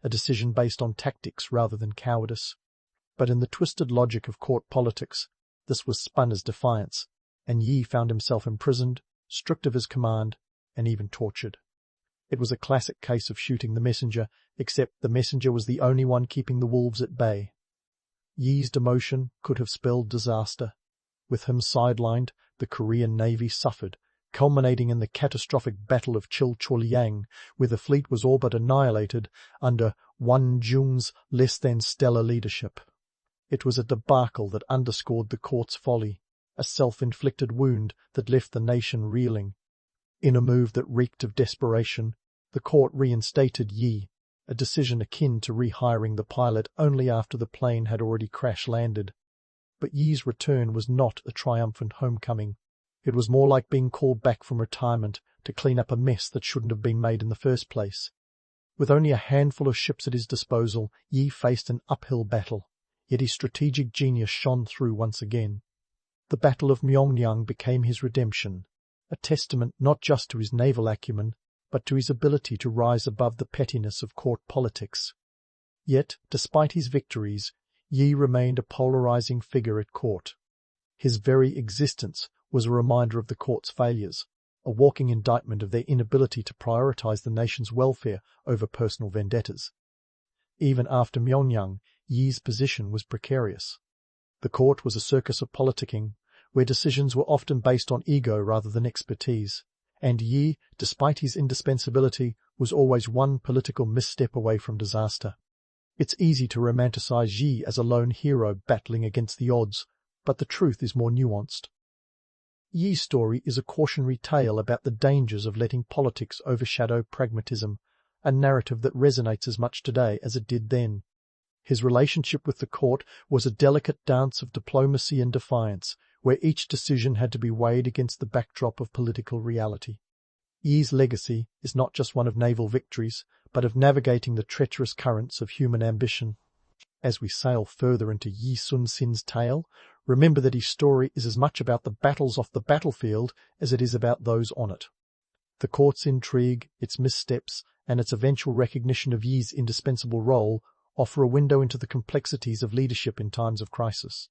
a decision based on tactics rather than cowardice. But in the twisted logic of court politics, this was spun as defiance, and Yi found himself imprisoned, stripped of his command, and even tortured. It was a classic case of shooting the messenger, except the messenger was the only one keeping the wolves at bay. Yi's demotion could have spelled disaster. With him sidelined, the Korean Navy suffered, culminating in the catastrophic Battle of Chilcholiang, where the fleet was all but annihilated under Wan Jun's less-than-stellar leadership. It was a debacle that underscored the court's folly, a self-inflicted wound that left the nation reeling. In a move that reeked of desperation, the court reinstated Yi, a decision akin to rehiring the pilot only after the plane had already crash-landed. But Yi's return was not a triumphant homecoming. It was more like being called back from retirement to clean up a mess that shouldn't have been made in the first place. With only a handful of ships at his disposal, Yi faced an uphill battle, yet his strategic genius shone through once again. The Battle of Myeongyang became his redemption, a testament not just to his naval acumen, but to his ability to rise above the pettiness of court politics. Yet, despite his victories, Yi remained a polarizing figure at court. His very existence was a reminder of the court's failures, a walking indictment of their inability to prioritize the nation's welfare over personal vendettas. Even after Myeongyang, Yi's position was precarious. The court was a circus of politicking, where decisions were often based on ego rather than expertise, and Yi, despite his indispensability, was always one political misstep away from disaster. It's easy to romanticize Yi as a lone hero battling against the odds, but the truth is more nuanced. Yi's story is a cautionary tale about the dangers of letting politics overshadow pragmatism, a narrative that resonates as much today as it did then. His relationship with the court was a delicate dance of diplomacy and defiance, where each decision had to be weighed against the backdrop of political reality. Yi's legacy is not just one of naval victories, but of navigating the treacherous currents of human ambition. As we sail further into Yi Sun Sin's tale, remember that his story is as much about the battles off the battlefield as it is about those on it. The court's intrigue, its missteps, and its eventual recognition of Yi's indispensable role offer a window into the complexities of leadership in times of crisis.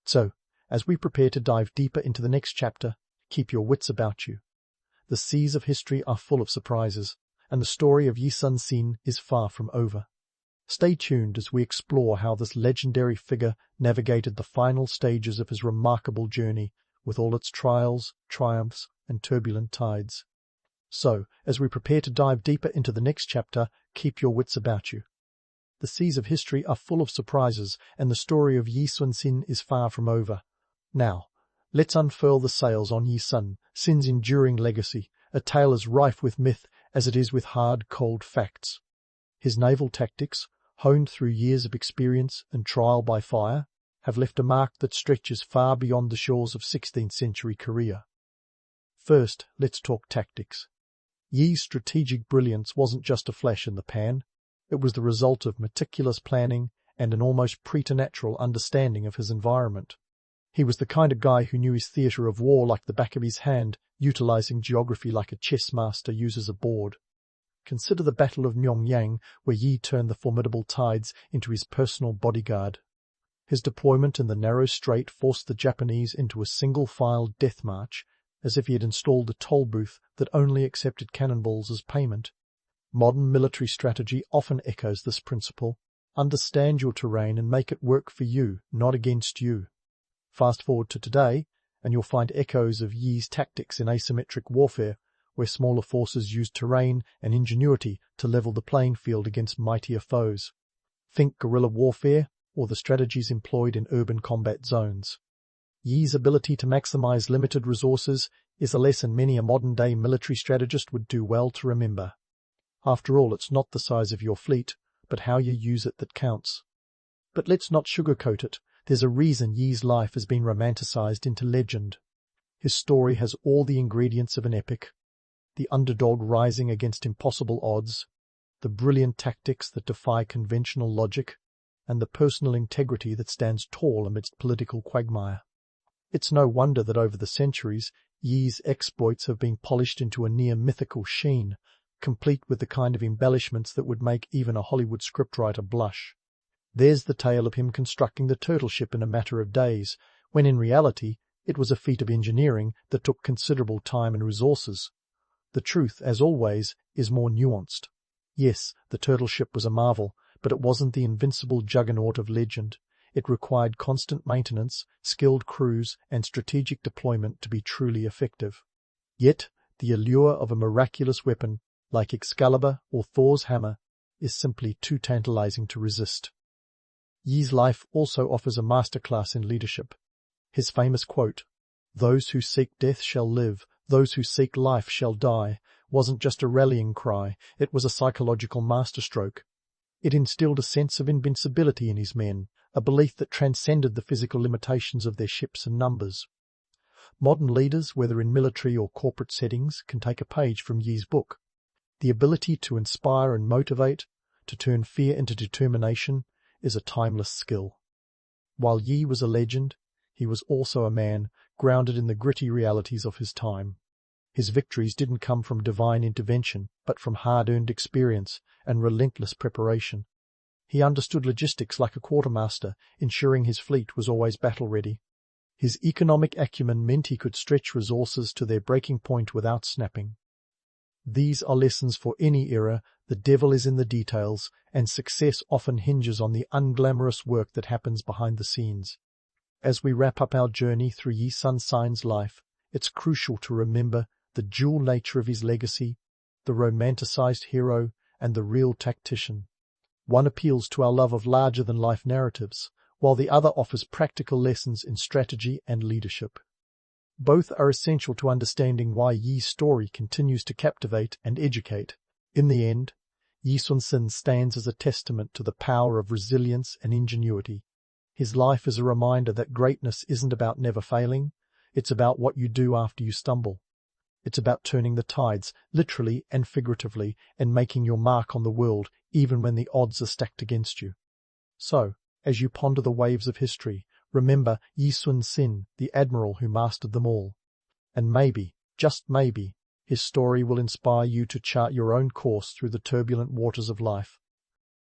So, as we prepare to dive deeper into the next chapter, keep your wits about you. The seas of history are full of surprises, and the story of Yi Sun Sin is far from over. Stay tuned as we explore how this legendary figure navigated the final stages of his remarkable journey with all its trials, triumphs, and turbulent tides. So, as we prepare to dive deeper into the next chapter, keep your wits about you. The seas of history are full of surprises, and the story of Yi Sun Sin is far from over. Now, let's unfurl the sails on Yi Sun Sin's enduring legacy, a tale as rife with myth as it is with hard, cold facts. His naval tactics, honed through years of experience and trial by fire, have left a mark that stretches far beyond the shores of 16th century Korea. First, let's talk tactics. Yi's strategic brilliance wasn't just a flash in the pan. It was the result of meticulous planning and an almost preternatural understanding of his environment. He was the kind of guy who knew his theatre of war like the back of his hand, utilizing geography like a chess master uses a board. Consider the Battle of Myeongyang, where Yi turned the formidable tides into his personal bodyguard. His deployment in the narrow strait forced the Japanese into a single-file death march, as if he had installed a toll booth that only accepted cannonballs as payment. Modern military strategy often echoes this principle. Understand your terrain and make it work for you, not against you. Fast forward to today, and you'll find echoes of Yi's tactics in asymmetric warfare, where smaller forces use terrain and ingenuity to level the playing field against mightier foes. Think guerrilla warfare or the strategies employed in urban combat zones. Yi's ability to maximize limited resources is a lesson many a modern-day military strategist would do well to remember. After all, it's not the size of your fleet, but how you use it that counts. But let's not sugarcoat it. There's a reason Yi's life has been romanticized into legend. His story has all the ingredients of an epic. The underdog rising against impossible odds, the brilliant tactics that defy conventional logic, and the personal integrity that stands tall amidst political quagmire. It's no wonder that over the centuries, Yi's exploits have been polished into a near-mythical sheen, complete with the kind of embellishments that would make even a Hollywood scriptwriter blush. There's the tale of him constructing the turtle ship in a matter of days, when in reality it was a feat of engineering that took considerable time and resources. The truth, as always, is more nuanced. Yes, the turtle ship was a marvel, but it wasn't the invincible juggernaut of legend. It required constant maintenance, skilled crews, and strategic deployment to be truly effective. Yet, the allure of a miraculous weapon, like Excalibur or Thor's hammer, is simply too tantalizing to resist. Yi's life also offers a masterclass in leadership. His famous quote, "Those who seek death shall live, those who seek life shall die," wasn't just a rallying cry, it was a psychological masterstroke. It instilled a sense of invincibility in his men, a belief that transcended the physical limitations of their ships and numbers. Modern leaders, whether in military or corporate settings, can take a page from Yi's book. The ability to inspire and motivate, to turn fear into determination, is a timeless skill. While Yi was a legend, he was also a man, grounded in the gritty realities of his time. His victories didn't come from divine intervention, but from hard-earned experience and relentless preparation. He understood logistics like a quartermaster, ensuring his fleet was always battle-ready. His economic acumen meant he could stretch resources to their breaking point without snapping. These are lessons for any era. The devil is in the details, and success often hinges on the unglamorous work that happens behind the scenes. As we wrap up our journey through Yi Sun Sin's life, it's crucial to remember the dual nature of his legacy, the romanticized hero and the real tactician. One appeals to our love of larger-than-life narratives, while the other offers practical lessons in strategy and leadership. Both are essential to understanding why Yi's story continues to captivate and educate. In the end, Yi Sun Sin stands as a testament to the power of resilience and ingenuity. His life is a reminder that greatness isn't about never failing, it's about what you do after you stumble. It's about turning the tides, literally and figuratively, and making your mark on the world even when the odds are stacked against you. So, as you ponder the waves of history, remember Yi Sun Sin, the Admiral who mastered them all. And maybe, just maybe, his story will inspire you to chart your own course through the turbulent waters of life.